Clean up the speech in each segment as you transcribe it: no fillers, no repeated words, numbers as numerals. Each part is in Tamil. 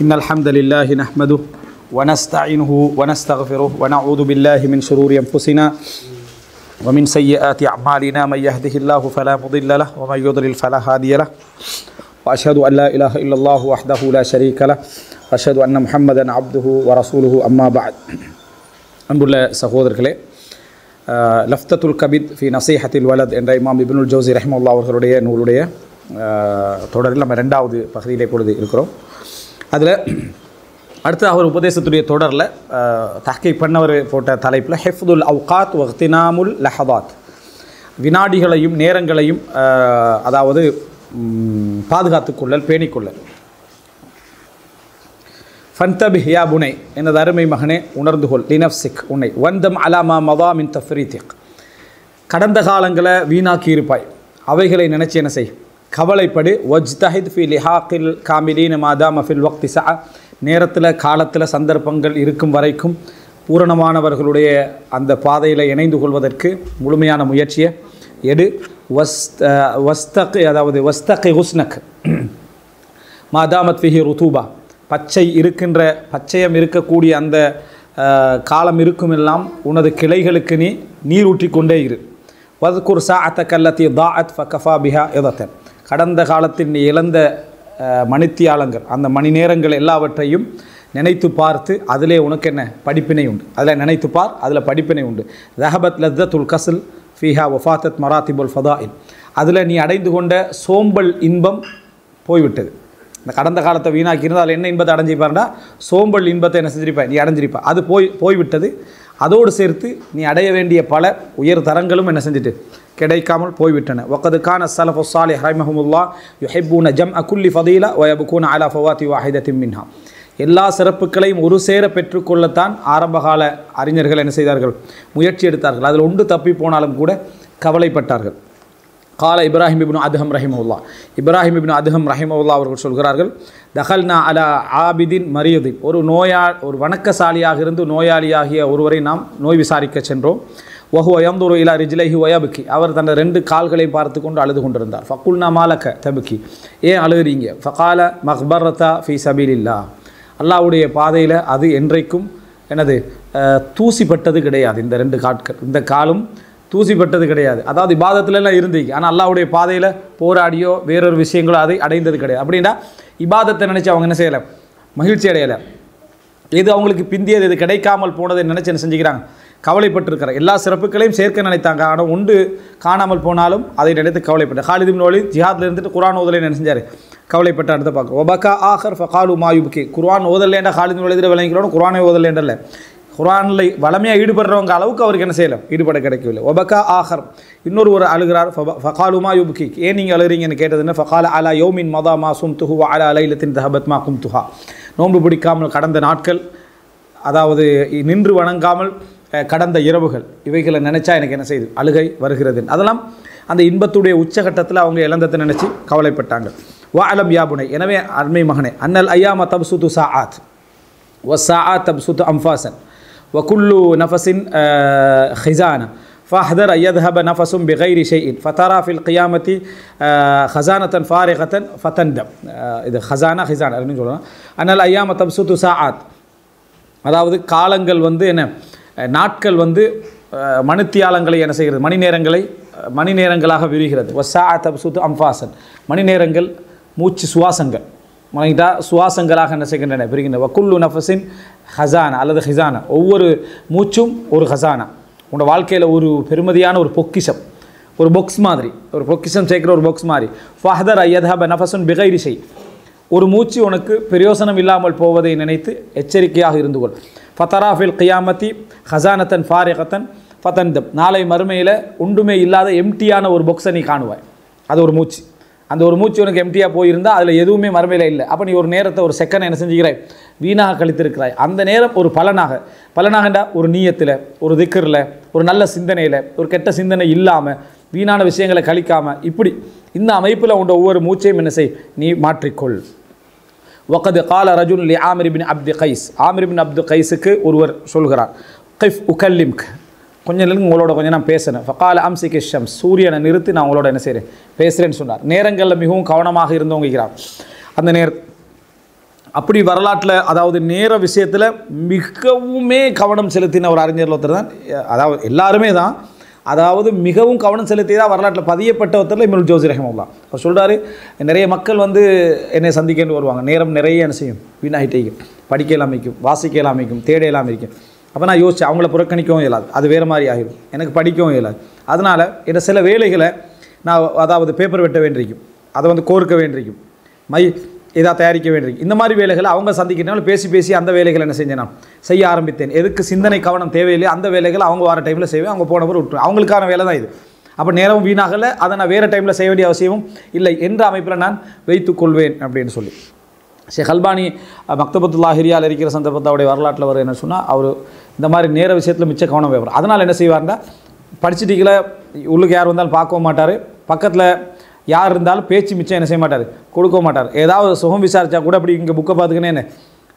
إن الحمد لله نحمده ونستعينه ونستغفره ونعوذ بالله من شرور أنفسنا ومن سيئات أعمالنا من يهده الله فلا مضل له ومن يضلل فلا هادي له وأشهد أن لا إله إلا الله وحده لا شريك له وأشهد أن محمدا عبده ورسوله أما بعد அன்புள்ள சகோதரர்களே, லஃப்தத்துல் கபீத் ஃபி நசீஹத்தில் வலத் என்ற இமாம் இப்னுல் ஜௌசி ரஹ்மத்துல்லாஹி அவர்களுடைய நூலுடைய தொடரில் நம்ம ரெண்டாவது பகுதியில் இப்பொழுது இருக்கிறோம். அதில் அடுத்து அவர் உபதேசத்துடைய தொடரில் தஹ்கீக் பண்ணவர் போட்ட தலைப்பில் ஹிஃப்துல் அவ்காத் வக்தினாமுல் லஹதாத், வினாடிகளையும் நேரங்களையும் அதாவது பாதுகாத்துக்கொள்ளல், பேணிக்கொள்ளல். ஃபன்தபிஹ் யா புனை, எனது அருமை மகனே உணர்ந்துகொள், லினஃப்சிக் உன்னை, வந்தம் அலாமா மதா மின் தஃப்ரீத்திக், கடந்த காலங்களை வீணாக்கி இருப்பாய், அவைகளை நினைச்சு என்ன செய், கவலைப்படு. வஜ்தஹித் ஃபி லிஹாக்கில் காமிலீன மாதாம ஃபில் வக்தி சஅ, நேரத்தில் காலத்தில் சந்தர்ப்பங்கள் இருக்கும் வரைக்கும் பூரணமானவர்களுடைய அந்த பாதையில் இணைந்து கொள்வதற்கு முழுமையான முயற்சியை எடு. அதாவது வஸ்தகி ஹுஸ்னக் மாதாமத் ஃபிஹி ருதூபா, பச்சையம் இருக்கக்கூடிய அந்த காலம் இருக்குமெல்லாம் உனது கிளைகளுக்கு நீ நீரூற்றி கொண்டே இரு. வத்குர் சாஅத்தக அல்லதி தாஅத் ஃபகஃபா பிஹா இதத்தன், கடந்த காலத்தில் நீ இழந்த மணித்தியாலங்கள், அந்த மணி நேரங்கள் எல்லாவற்றையும் நினைத்து பார்த்து அதிலே உனக்கு என்ன படிப்பினை உண்டு, அதில் நினைத்து பார், அதில் படிப்பினை உண்டு. ரஹபத் லத்தத்துல் கஸ்ல் ஃபீஹா வஃபாத்தத் மராத்திபுல் ஃபதாயில், அதில் நீ அடைந்து கொண்ட சோம்பல் இன்பம் போய்விட்டது. இந்த கடந்த காலத்தை வீணாக்கியிருந்தால் அதில் என்ன இன்பத்தை அடைஞ்சிருப்பாருண்டா, சோம்பல் இன்பத்தை என்ன செஞ்சிருப்பா, நீ அடைஞ்சிருப்பா, அது போய்விட்டது. அதோடு சேர்த்து நீ அடைய வேண்டிய பல உயர் தரங்களும் என்ன செஞ்சுட்டு கிடைக்காமல் போய்விட்டன. வக்கதுக்கான ஸலஃபு ஸாலிஹ் ரஹிமஹுமுல்லாஹ் யுஹிப்பூன ஜம்அ குல்லி ஃபதீலா வ யப்கூன அலா ஃபவாத்தி வாஹிதத்தின் மின்ஹா, எல்லா சிறப்புகளையும் ஒரு சேர பெற்றுக்கொள்ளத்தான் ஆரம்பகால அறிஞர்கள் என்ன செய்தார்கள், முயற்சி எடுத்தார்கள். அதில் ஒன்று தப்பி போனாலும் கூட கவலைப்பட்டார்கள். கால இப்ராஹிம் இப்னு அதஹம் ரஹிமஹுல்லாஹ், இப்ராஹிம் இப்னு அதஹம் ரஹிமஹுல்லாஹ் அவர்கள் சொல்கிறார்கள், தஹல்னா அலா ஆபிதின் மரியதின், ஒரு வணக்கசாலியாக இருந்து நோயாளியாகிய ஒருவரை நாம் நோய் விசாரிக்க சென்றோம். வஹுவ யன்துரு இலா ரிஜ்லைஹி வ யப்கி, அவர் தனது ரெண்டு கால்களையும் பார்த்து கொண்டு அழுது கொண்டிருந்தார். ஃபகுல்னா மாலக தப்கி, ஏன் அழுகிறீங்க? ஃபகால மக்பரதா ஃபீ சபீலில்லாஹ், அல்லாஹ்வுடைய பாதையில் அது என்றைக்கும் எனது தூசிப்பட்டது கிடையாது. இந்த ரெண்டு காட்கள், இந்த காலும் தூசிப்பட்டது கிடையாது. அதாவது இபாதத்துலலாம் இருந்தீங்க, ஆனால் அல்லாஹ்வுடைய பாதையில் போராடியோ வேறொரு விஷயங்களோ அதை அடைந்தது கிடையாது. அப்படின்னா இபாதத்தை நினச்சி அவங்க என்ன செய்யலை, மகிழ்ச்சி அடையலை. எது அவங்களுக்கு பிந்தியது, எது கிடைக்காமல் போனதை நினச்சி என்ன செஞ்சுக்கிறாங்க, கவலைப்பட்டிருக்கிறார். எல்லா சிறப்புகளையும் சேர்க்க நினைத்தாங்க, ஆனால் ஒன்று காணாமல் போனாலும் அதை நினைத்து கவலைப்பட்டார். ஹாலித் இப்னு வலீத் ஜிஹாத்தில் இருந்துட்டு குர்ஆன் ஓதலை என்ன செஞ்சார், கவலைப்பட்ட அடுத்த பார்க்குறோம். ஒபக்கா ஆஹர் ஃபகாலு மாயுப்கி, குர்ஆன் ஓதல்லேண்டா ஹாலித் இப்னு வலீத் விளங்கிக்கிறோம், குர்ஆனை ஓதல்லேண்டல்ல, குர்ஆனில் வளமையாக ஈடுபடுறவங்க அளவுக்கு அவருக்கு என்ன செய்யலை, ஈடுபட கிடைக்கவில்லை. ஒபக்கா ஆஹர், இன்னொரு அழுகிறார். ஃபகாலு மாயுப்கி, ஏன் நீங்கள் அழுகிறீங்கன்னு கேட்டதுன்னு, ஃபகால அலா யௌமின் மதா மா சும்துஹு வ அலா லைலத்தின் தஹபத் மா கும்துஹா, நோன்பு பிடிக்காமல் கடந்த நாட்கள், அதாவது நின்று வணங்காமல் கடந்த இரவுகள், இவைகளை நினச்சா எனக்கு என்ன செய்யுது, அழுகை வருகிறது. அதெல்லாம் அந்த இன்பத்துடைய உச்சகட்டத்தில் அவங்க இழந்தத்தை நினச்சி கவலைப்பட்டாங்க. வா அலம் யாபுனை, எனவே அருமை மகனே, அன்னல் ஐயாம தப்சுத்து சாஆத் வ சாஆத் தப்சுத்து அம்ஃபாசன் வ குல்லு நஃபஸின் ஹிஸானா ஃபஹ்தர் அய்யத்ஹப நஃபஸும் பிகைரி ஷைஇன் ஃபதரா ஃபில் கியாமத்தி ஹஸானத்தன் ஃபாரிகத்தன் ஃபதந்தம். இது ஹஸானா ஹிஸானா அப்படின்னு சொல்லலாம். அன்னல் ஐயாம தப்சுத்து சாஆத், அதாவது காலங்கள் வந்து என்ன, நாட்கள் வந்து மணித்தியாலங்களை என்ன செய்கிறது, மணி நேரங்களாக விரிகிறது. வசாஅத் தப்சுத்து அம்ஃபாசன், மணி நேரங்கள் மூச்சு சுவாசங்கள், மணிட்டா சுவாசங்களாக என்ன செய்கின்றன, விரிகின்றன. வக்குல்லு நஃபஸின் ஹஸானா அல்லது ஹிஸானா, ஒவ்வொரு மூச்சும் ஒரு ஹஸானா, உங்களோட வாழ்க்கையில் ஒரு பெருமதியான ஒரு பொக்கிஷம், ஒரு பொக்ஸ் மாதிரி, ஒரு பொக்கிஷம் சேர்க்குற ஒரு பொக்ஸ் மாதிரி. ஃபஹ்தர் அய்யத்ஹப நஃபஸுன் பிகைரி ஷை, ஒரு மூச்சு உனக்கு பிரயோசனம் இல்லாமல் போவதை நினைத்து எச்சரிக்கையாக இருந்து கொள். ஃபதராஃபில் கியாமத்தி ஹஸானத்தன் ஃபாரிகத்தன் ஃபதந்தம், நாளை மறுமையில் ஒன்றுமே இல்லாத எம்டியான ஒரு பொக்ஸை நீ காணுவாய். அது ஒரு மூச்சு, அந்த ஒரு மூச்சு உனக்கு எம்டியாக போயிருந்தால் அதில் எதுவுமே மறுமையில் இல்லை. அப்போ நீ ஒரு நேரத்தை, ஒரு செகண்ட் என்ன செஞ்சுக்கிறாய், வீணாக கழித்திருக்கிறாய். அந்த நேரம் ஒரு பலனாகண்டா ஒரு நீயத்தில், ஒரு திக்ரில், ஒரு நல்ல சிந்தனையில், ஒரு கெட்ட சிந்தனை இல்லாமல், வீணான விஷயங்களை கழிக்காமல், இப்படி இந்த அமைப்பில் உண்ட ஒவ்வொரு மூச்சையும் என்ன செய், நீ மாற்றிக்கொள். வகது கால ரஜுல் லி ஆமிர் இப்னு அப்து கைஸ், ஆமிர் இப்னு அப்து கைஸுக்கு ஒருவர் சொல்கிறார், கைஃப் உகல்லிம்க், கொஞ்சம் இல்லைங்க உங்களோட கொஞ்சம் நான் பேசுகிறேன். ஃபகால அம்சிக் ஷம்ஸ், சூரியனை நிறுத்தி நான் உங்களோட என்ன செய்கிறேன், பேசுகிறேன்னு சொன்னார். நேரங்களில் மிகவும் கவனமாக இருந்தவங்க அந்த அப்படி வரலாற்றில் அதாவது நேர விஷயத்தில் மிகவுமே கவனம் செலுத்தின ஒரு அறிஞர் ஒருத்தர் தான், அதாவது எல்லாருமே தான், அதாவது மிகவும் கவனம் செலுத்தி தான் வரலாற்றில் பதியப்பட்ட ஒருத்தரில் இப்னுல் ஜௌஸி ரஹிமஹுல்லாஹ். அவர் சொல்கிறாரு, நிறைய மக்கள் வந்து என்னை சந்திக்கன்னு வருவாங்க, நேரம் நிறைய என்ன செய்யும், வீணாகிட்டேக்கும், படிக்கலாம் அமைக்கும், வாசிக்கலாம் அமைக்கும், தேடையெல்லாம் இருக்கும். அப்போ நான் யோசித்தேன், அவங்கள புறக்கணிக்கவும் இயலாது, அது வேறு மாதிரி ஆகிடும், எனக்கு படிக்கவும் இயலாது. அதனால் என்ன சில வேலைகளை நான் அதாவது பேப்பர் வெட்ட வேண்டியிருக்கும், அதை வந்து கோர்க்க வேண்டியிருக்கும், இதாக தயாரிக்க வேண்டியிருக்கும். இந்த மாதிரி வேலைகளை அவங்க சந்திக்கிறனால பேசி பேசி அந்த வேலைகளை என்ன செஞ்சேன், நான் செய்ய ஆரம்பித்தேன். எதுக்கு சிந்தனை கவனம் தேவையில்லையே அந்த வேலைகளை அவங்க வர டைமில் செய்வேன், அவங்க போன பிறகு விட்டுருவேன். அவங்களுக்கான வேலை தான் இது. அப்போ நேரம் வீணாகலை, அதை நான் வேறு டைமில் செய்ய வேண்டிய அவசியமும் இல்லை என்ற அமைப்பில் நான் வைத்துக்கொள்வேன் அப்படின்னு சொல்லி ஷேக் அல்பானி மக்தபத்துல் லாஹிரியால் இருக்கிற சந்தர்ப்பத்தோடைய வரலாற்றில் வர என்ன சொன்னால், அவர் இந்த மாதிரி நேர விஷயத்தில் மிச்ச கவனம் வைப்பார். அதனால் என்ன செய்வார்னா, படிச்சுட்டிக்கல உள்ளுக்கு யார் வந்தாலும் பார்க்கவும் மாட்டார், பக்கத்தில் யார் இருந்தாலும் பேச்சு மிச்சம் என்ன செய்ய மாட்டார், கொடுக்கவும் மாட்டார். ஏதாவது சுகம் விசாரித்தா கூட அப்படி இங்கே புக்கை பார்த்துக்கினே என்ன,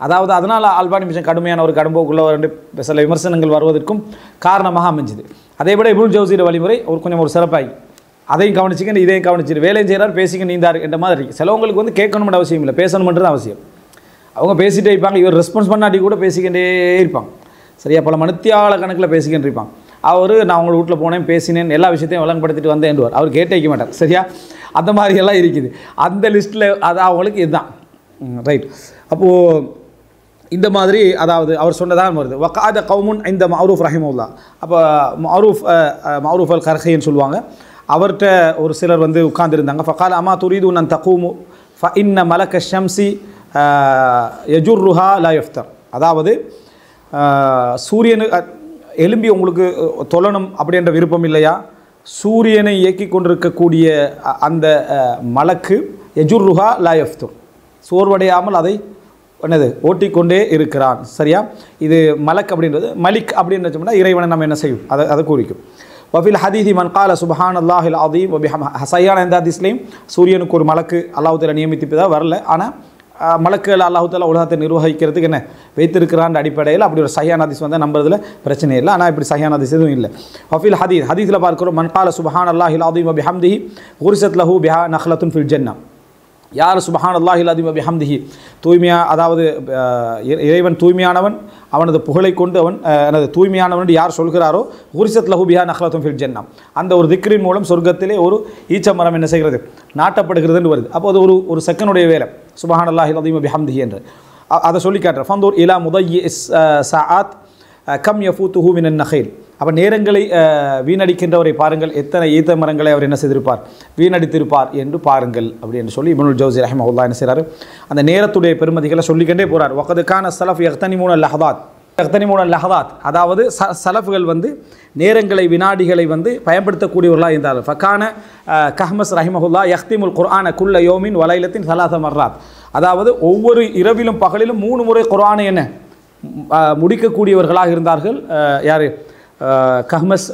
அதாவது அதனால் அல்பானி மிச்சம் கடுமையான ஒரு கடும்போக்குள்ள ரெண்டு சில விமர்சனங்கள் வருவதற்கும் காரணமாக அமைஞ்சுது. அதே விட இப்னுல் ஜௌஸியோட வழிமுறை ஒரு கொஞ்சம் ஒரு சிறப்பாகி அதையும் கவனிச்சிக்க இதையும் கவனிச்சிட்டு வேலையும் செய்கிறார் பேசிக்க நீந்தார் என்ற மாதிரி இருக்குது. சிலவங்களுக்கு வந்து கேட்கணும்னு அவசியம் இல்லை, பேசணுன்றது அவசியம். அவங்க பேசிகிட்டே இருப்பாங்க, இவர் ரெஸ்பான்ஸ் பண்ணாட்டி கூட பேசிக்கிட்டே இருப்பாங்க. சரியா பல மணித்தியால கணக்கில் பேசிக்கிட்டு இருப்பாங்க. அவர் நான் உங்கள் வீட்டில் போனேன், பேசினேன், எல்லா விஷயத்தையும் விளங்கப்படுத்திட்டு வந்தேன்டுவார். அவர் கேட்டே வைக்க மாட்டார். சரியா அந்த மாதிரியெல்லாம் இருக்குது. அந்த லிஸ்ட்டில் அது அவங்களுக்கு இதுதான் ரைட். அப்போது இந்த மாதிரி அதாவது அவர் சொன்னதான் வருது, வக்காத கவுமுன் இந்த மஅரூஃப் ரஹிமஹுல்லாஹ். அப்போ மஅரூஃப் அல் கர்ஹின்னு சொல்லுவாங்க. அவர்கிட்ட ஒரு சிலர் வந்து உட்கார்ந்துருந்தாங்க. ஃபகால அமா துரீது அன் தகூமு ஃப இன்ன மலக்க ஷம்சி யஜுர்ருஹா லா யஃப்தர். அதாவது சூரியனு எலும்பி உங்களுக்கு தொழணும் அப்படின்ற விருப்பம் இல்லையா, சூரியனை இயக்கி கொண்டிருக்கக்கூடிய அந்த மலக்கு யஜுர்ருஹா லா யஃப்தர், சோர்வடையாமல் அதை என்னது ஓட்டிக்கொண்டே இருக்கிறான். சரியா, இது மலக் அப்படின்றது, மலிக் அப்படின்னு வச்சோம்னா இறைவனை நம்ம என்ன செய்யும் அதை குறிக்கும். வஃபில் ஹதீதி மன் கால சுப்ஹானல்லாஹில் அதீம் சையான இந்த ஹதீஸ்லையும் சூரியனுக்கு ஒரு மலக்கு அல்லாஹ் தஆலா நியமித்திப்பதாக வரல, ஆனால் மலக்குகள் அல்லாஹ் தஆலா உலகத்தை நிர்வகிக்கிறதுக்கு என்ன வைத்திருக்கிறான் அடிப்படையில் அப்படி ஒரு சஹீஹான ஹதீஸ் வந்து நம்புறதுல பிரச்சனை இல்லை. ஆனால் இப்படி சஹீஹான ஹதீஸ் எதுவும் இல்லை. வஃபில் ஹதீஸில் பார்க்கிறோம், மன் கால சுப்ஹானல்லாஹில் அதீம் வபிஹம்திஹி குரிஸத் லஹு பிஹா நஹ்லத்துன் ஃபில் ஜன்னா. யார் சுப்ஹானல்லாஹில் அதீம் வபிஹம்திஹி தூய்மையா, அதாவது இறைவன் தூய்மையானவன், அவனது புகழை கொண்டு அவன் எனது தூய்மையானவன் யார் சொல்கிறாரோ குரிஸத் லஹு பிஹா நஹ்லத்துன் ஃபில் ஜன்னா, அந்த ஒரு திக்ரின் மூலம் சொர்க்கத்திலே ஒரு ஈச்ச மரம் என்ன செய்கிறது நாட்டப்படுகிறதுன்னு வருது. அப்போ அது ஒரு செகண்டுடைய வேலை சுப்ஹானல்லாஹில் அதீம் வபிஹம்திஹி என்று அதை சொல்லி காட்டுற. ஃபந்தூர் இலா முதையி ஸாஅத் கம் யஃபூத்துஹு மினன் நஹீல். அப்போ நேரங்களை வீணடிக்கின்றவரை பாருங்கள், எத்தனை ஈத்த மரங்களை அவர் என்ன செய்திருப்பார், வீணடித்திருப்பார் என்று பாருங்கள் அப்படி என்று சொல்லி இப்னுல் ஜௌஸி ரஹிமஹுல்லாஹ் என்ன செய்கிறார், அந்த நேரத்துடைய பெருமதிகளை சொல்லிக்கிட்டே போகிறார். வகது கான ஸலஃப் யக்தனிமூன லஹதாத், அதாவது சலஃப்கள் வந்து நேரங்களை வினாடிகளை வந்து பயன்படுத்தக்கூடியவர்களாக இருந்தார்கள். ஃபகான கஹ்மஸ் ரஹிமஹுல்லாஹ் யக்திமுல் குர்ஆன குல்ல யௌமின் வலைலத்தின் ஸலாஸ மர்ராத். அதாவது ஒவ்வொரு இரவிலும் பகலிலும் 3 முறை குர்ஆனை என்ன முடிக்கக்கூடியவர்களாக இருந்தார்கள். யார், கஹ்மஸ்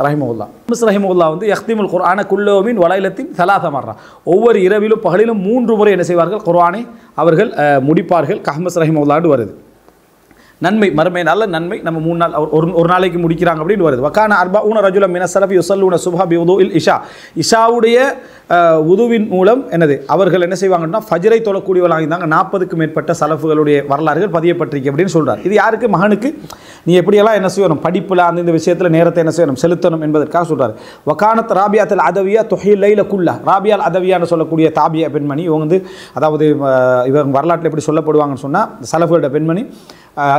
ரஹிமஹுல்லாஹ். கஹ்மஸ் ரஹிமஹுல்லாஹ் வந்து யக்திமுல் குர்ஆன குல்ல யௌமின் வலைலத்தின் ஸலாஸ மர்ரா, ஒவ்வொரு இரவிலும் பகலிலும் 3 முறை என்ன செய்வார்கள், குர்ஆனை அவர்கள் முடிப்பார்கள். கஹ்மஸ் ரஹிமஹுல்லாஹ் வருது. நன்மை மறுமை நல்ல நன்மை, நம்ம 3 நாள் ஒரு நாளைக்கு முடிக்கிறாங்க அப்படின்னு வருது. வக்கான அர்பஊன ரஜுலம் மின ஸலஃபி யுஸல்லூன சுப்ஹ பிவுதுஇல் இஷா. இஷாவுடைய உதுவின் மூலம் என்னது அவர்கள் என்ன செய்வாங்கன்னா ஃபஜ்ரை தொழக்கூடியவர்களாக இருந்தாங்க. 40க்கும் மேற்பட்ட சலஃபுகளுடைய வரலாறுகள் பதியப்பட்டிருக்கு அப்படின்னு சொல்கிறார். இது யாருக்கு, மகனுக்கு நீ எப்படியெல்லாம் என்ன செய்யணும், படிப்பில் அந்த இந்த விஷயத்தில் நேரத்தை என்ன செய்யணும், செலுத்தணும் என்பதற்காக சொல்கிறார். வக்கானத் ராபியாத்துல் அதவியா துஹில் லைல குல்லா. ராபியால் அதவியான்னு சொல்லக்கூடிய தாபியா பெண்மணி, இவங்க வந்து அதாவது இவங்க வரலாற்றில் எப்படி சொல்லப்படுவாங்கன்னு சொன்னால் சலஃபுகளோட பெண்மணி,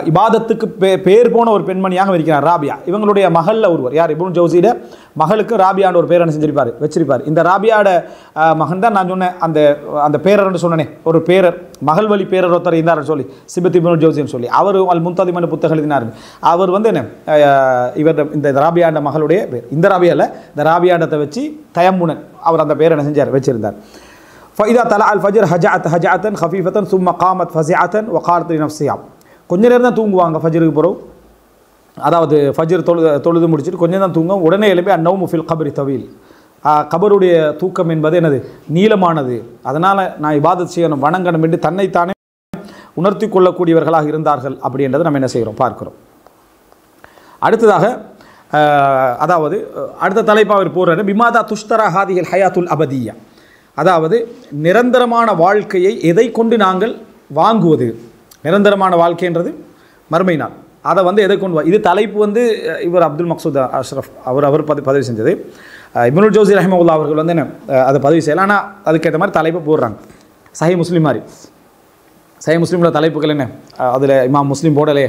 இபாதத்துக்கு பேர் போன ஒரு பெண்மணியாக இருக்கிறார் ராபியா. இவங்களுடைய மகளில் ஒருவர் யார், இப்னுல் ஜௌஸியோட மகளுக்கு ராபியான்னு ஒரு பேர் என்ன செஞ்சிருப்பார், வச்சிருப்பார். இந்த ராபியாவோட மகன் தான் நான் சொன்னேன் அந்த பேரர்னு சொன்னேனே, ஒரு பேரர் மகள் வழி பேரர் ஒருத்தர் இருந்தார்னு சொல்லி சிபத் இப்னுல் ஜௌஸின்னு சொல்லி, அவர் அல் முன்ததிமான புத்தகம் எழுதினார். அவர் வந்து என்ன இவர் இந்த ராபியாண்ட மகளுடைய பேர், இந்த ராபியாவில் இந்த ராபியாண்டத்தை வச்சு தயம்முனன் அவர் அந்த பேர் என்ன செஞ்சார், வச்சிருந்தார். ஃபைதா தலா அல் ஃபஜ்ர் ஹஜஅத்தன் ஹஃபீஃபத்தன் சும்ம காமத் ஃபஸிஅத்தன் வகாலத் லினஃப்ஸிஹா. கொஞ்ச நேரம் தான் தூங்குவாங்க ஃபஜ்ருக்கு பிறகு, அதாவது ஃபஜ்ர் தொழுது முடிச்சுட்டு கொஞ்சம் தான் தூங்கும். உடனே எழுப்பி அன்னௌமு ஃபில் கபரி தவீல், கபருடைய தூக்கம் என்பது என்னது நீளமானது, அதனால் நான் இபாதத் செய்யணும் வணங்கணும் என்று தன்னைத்தானே உணர்த்தி கொள்ளக்கூடியவர்களாக இருந்தார்கள் அப்படின்றத நம்ம என்ன செய்கிறோம் பார்க்குறோம். அடுத்ததாக அதாவது அடுத்த தலைப்பாக அவர் போடுறாரு, பிமாதா துஷ்தரா ஹாதிஹில் ஹயாத்துல் அபதியா. அதாவது நிரந்தரமான வாழ்க்கையை எதை கொண்டு நாங்கள் வாங்குவது. நிரந்தரமான வாழ்க்கைன்றது மறுமை நாள். அதை வந்து எதை கொண்டு இது தலைப்பு வந்து இவர் அப்துல் மக்சூத் அஷ்ரஃப் அவர் பதிவு செஞ்சது. இப்னுல் ஜௌசி ரஹிமஹுல்லாஹ் அவர்கள் வந்து என்ன அதை பதிவு செய்யலாம். ஆனால் அதுக்கேற்ற மாதிரி தலைப்பு போடுறாங்க. சஹீஹ் முஸ்லிம் மாதிரி சஹீஹ் முஸ்லிமில் தலைப்புகள் என்ன, அதில் இமாம் முஸ்லீம் போடலே,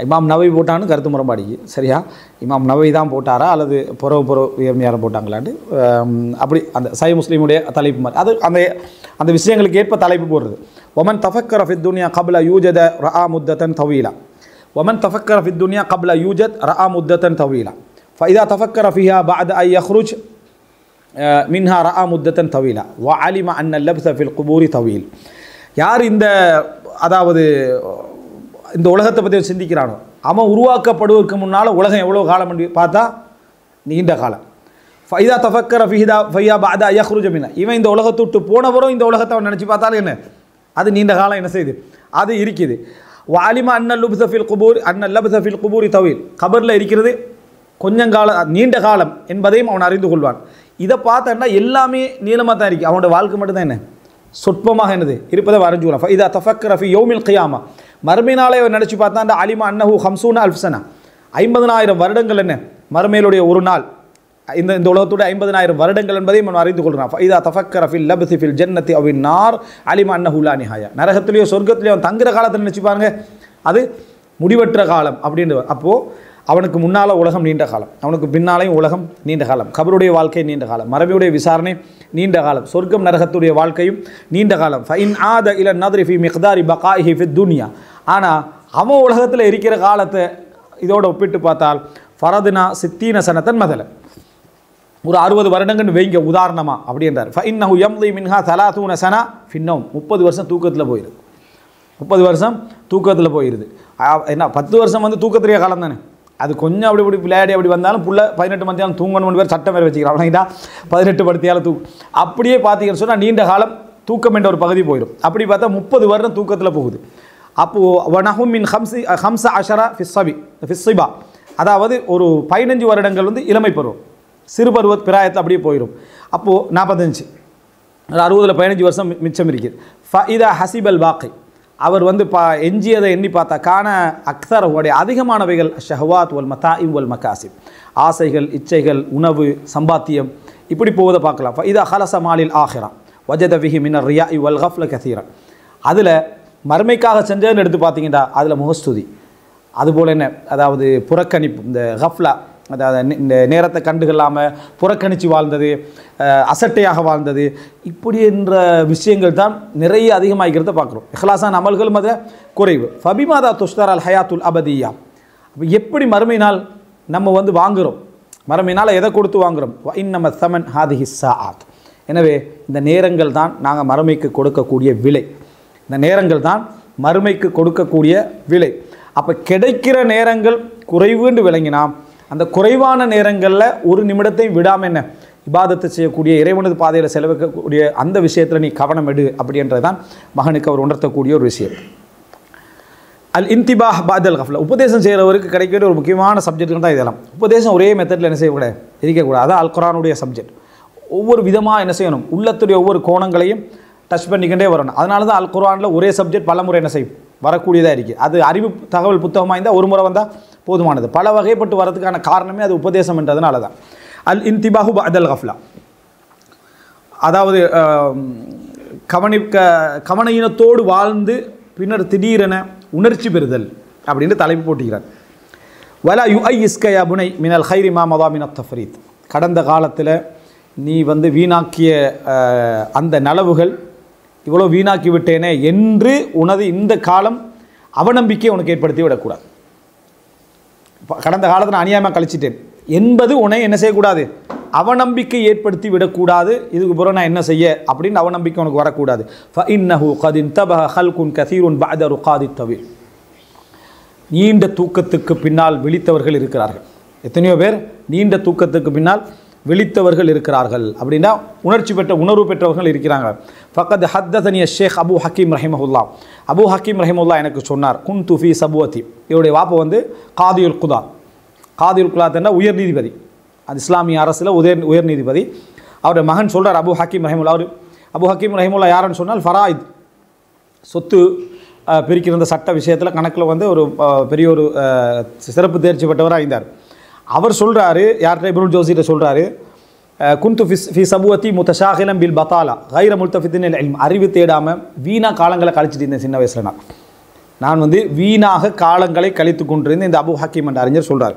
இமாம் நவவி போட்டான்னு கருத்து முரண்பாடிக்கு. சரியா, இமாம் நவவி தான் போட்டாரா அல்லது புறவு யாரும் போட்டாங்களான்னு அப்படி அந்த சஹீஹ் முஸ்லீமுடைய தலைப்பு மாதிரி அது அந்த விஷயங்களுக்கு ஏற்ப தலைப்பு போடுறது. ஒமன் தஃபக்கர ஃபித் துன்யா கப்ல யூஜத ரஆ முத்தத்தன் தவீலா. ஒமன் தஃபக்கர ஃபித் துன்யா கப்ல யூஜத் ரஆ முத்தத்தன் தவீலா. فإذا تفكر فيها بعد أن يخرج منها رأى مدة طويلة وعلم أن اللبث في القبور طويل. யார் அதாவது இந்த உலகத்தை பற்றி சிந்திக்கிறானோ அவன் உருவாக்கப்படுவதற்கு முன்னால் உலகம் எவ்வளோ காலம் பார்த்தா நீண்ட காலம். ஃபைதா தஃபக்கர ஃபையா பாதா யஹ்ருஜ மின்ஹா. இவன் இந்த உலகத்தை விட்டு போனவரும் இந்த உலகத்தை அவன் நினச்சி பார்த்தாலும் என்ன அது நீண்ட காலம் என்ன செய்யுது அது இருக்குது. வாலிமா அன்னல் லுப்ஸ ஃபில் குபூர் அன்னல் லப்ஸ ஃபில் குபூரி தவீல். கபரில் இருக்கிறது கொஞ்சம் காலம் நீண்ட காலம் என்பதையும் அவன் அறிந்து கொள்வான். இதை பார்த்தா எல்லாமே நீளமாக தான் இருக்குது. அவனோட வாழ்க்கை மட்டும்தான் என்ன சொற்பமாக என்னது இருப்பதை வரைஞ்சுக்கலாம். ஃபைதா தஃபக்கர ஃபி யௌமில் கியாமா. மறுமையினாலே அவர் நினச்சி பார்த்தா அந்த அலிமா அன்னஹு 50 அல்ஃப்சனா 50,000 வருடங்கள் என்ன மறுமையிலுடைய ஒரு நாள் இந்த உலகத்துடைய 50,000 வருடங்கள் என்பதையும் அவன் அறிந்து கொள்கிறான். ஃபைதா தஃபக்கர ஃபில் லப்ஸி ஃபில் ஜன்னத்தி அவ் நார் அலிமா அன்னஹு லா நிஹாயா. நரகத்திலேயோ சொர்க்கத்திலேயோ அவன் தங்குற காலத்தில் நினச்சி பாருங்க அது முடிவற்ற காலம் அப்படின்ற. அப்போது அவனுக்கு முன்னால் உலகம் நீண்ட காலம், அவனுக்கு பின்னாலேயும் உலகம் நீண்ட காலம், கபருடைய வாழ்க்கை நீண்ட காலம், மரபியுடைய விசாரணை நீண்ட காலம், சொர்க்கம் நரகத்துடைய வாழ்க்கையும் நீண்ட காலம். ஃபைன் ஆத இல நத்ரி ஃபி மிக்தாரி பகாஇஹி ஃபி துன்யா. ஆனால் அவன் உலகத்தில் இருக்கிற காலத்தை இதோட ஒப்பிட்டு பார்த்தால் ஃபரதுனா 60 சனத்தன் மதல ஒரு 60 வருடங்கள் வைங்க உதாரணமாக அப்படின்றார். ஃபைன்னஹு யம்தி மின்ஹா 30 சனா ஃபின்னௌம். 30 வருஷம் தூக்கத்தில் போயிடுது. 30 வருஷம் தூக்கத்தில் போயிடுது. என்ன 10 வருஷம் வந்து தூக்கத்திலேயே காலம் தானே. அது கொஞ்சம் அப்படி விளையாடி அப்படி வந்தாலும் புள்ள 18 மணித்தியாலும் தூங்கணும்னு பேர் சட்டம் வேறு வச்சுக்கிறான். அப்படின்னா 18 படுத்தியாலும் அப்படியே பார்த்தீங்கன்னு சொன்னால் நீண்ட காலம் தூக்கம் என்ற ஒரு பகுதி போயிடும். அப்படி பார்த்தா 30 வருடம் தூக்கத்தில் போகுது. அப்போது வனஹும் மின் ஹம்ச அஷரா ஃபிஸ்ஸிபா. அதாவது ஒரு 15 வருடங்கள் வந்து இளமை பருவம், சிறு பருவ பிராயத்தில் அப்படியே போயிடும். அப்போது 45 60 15 வருஷம் மிச்சம் இருக்குது. ஃபஇதா ஹசிபல் பாக்கி. அவர் வந்து எஞ்சியதை எண்ணி பார்த்தா கான அக்தர் உடைய அதிகமானவைகள் ஷஹவாத் வல் மதாஇம் வல் மகாசிப். ஆசைகள், இச்சைகள், உணவு, சம்பாத்தியம் இப்படி போவதை பார்க்கலாம். இதா ஹலச மாலில் ஆஹிரா வஜத விஹி மினர் ரியா வல் கஃப்ல கசீரா. அதில் மறுமைக்காக செஞ்சதுன்னு எடுத்து பார்த்தீங்கன்னா அதில் முகஸ்துதி, அதுபோல் என்ன அதாவது புறக்கணிப்பு, இந்த கஃப்லா அதாவது இந்த நேரத்தை கண்டுகொள்ளாமல் புறக்கணித்து வாழ்ந்தது, அசட்டையாக வாழ்ந்தது, இப்படி என்ற விஷயங்கள் தான் நிறைய அதிகமாகிக்கிறத பார்க்குறோம். இஹ்லாஸான அமல்களும் அதை குறைவு. ஃபபிமாதா துஷ்தர் அல் ஹயாத்துல் அபதியா. அப்போ எப்படி மறுமை நாள் நம்ம வந்து வாங்குகிறோம், மறுமை நாள் எதை கொடுத்து வாங்குகிறோம்? இன்னம சமன் ஹாதிஹி ஸாஅத். எனவே இந்த நேரங்கள் தான் நாங்கள் மறுமைக்கு கொடுக்கக்கூடிய விலை. இந்த நேரங்கள் தான் மறுமைக்கு கொடுக்கக்கூடிய விலை. அப்போ கிடைக்கிற நேரங்கள் குறைவுன்னு விளங்கினா அந்த குறைவான நேரங்களில் ஒரு நிமிடத்தையும் விடாமல் என்ன இபாதத்தை செய்யக்கூடிய இறைவனது பாதையில் செலவிக்கக்கூடிய அந்த விஷயத்தில் நீ கவனம் எடு அப்படின்றது தான் மகனுக்கு அவர் உணர்த்தக்கூடிய ஒரு விஷயம். அல் இன்திபாஹ் பாதல் கஃப்லா. உபதேசம் செய்கிறவருக்கு கிடைக்கிற ஒரு முக்கியமான சப்ஜெக்ட் தான் இதெல்லாம். உபதேசம் ஒரே மெத்தடில் என்ன செய்யக்கூடாது, இருக்கக்கூடாது. அதான் அல் குர்ஆனுடைய சப்ஜெக்ட். ஒவ்வொரு விதமாக என்ன செய்யணும், உள்ளத்துடைய ஒவ்வொரு கோணங்களையும் டச் பண்ணிக்கிட்டே வரணும். அதனால தான் அல் குர்ஆனில் ஒரே சப்ஜெக்ட் பல முறை என்ன செய்யும் வரக்கூடியதாக இருக்குது. அது அறிவு தகவல் புத்தகமாக இருந்தால் ஒரு முறை வந்தால் போதுமானது. பல வகைப்பட்டு வரதுக்கான காரணமே அது உபதேசம் என்றதுனால தான். அல் இன்திபாஹு பஅதல் கஃப்லா. அதாவது கவனஈனத்தோடு வாழ்ந்து பின்னர் திடீரென உணர்ச்சி பெறுதல் அப்படின்னு தலைப்பு போட்டுக்கிறார். வலா யுஐஸ்க யா புனை மினல் ஹைரி மா மதா மினத் தஃப்ரீத். கடந்த காலத்தில் நீ வந்து வீணாக்கிய அந்த நலவுகள் இவ்வளோ வீணாக்கி விட்டேனே என்று உனது இந்த காலம் அவநம்பிக்கை உனக்கு ஏற்படுத்தி விடக்கூடாது. கடந்த காலத்தில் நான் அநியாயமாக கழிச்சிட்டேன் என்பது உன்னை என்ன செய்யக்கூடாது, அவநம்பிக்கை ஏற்படுத்தி விடக்கூடாது. இதுக்கு பிறகு நான் என்ன செய்ய அப்படின்னு அவநம்பிக்கை உனக்கு வரக்கூடாது. ஃபஇன்னஹு கத் இன்தபஹ ஹல்குன் கஸீருன் பஅத ருகாதி தவீல். நீண்ட தூக்கத்துக்கு பின்னால் விழித்தவர்கள் இருக்கிறார்கள். எத்தனையோ பேர் நீண்ட தூக்கத்துக்கு பின்னால் விழித்தவர்கள் இருக்கிறார்கள் அப்படின்னா உணர்வு பெற்றவர்கள் இருக்கிறாங்க. ஃபக்கத் ஹத்ததனி ஷேக் அபு ஹக்கீம் ரஹிமஹுல்லா. அபு ஹக்கீம் ரஹிமஹுல்லா எனக்கு சொன்னார், குன்து ஃபி சபுவத்தி. இவருடைய வாப்பா வந்து காதியுல் குதா. காதியுல் குதாத் என்ற உயர் நீதிபதி, அது இஸ்லாமிய அரசில் உயர் நீதிபதி. அவருடைய மகன் சொல்கிறார் அபு ஹக்கீம் ரஹிமுல்லா. அவர் அபு ஹக்கீம் ரஹிமுல்லா யாருன்னு சொன்னால் ஃபராயித் சொத்து பிரிக்கிற இந்த சட்ட விஷயத்தில் கணக்கில் வந்து ஒரு பெரிய ஒரு சிறப்பு தேர்ச்சி பெற்றவராக இருந்தார். அவர் சொல்கிறாரு, யார்கிட்ட இப்னுல் ஜௌசிகிட்ட சொல்கிறாரு, குந்து ஃபி சபுவத்தி முத்தஷாகிலம் பில் பத்தாலா கைர முல்தஃபித்தின் இல்ம், அறிவு தேடாமல் வீணாக காலங்களை கழிச்சிட்டு இருந்தேன் சின்ன வயசில். நான் வந்து வீணாக காலங்களை கழித்து கொண்டிருந்தேன். இந்த அபு ஹக்கீம் என்ற அறிஞர் சொல்கிறார்.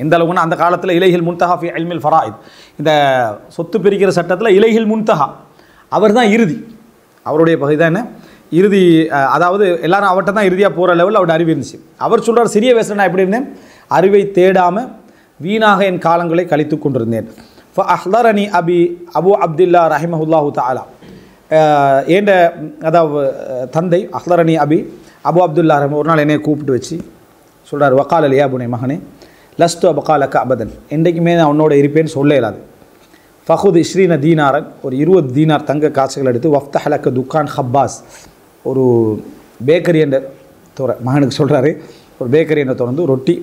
எந்த அளவுக்குன்னா அந்த காலத்தில் இலைஹில் முன்தஹா ஃபி இல்மில் ஃபராயித், இந்த சொத்து பிரிக்கிற சட்டத்தில் இலைஹில் முன்தஹா அவர் தான் இறுதி, அவருடைய பகுதி தான் என்ன இறுதி, அதாவது எல்லாரும் அவர்கிட்ட தான் இறுதியாக போகிற லெவலில் அவருடைய அறிவு இருந்துச்சு. அவர் சொல்கிறார், சிறிய வயசில் நான் எப்படி இருந்தேன், அறிவை தேடாமல் வீணாக என் காலங்களை கழித்து கொண்டிருந்தேன். ஃபஅஹ்தரனி அபு அப்துல்லா ரஹிமஹுல்லாஹு தஆலா, ஏண்ட அதாவது தந்தை அஹ்தரனி அபு அப்துல்லா ஒரு நாள் என்னை கூப்பிட்டு வச்சு சொல்கிறார், வக்கால் அலியா புனே மகனே லஸ்து அபகாலக்க அபதன், என்றைக்குமே நான் உன்னோட இருப்பேன்னு சொல்ல இயலாது. ஃபஹுத் இஸ்ரீன தீனாரன், ஒரு 20 தீனார் தங்க காசுகள் எடுத்து வஃப்தஹலக்க துக்கான் ஹப்பாஸ், ஒரு பேக்கரி என்ற மகனுக்கு சொல்கிறாரு, ஒரு பேக்கரி என்ற திறந்து ரொட்டி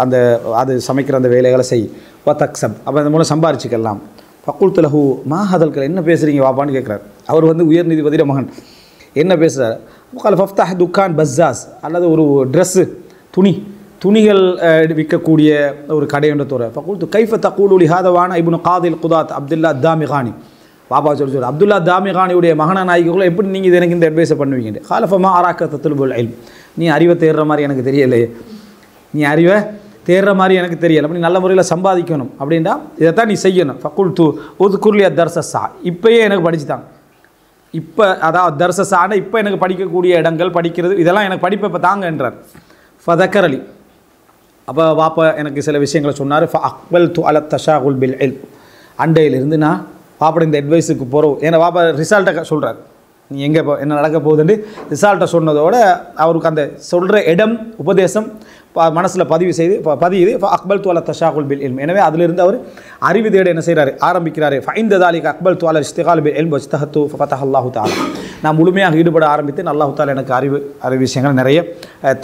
அந்த அது சமைக்கிற அந்த வேலைகளை செய் வத்தக்சப், அப்போ அந்த மூலம் சம்பாரிச்சிக்கலாம். ஃபக்குல் துலஹு மாஹதல்கள், என்ன பேசுகிறீங்க வாப்பான்னு கேட்குறாரு. அவர் வந்து உயர் நீதிபதியோட மகன், என்ன பேசுகிறார். கால் ஃபஃப்தஹ் துக்கான் பஸ்ஸாஸ், அல்லது ஒரு ட்ரெஸ்ஸு துணிகள் விற்கக்கூடிய ஒரு கடை என்ற துறை. ஃபக்குல் கைஃப தக்கூலு லிஹாதவான இப்னு காதில் குதாத் அப்துல்லா தாமிகானி, பாபா சொல்லி அப்துல்லா தாமிகானியுடைய மகன நாய்க்குள்ள எப்படி நீங்கள் இது எனக்கு இந்த அட்வைஸை பண்ணுவீங்க. காலஃபமா ஆராக்க தத்துல்புல் இல்ம், நீ அறிவை தேடுற மாதிரி எனக்கு தெரியலையே, நீ அறிவை தேடுற மாதிரி எனக்கு தெரியலை, அப்படி நல்ல முறையில் சம்பாதிக்கணும் அப்படின்டா இதைத்தான் நீ செய்யணும். ஃபக்குல் து உதுக்குர்லியா தர்சஸா, இப்போயே எனக்கு படிச்சுட்டாங்க, இப்போ அதாவது தர்சஸான இப்போ எனக்கு படிக்கக்கூடிய இடங்கள் படிக்கிறது இதெல்லாம் எனக்கு படிப்பை இப்போ தாங்க என்றார். ஃபதக்கரலி, அப்போ வாப்பா எனக்கு சில விஷயங்களை சொன்னார். அக்பல் து அல தஷாகுல் பில் இல்ம், அண்டையிலிருந்து நான் பாப்பட இந்த அட்வைஸுக்கு போகிறோம். ஏன்னா பாப்பா ரிசல்ட்டை சொல்கிறார், நீ எங்கே என்ன நடக்க போகுதுன்னு ரிசல்ட்டை சொன்னதோட அவருக்கு அந்த சொல்கிற இடம் உபதேசம் மனசில் பதியுது. அக்பல் துவால தஷாகுல் பில் இல்ம், எனவே அதிலிருந்து அவர் அறிவு தேட என்ன செய்கிறாரு ஆரம்பிக்கிறாரு. ஃபைந்த தாலிக் அக்பல் துவால இஸ்திகால் பில் இல்ம் வஜ்தஹத்து ஃபதஹ அல்லாஹு தஆலா, நான் முழுமையாக ஈடுபட ஆரம்பித்தேன், அல்லாஹு தஆலா எனக்கு அறிவு விஷயங்கள் நிறைய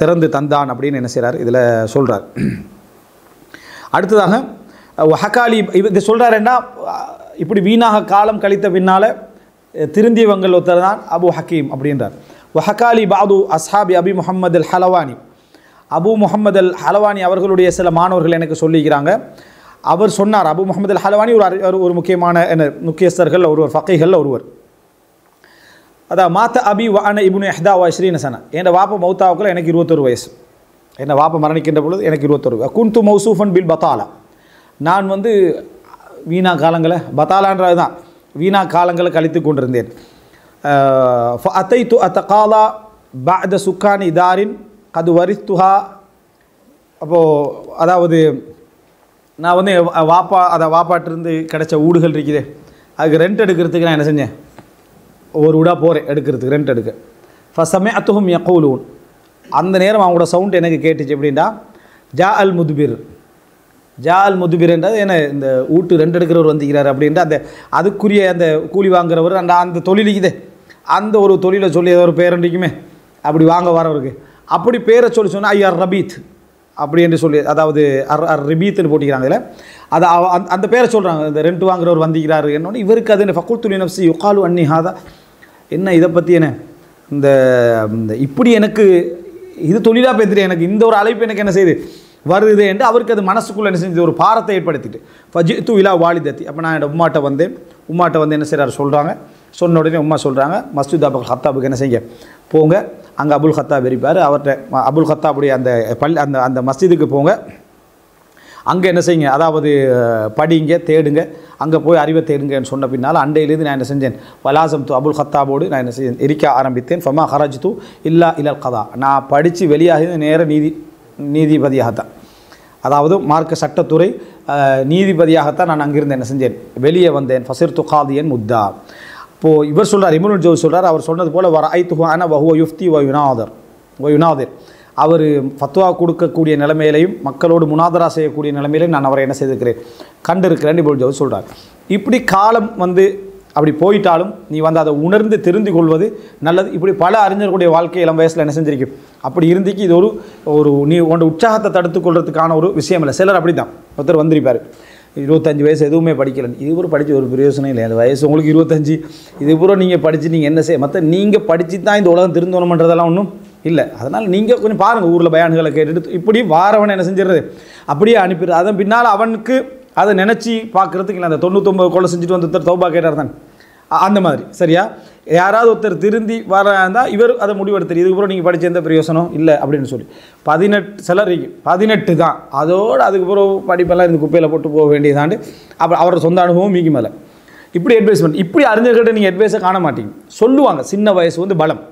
திறந்து தந்தான் அப்படின்னு என்ன செய்கிறார் இதில் சொல்கிறார். அடுத்ததாக ஹக்காலி இது சொல்கிறாருன்னா, இப்படி வீணாக காலம் கழித்த பின்னால் திருந்தியவங்கள் ஒருத்தர் தான் அபு ஹக்கீம் அப்படின்றார். வஹக்காலி பாது அஸ்ஹாபி அபி முஹம்மது அல் ஹலவானி, அபு முஹம்மது அல் ஹலவானி அவர்களுடைய சில மாணவர்கள் எனக்கு சொல்லிக்கிறாங்க. அவர் சொன்னார், அபு முஹம்மது அல் ஹலவானி ஒரு முக்கியமான முக்கியஸ்தர்கள் ஒருவர், ஃபக்கீஹ்கள் ஒருவர். அதான் மாத்த அபி வஅன இப்னு இஹ்தா வ இஸ்ரீன சன, என் வாப்பா மௌத்தாவுக்குள்ள எனக்கு 21 வயசு, என்ன வாப்பா மரணிக்கின்ற பொழுது எனக்கு 21. குன்து மௌசூஃபன் பில் பத்தாலா, நான் வந்து வீணா காலங்களை பத்தாலான்றது தான் வீணா காலங்களை கழித்து கொண்டிருந்தேன். ஃபஅதைது அத்தகாலா பஅத சுக்கானி தாரின் கது வரித்துஹா, அப்போது அதாவது நான் வந்து வாப்பாட்டிருந்து கிடைச்ச வீடுகள் இருக்குது, அதுக்கு ரெண்ட் எடுக்கிறதுக்கு நான் என்ன செஞ்சேன், ஒரு வீடாக போகிறேன் எடுக்கிறதுக்கு, ரெண்ட் எடுக்க. ஃபஸமிஅத்துஹும் யகூலூன், அந்த நேரம் அவங்களோட சவுண்ட் எனக்கு கேட்டுச்சு. எப்படின்னா ஜா அல் முதுபிர் என்றது என்ன, இந்த வீட்டு ரெண்ட் எடுக்கிறவர் வந்திக்கிறார் அப்படின்ற அந்த அதுக்குரிய அந்த கூலி வாங்குறவர் அந்த தொழிலுக்குதே, அந்த ஒரு தொழிலை சொல்லி ஏதோ ஒரு பேரண்டிக்குமே அப்படி வாங்க வரவருக்கு, அப்படி பேரை சொன்னால் ஐயா ரபீத் அப்படி என்று சொல்லி, அதாவது ரிபீத்னு போட்டிக்கிறாங்களே, அதை அந்த பேரை சொல்கிறாங்க. இந்த ரெண்ட் வாங்குறவர் வந்திக்கிறாரு என்னோட இவருக்கு அது ஃபக்குல் துலி நஃப்சி யுகாலு அன்னி ஹாதா, என்ன இதை பற்றி என்ன இந்த இப்படி எனக்கு இது தொழிலாக பேத்துட்டு எனக்கு இந்த ஒரு அழைப்பு எனக்கு என்ன செய்யுது வருது என்று அவருக்கு அது மனசுக்குள்ளே என்ன செஞ்சது ஒரு பாரத்தை ஏற்படுத்திட்டு. ஃபஜித்து இலா வாலிதத்தி, அப்போ நான் என்னோட உம்மாட்ட வந்து என்ன செய்கிறார் சொல்கிறாங்க. சொன்ன உடனே உம்மா சொல்கிறாங்க, மஸ்ஜித் அபுல் ஹத்தாபுக்கு என்ன செய்ய போங்க, அங்கே அபுல் ஹத்தாப் இருப்பார், அவர்கிட்ட அபுல் ஹத்தாபுடைய அந்த மஸ்ஜிதுக்கு போங்க, அங்கே என்ன செய்யுங்க, அதாவது படிங்க தேடுங்க, அங்கே போய் அறிவை தேடுங்கன்னு சொன்ன பின்னால் அண்டையிலேருந்து நான் என்ன செஞ்சேன், வலாசம் து அபுல் ஹத்தாபோடு நான் என்ன செஞ்சேன் இருக்க ஆரம்பித்தேன். ஃபமா ஹரஜ் து இல்லா இலல் கதா, நான் படித்து வெளியாகி நேர நீதிபதியாகத்தான், அதாவது மார்க்க சட்டத்துறை நீதிபதியாகத்தான் நான் அங்கிருந்து என்ன செஞ்சேன் வெளியே வந்தேன். ஃபசிர் து காதியன் முத்தா. இப்போது இவர் சொல்கிறார், இப்னுல் ஜௌசி சொல்கிறார், அவர் சொன்னது போல் வர ஐத்துஹு அன வஹுவ யுஃப்தி வ யுனாதிர், அவர் ஃபத்வா கொடுக்கக்கூடிய நிலைமையிலையும் மக்களோடு முனாதரா செய்யக்கூடிய நிலைமையிலையும் நான் அவரை என்ன செய்திருக்கிறேன் கண்டிருக்கிறேன் இப்னுல் ஜௌசி சொல்கிறார். இப்படி காலம் வந்து அப்படி போயிட்டாலும் நீ வந்து அதை உணர்ந்து தெரிந்து கொள்வது நல்லது. இப்படி பல அறிஞர்களுடைய வாழ்க்கை இளம் வயசில் என்ன செஞ்சிருக்கும் அப்படி இருந்துக்கு, இது ஒரு நீ உன்னோட உற்சாகத்தை தடுத்து கொள்றதுக்கான ஒரு விஷயம் இல்லை. சிலர் அப்படி தான் ஒருத்தர் வந்திருப்பார், 25 வயசு எதுவுமே படிக்கலன்னு, இது பூரா படித்து ஒரு பிரயோசனம் இல்லை. அந்த வயசு உங்களுக்கு 25, இது பூரா நீங்கள் படித்து நீங்கள் என்ன செய்ய, மற்ற நீங்கள் படித்து தான் இந்த உலகம் திருந்தணுமன்றதெல்லாம் ஒன்றும் இல்லை. அதனால் நீங்கள் கொஞ்சம் பாருங்கள், ஊரில் பயான்களை கேட்டுட்டு இப்படி வாரவனை என்ன செஞ்சிடுறது, அப்படியே அனுப்பிடுறது. அதன் பின்னால் அவனுக்கு அதை நினச்சி பார்க்குறதுக்கு இல்லை. அந்த 99 கொலை செஞ்சுட்டு வந்து தௌபா கேட்டார் தான் அந்த மாதிரி. சரியா? யாராவது ஒருத்தர் திருந்தி வராந்தால் இவர் அதை முடிவெடுத்துரு, இதுக்கப்புறம் நீங்கள் படித்த எந்த பிரயோசனம் இல்லை அப்படின்னு சொல்லி 18 சிலருக்கு 18 தான், அதோடு அதுக்கப்புறம் படிப்பெல்லாம் இந்த குப்பையில் போட்டு போக வேண்டியதாண்டு. அப்புறம் அவரோட சொந்த அனுபவம் மீக்கி மேலே இப்படி அட்வைஸ் பண்ணி, இப்படி அறிஞர்கிட்ட நீங்கள் அட்வைஸை காண மாட்டீங்க. சொல்லுவாங்க சின்ன வயசு வந்து பலம்,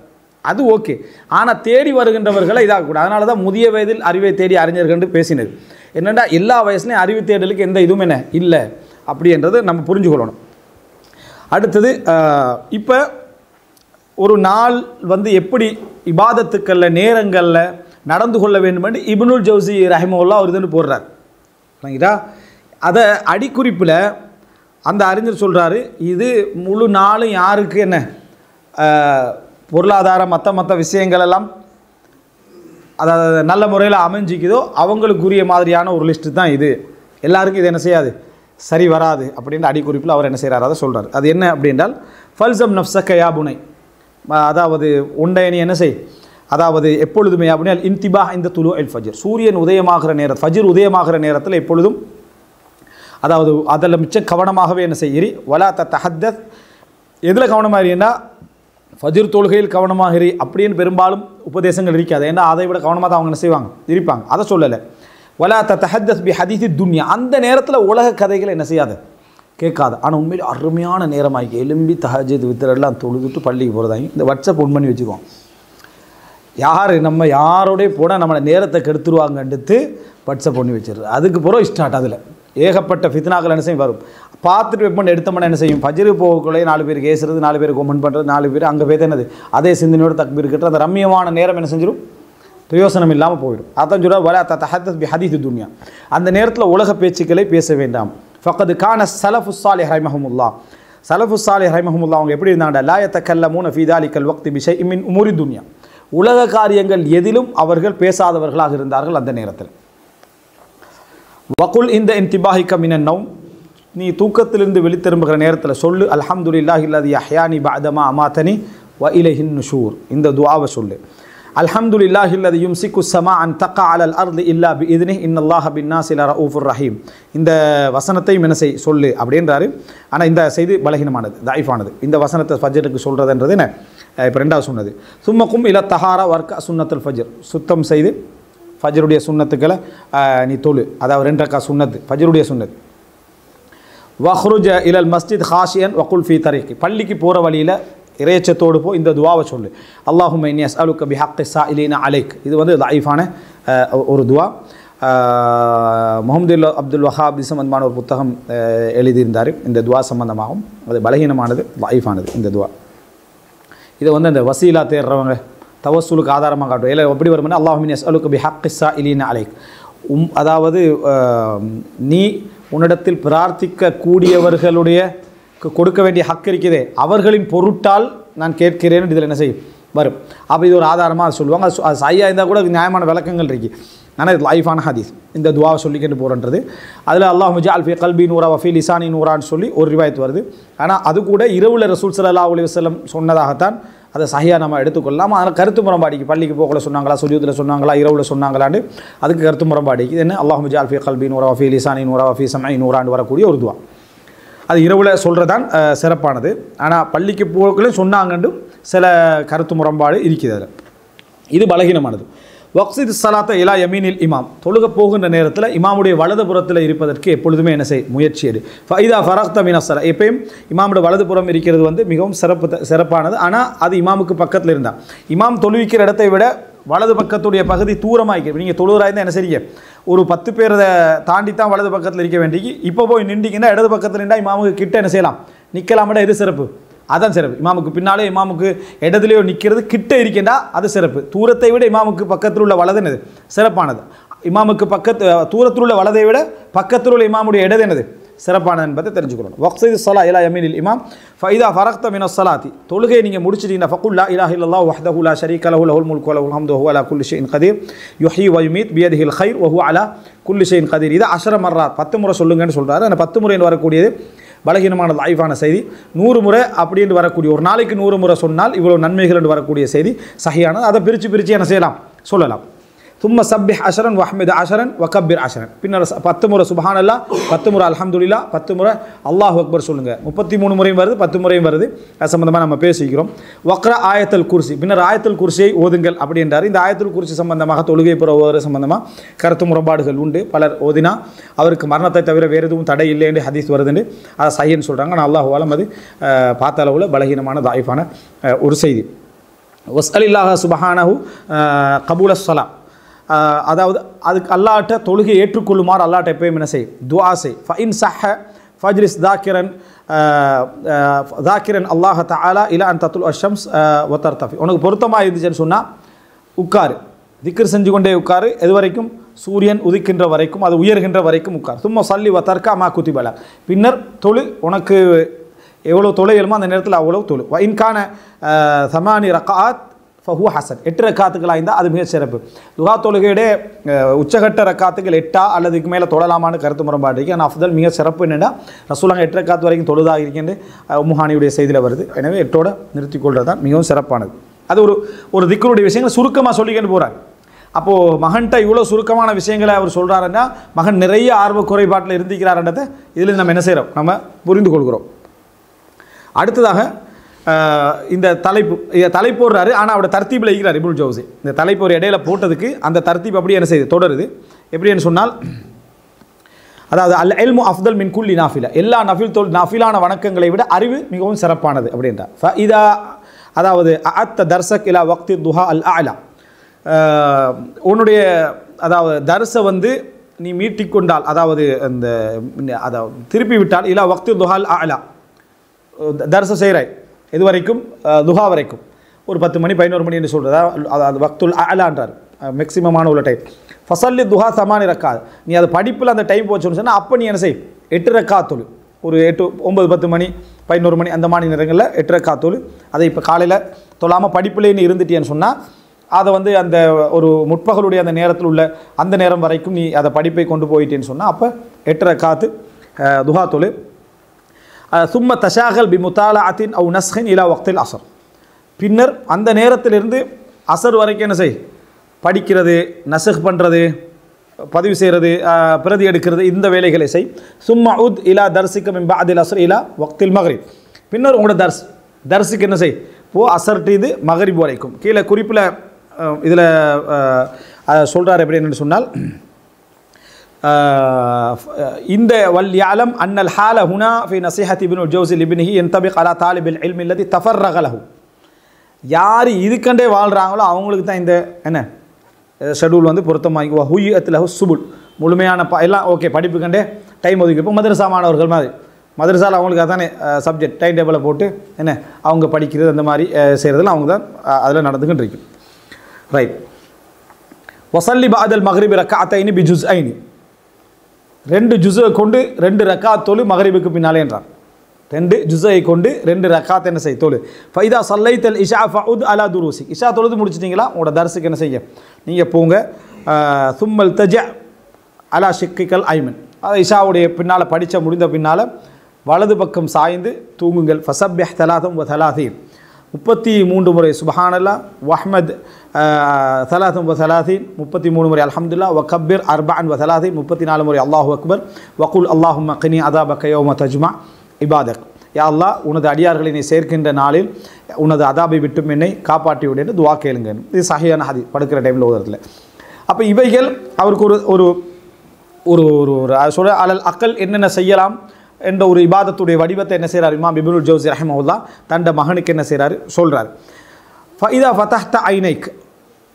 அது ஓகே. ஆனால் தேடி வருகின்றவர்களை இதாகக்கூடாது. அதனால தான் முதிய வயதில் அறிவை தேடி அறிஞர்கள் பேசினது. என்னென்னா எல்லா வயசுலையும் அறிவு தேடலுக்கு எந்த இதுவும் என்ன இல்லை அப்படின்றது நம்ம புரிஞ்சுக்கொள்ளணும். அடுத்தது இப்போ ஒரு நாள் வந்து எப்படி இபாதத்துக்களில் நேரங்களில் நடந்து கொள்ள வேண்டும் என்று இப்னுல் ஜௌசி ரஹிமஹுல்லா ஒரு இதுன்னு போடுறார். சரிங்களா? அதை அடிக்குறிப்பில் அந்த அறிஞர் சொல்கிறாரு, இது முழு நாளும் யாருக்கு என்ன பொருளாதாரம் மற்ற விஷயங்கள் எல்லாம் அதாவது நல்ல முறையில் அமைஞ்சிக்குதோ அவங்களுக்குரிய மாதிரியான ஒரு லிஸ்ட்டு தான் இது. எல்லாருக்கும் இது என்ன செய்யாது, சரி வராது அப்படின்னு அடிக்குறிப்பில் அவர் என்ன செய்கிறார் அதை சொல்கிறார். அது என்ன அப்படின்றால், ஃபல்சம் நஃப்ஸக யா புனை, அதாவது உண்டை நீ என்ன செய், அதாவது எப்பொழுதுமே அப்படின்னா இன்திபா இந்த துலு அல் ஃபஜர், சூரியன் உதயமாகிற நேரம், ஃபஜர் உதயமாகிற நேரத்தில் எப்பொழுதும் அதாவது அதில் மிச்சம் கவனமாகவே என்ன செய்கிறி, வலா தஹத்தத், எதில் கவனமாக இருன்னா ஃபஜர் தொழுகையில் கவனமாக இரு அப்படின்னு பெரும்பாலும் உபதேசங்கள் இருக்காது. ஏன்னா அதை விட கவனமாக தான் அவங்க என்ன செய்வாங்க இருப்பாங்க. அதை சொல்லலை. வலா தஹத்தத் பி ஹதீஸி துன்யா, அந்த நேரத்தில் உலக கதைகளை என்ன செய்யாது, கேட்காது. ஆனால் உண்மையில் அருமையான நேரமாகி எலும்பி தஹஜ்ஜுத் வித்தரெல்லாம் தொழுதுட்டு பள்ளிக்கு போகிறதாங்க. இந்த வாட்ஸ்அப் ஒன் பண்ணி வச்சுக்குவோம். யார் நம்ம யாரோடய போனால் நம்மளை நேரத்தை கெடுத்துருவாங்கன்ட்டு வாட்ஸ்அப் பண்ணி வச்சிடுறது. அதுக்கு பிறகு ஸ்டார்ட் அதில் ஏகப்பட்ட ஃபித்னாக்கள் என்ன செய்யும் வரும். பார்த்துட்டு வெப்பன் எடுத்தோம்னா என்ன செய்யும், ஃபஜ்ரு போகக்குள்ளே 4 பேர் கேசுறது, 4 பேர் கமெண்ட் பண்ணுறது, 4 பேர் அங்கே போய் என்னது அதே சிந்தனையோட தக்பீர் கட்டுற அந்த ரம்மியமான நேரம் என்ன செஞ்சிடும், பிரயோசனம் இல்லாமல் போயிடும். அதான் சொல்கிறார், வலா தஹத்தத் பி ஹதீஸி துன்யா, அந்த நேரத்தில் உலக பேச்சுக்களை பேச வேண்டாம். ஃபக்கது கான ஸலஃபு ஸாலிஹ் ரஹிமஹுமுல்லா, ஸலஃபு ஸாலிஹ் ரஹிமஹுமுல்லா அவங்க எப்படி இருந்தாங்க, லா யதகல்லமூன ஃபீ தாலிகல் வக்தி பி ஷைஇன் மின் உமூரி துன்யா, உலக காரியங்கள் எதிலும் அவர்கள் பேசாதவர்களாக இருந்தார்கள் அந்த நேரத்தில். வகுல் இந்த இன்திபாஹிக மினன் நௌம், நீ தூக்கத்திலிருந்து வெளித்திரும்புகிற நேரத்தில் சொல்லு, அல்ஹம்துலில்லாஹி அல்லதி அஹ்யானி பஅதமா அமாதனி வ இலைஹின் நுஷூர், இந்த துஆவை சொல்லு. அல்ஹம்துலில்லாஹி அல்லதி யும்சிகு ஸமா அன் தகா அலல் அர்தி இல்லா பிஇذنஹி இன்னல்லாஹ பின்னாஸி லரஊஃபுர் ரஹீம், இந்த வசனத்தையும் என்ன செய் சொல்லு அப்படின்றாரு. ஆனால் இந்த செய்தி பலகீனமானது, தஈஃபானது. இந்த வசனத்தை ஃபஜ்ருக்கு சொல்கிறதுன்றது என்ன இப்போ ரெண்டாவது சொன்னது. சும்மக்கும் இல தஹாரா வர்க்க சுன்னத்துல் ஃபஜ்ர், சுத்தம் செய்து ஃபஜ்ருடைய சுன்னத்துக்களை நீ தொழு, அதாவது 2 ரக்கா சுன்னத்து ஃபஜ்ருடைய சுன்னத். வஹ்ருஜ இலல் மஸ்ஜித் ஹாஷியன் வகுல் ஃபீ தரீகி, பள்ளிக்கு போகிற வழியில் இறையச்சத்தோடு போ, இந்த துவாவை சொல்லு. அல்லாஹும்ம இன்னி அஸ்அலுக பிஹக்கி ஸாயிலீன அலைக், இது வந்து தஈஃபான ஒரு துவா. முஹம்மது அப்துல் வஹாப் சம்பந்தமான ஒரு புத்தகம் எழுதியிருந்தார் இந்த துவா சம்பந்தமாகவும். அது பலகீனமானது, தஈஃபானது இந்த துவா. இதை வந்து அந்த வசீலா தேடுறவங்க தவஸ்ஸுலுக்கு ஆதாரமாக காட்டும். இல்லை எப்படி வரும்னா, அல்லாஹும்ம இன்னி அஸ்அலுக பிஹக்கி ஸாயிலீன அலைக், அதாவது நீ உன்னிடத்தில் பிரார்த்திக்க கூடியவர்களுடைய கொடுக்க வேண்டிய ஹக் இருக்கிறதே அவர்களின் பொருட்டால் நான் கேட்கிறேன், இதில் என்ன செய்யும் வரும். அப்போ இது ஒரு ஆதாரமாக சொல்லுவாங்க. அது சையா இருந்தால் கூட நியாயமான விளக்கங்கள் இருக்குது. ஆனால் இது லைஃபான ஹதீஸ், இந்த துவாவை சொல்லிக்கிட்டு போகிறன்றது. அதில் அல்லாஹ் ஜஅல் ஃபீ கல்பி நூரா வ ஃபீ லிசானி நூரான்னு சொல்லி ஒரு ரிவாயத் வருது. ஆனால் அது கூட இரவுல ரசூல் ஸல்லல்லாஹு அலைஹி வஸல்லம் சொன்னதாகத்தான் அதை சஹியா நம்ம எடுத்துக்கொள்ளலாம். அதனால் கருத்து முரண்பாடிக்கு, பள்ளிக்கு போகல சொன்னாங்களா, சுஜூதில் சொன்னாங்களா, இரவுல சொன்னாங்களான்னு அதுக்கு கருத்து முரண்பாடிக்கு. இது என்ன, அல்லாஹ் ஜஅல் ஃபீ கல்பி நூரா வ ஃபீ லிசானி நூரா வ ஃபீ சம்இ நூரான்னு வரக்கூடிய ஒரு துவா. அது இரவுல சொல்கிறதான் சிறப்பானது. ஆனால் பள்ளிக்கு போகலையும் சொன்னாங்கன்னு சில கருத்து முரண்பாடு இருக்குது அதில். இது பலகீனமானது. வக்ஸித் ஸலாத்த இலா யமீனில் இமாம், தொழுக போகின்ற நேரத்தில் இமாமுடைய வலதுபுறத்தில் இருப்பதற்கு எப்பொழுதுமே என்ன செய், முயற்சி எடு. ஃபைதா ஃபரக்த மின ஸலா, எப்பயும் இமாமுடைய வலதுபுறம் இருக்கிறது வந்து மிகவும் சிறப்பானது. ஆனால் அது இமாமுக்கு பக்கத்தில் இருந்தால், இமாம் தொழுவிக்கிற இடத்தை விட வலது பக்கத்துடைய பகுதி தூரமாக, நீங்கள் தொழுகிறாயிருந்தால் என்ன செய்ய, ஒரு 10 பேரை தாண்டி தான் வலது பக்கத்தில் இருக்க வேண்டிய, இப்போ போய் நின்றீங்கன்னா இடது பக்கத்தில் நின்றா இமாமுக்கு கிட்ட என்ன செய்யலாம், நிற்கலாமடா, எது சிறப்பு, அதான் சிறப்பு. இமாமுக்கு பின்னாலே இமாமுக்கு இடத்துலையோ நிற்கிறது கிட்ட இருக்கின்றா அது சிறப்பு. தூரத்தை விட இமாமுக்கு பக்கத்தில் உள்ள வலது என்னது சிறப்பானது. இமாமுக்கு தூரத்தில் உள்ள வலதை விட பக்கத்தில் உள்ள இமாமுடைய இடது என்னது சிறப்பானது என்பதை தெரிஞ்சுக்கணும். வக்ஸிது ஸலா இலா யமீனில் இமாம் ஃபைதா ஃபரக்த மினஸ் ஸலாத்தி, தொழுகை நீங்கள் முடிச்சிட்டீங்கன்னா ஃபகுல் லா இலாஹ இல்லல்லாஹு வஹ்தஹு லா ஷரீக லஹு லஹுல் முல்கு வ லஹுல் ஹம்து வ ஹுவ அலா குல்லி ஷைஇன் கதீர் யுஹ்யி வ யுமீத் பியதிஹில் கைர் வ ஹுவ அலா குல்லி ஷைஇன் கதீர். இது 10 மர்ராத் 10 முறை சொல்லுங்கன்னு சொல்கிறாரு. அந்த 10 முறைன்னு வரக்கூடியது பலகீனமான லைஃபான செய்தி. 100 முறை அப்படின்னு வரக்கூடிய, ஒரு நாளைக்கு 100 முறை சொன்னால் இவ்வளோ நன்மைகள் என்று வரக்கூடிய செய்தி சஹியானது. அதை பிரித்து என்ன செய்யலாம், சொல்லலாம். தும்ம சப்பிஹ் அஷரன் வஹ்மித் அஷரன் வகப்பிர் அஷரன், பின்னர் 10 முறை சுப்ஹானல்லாஹ், 10 முறை அல்ஹம்துலில்லாஹ், 10 முறை அல்லாஹு அக்பர் சொல்லுங்கள். 33 முறையும் வருது, 10 முறையும் வருது. அது சம்பந்தமாக நம்ம பேசிக்கிறோம். வக்ரா ஆயத்தல் குர்சி, பின்னர் ஆயத்தல் குர்சியை ஓதுங்கள் அப்படின்றார். இந்த ஆயத்தல் குர்சி சம்பந்தமாக தொழுகை புற ஓதுற சம்பந்தமாக கருத்து முரண்பாடுகள் உண்டு. பலர் ஓதினா அவருக்கு மரணத்தை தவிர வேறு எதுவும் தடை இல்லை என்று ஹதீஸ் வருதுன்னு அதை சஹீன்னு சொல்கிறாங்க. ஆனால் அல்லாஹு ஆலம் அது பார்த்த அளவில் பலகீனமான தாயிஃபான ஒரு செய்தி. வஸ்அலில்லாஹ சுப்ஹானஹு கபூல ஸலா, அதாவது அதுக்கு அல்லாட்ட தொழுகை ஏற்றுக்கொள்ளுமாறு அல்லாட்ட எப்பயும் என்ன செய், துஆ செய். ஃபஇன் ஸஹ ஃபஜ்லிஸ் தாக்கிரன் அல்லாஹ் தஆலா இலா அன் தத்லு அஷம்ஸ் வ தர்தஃபி, உனக்கு பொருத்தமாக இருந்துச்சுன்னு சொன்னால் உட்காரு, திக்ர் செஞ்சு கொண்டே உட்காரு, எது வரைக்கும், சூரியன் உதிக்கின்ற வரைக்கும், அது உயர்கின்ற வரைக்கும் உட்கார். சும்மா சல்லி வ தர்கா மா குத்திபல, பின்னர் தொழு, உனக்கு எவ்வளோ தொழுகளுமோ அந்த நேரத்தில் அவ்வளோ தொழு. வ இன்கான சமானி ரகாத் ஃபஹு ஹசன், 8 ரக்காத்துக்களாக இருந்தால் அது மிக சிறப்பு. துஹா தொழுகையுடைய உச்சகட்ட ரக்காத்துக்கள் 8 அல்லதுக்கு மேலே தொழலாமான்னு கருத்து முரண்பாடு இருக்குது. ஆனால் அஃதல் மிக சிறப்பு என்னென்னா ரசூலுல்லாஹ் 8 ரக்காத்து வரைக்கும் தொழுதாக இருக்கின்ற உம்முஹானியுடைய செய்தியில் வருது. எனவே 8ஓட நிறுத்திக்கொள்வது தான் மிகவும் சிறப்பானது. அது ஒரு திக்ருடைய விஷயங்களை சுருக்கமாக சொல்லிக்கிட்டு போகிறார். அப்போது மகன்கிட்ட இவ்வளோ சுருக்கமான விஷயங்களை அவர் சொல்கிறாருன்னா மகன் நிறைய ஆர்வ குறைபாட்டில் இருந்திருக்கிறார்ன்றதை இதில் நம்ம என்ன செய்கிறோம், நம்ம புரிந்து கொள்கிறோம். அடுத்ததாக இந்த தலைப்பு போடுறாரு. ஆனால் அவரோட தர்த்தீபில் இருக்கிறார் இப்னுல் ஜௌஸி. இந்த தலைப்பு ஒரு இடையில போட்டதுக்கு அந்த தர்த்தீப் அப்படி என்ன செய்யுது, தொடருது. எப்படின்னு சொன்னால், அதாவது அல் இல்மு அஃதல் மின் குல்லி நாஃபிலா, எல்லா நாஃபிலான வணக்கங்களை விட அறிவு மிகவும் சிறப்பானது அப்படின்றார். இதா, அதாவது அத்த தர்சக் இலா வக்தி துஹா அல் அலா, உன்னுடைய அதாவது தர்சை நீ மீட்டிக்கொண்டால், அதாவது திருப்பி விட்டால், இலா வக்தி துஹா அல் அலா, தர்சை செய்கிறாய் இது வரைக்கும், துஹா வரைக்கும், ஒரு 10 மணி 11 மணி என்று சொல்கிறதா, அது வக்துல் அலான்றார், மேக்ஸிமமான உள்ள டைம். ஃபசல்லி துஹா சமானி ரக்காத், நீ அது படிப்பில் அந்த டைம் போச்சுன்னு சொன்னால் அப்போ நீ என்ன செய், 8 ரக்காத்துல், ஒரு 8 9 10 மணி 11 மணி அந்த மாதிரி நேரங்களில் 8 ரக்காத்துல். அதை இப்போ காலையில் தொழாமல் படிப்புலேன்னு இருந்துட்டேன்னு சொன்னால் அதை அந்த ஒரு முற்பகலுடைய அந்த நேரத்தில் உள்ள அந்த நேரம் வரைக்கும் நீ அதை படிப்பை கொண்டு போயிட்டேன்னு சொன்னால் அப்போ 8 ரக்காத்து துஹா தொழு. சும்ம தஷாகல் பி முத்தாலாத்தின் அவு நஸ்ஹின் இலா வக்தில் அசர், பின்னர் அந்த நேரத்திலிருந்து அசர் வரைக்கும் என்ன செய், படிக்கிறது, நசஹ் பண்ணுறது, பதிவு செய்கிறது, பிரதி எடுக்கிறது, இந்த வேலைகளை செய். சும்மா உத் இலா தர்சிக்க மின் பஅதில் அஸ்ர் இலா வக்தில் மக்ரிப், பின்னர் உங்களோட தர்ஸுக்கு என்ன செய், அசர்ட்டு இது மகரிப் வரைக்கும். கீழே குறிப்பில் இதில் சொல்கிறார் எப்படி என்னென்னு சொன்னால், இந்த வல் யாலம் அன்னல் ஹால ஹுனா ஃபி நஸீஹத்தி இப்னுல் ஜௌஸி லிப்னிஹி யன்தபிக் அலா தாலிபில் இல்மி அல்லதி தஃபர்ரக லஹு, யார் இதுக்கண்டே வாழ்கிறாங்களோ அவங்களுக்கு தான் இந்த என்ன ஷெடியூல் பொருத்தமாகி ஹுய்யத் லஹு சுபுல், முழுமையான எல்லாம் ஓகே, படிப்புக்கண்டே டைம் ஒதுக்கி. இப்போ மதரசா மாணவர்கள் மாதிரி மதரசாவில் அவங்களுக்கு அதானே சப்ஜெக்ட் டைம் டேபிளை போட்டு என்ன அவங்க படிக்கிறது அந்த மாதிரி செய்கிறதுல அவங்க தான் அதில் நடந்துக்கிட்டு இருக்கு. ரைட். வசல்லி பாதல் மக்ரிபி ரக்காத்தைனி பி ஜுஸ் ஐனி, 2 ஜுஸை கொண்டு 2 ரக்காத் தொழு மகரிபுக்கு பின்னாலே என்றார். 2 ஜுஸை கொண்டு 2 ரக்காத் என்ன செய், தொழு. ஃபைதா சல்லைத்தல் இஷா ஃபஉத் அலா துரூசி, இஷா தொழுது முடிச்சிட்டிங்களா, உங்களோட தர்ஸுக்கு என்ன செய்ய, நீங்கள் போங்க. சும்மல் தஜ அலா ஷிக்கிக்கல் ஐமன், அதை இஷாவுடைய பின்னால் படித்த முடிந்த பின்னால் வலது பக்கம் சாய்ந்து தூங்குங்கள். ஃபசப்பிஹ் தலாதம் வ தலாதீன், 33 முறை சுப்ஹானல்லாஹ், வஹ்மத் தலாதம் வ தலாதீன், 33 முறை அல்ஹம்துலில்லாஹ், வகப்பிர் அர்பஅன் வ தலாதீன், 34 முறை அல்லாஹு அக்பர். வகுல் அல்லாஹும்ம கினி அதாபக யௌம தஜ்மா இபாதக், யா அல்லாஹ் உனது அடியார்களை நீ சேர்க்கின்ற நாளில் உனது அதாபை விட்டும் என்னை காப்பாற்றி விடு என்று துவா கேளுங்க. இது சஹீஹான ஹதீஸ், படுக்கிற டைமில் ஓதுறதுல. அப்போ இவைகள் அவருக்கு ஒரு ஒரு ஒரு ஒரு சொல்ல அலல் அக்கல் என்னென்ன செய்யலாம் என்ற ஒரு இபாதத்துடைய வடிவத்தை என்ன செய்கிறார் இமாம் இப்னுல் ஜௌஸி ரஹிமஹுல்லாஹ் தண்ட மகனுக்கு என்ன செய்கிறாரு சொல்கிறார். ஃபஇதா ஃபதஹ்த ஐனைக்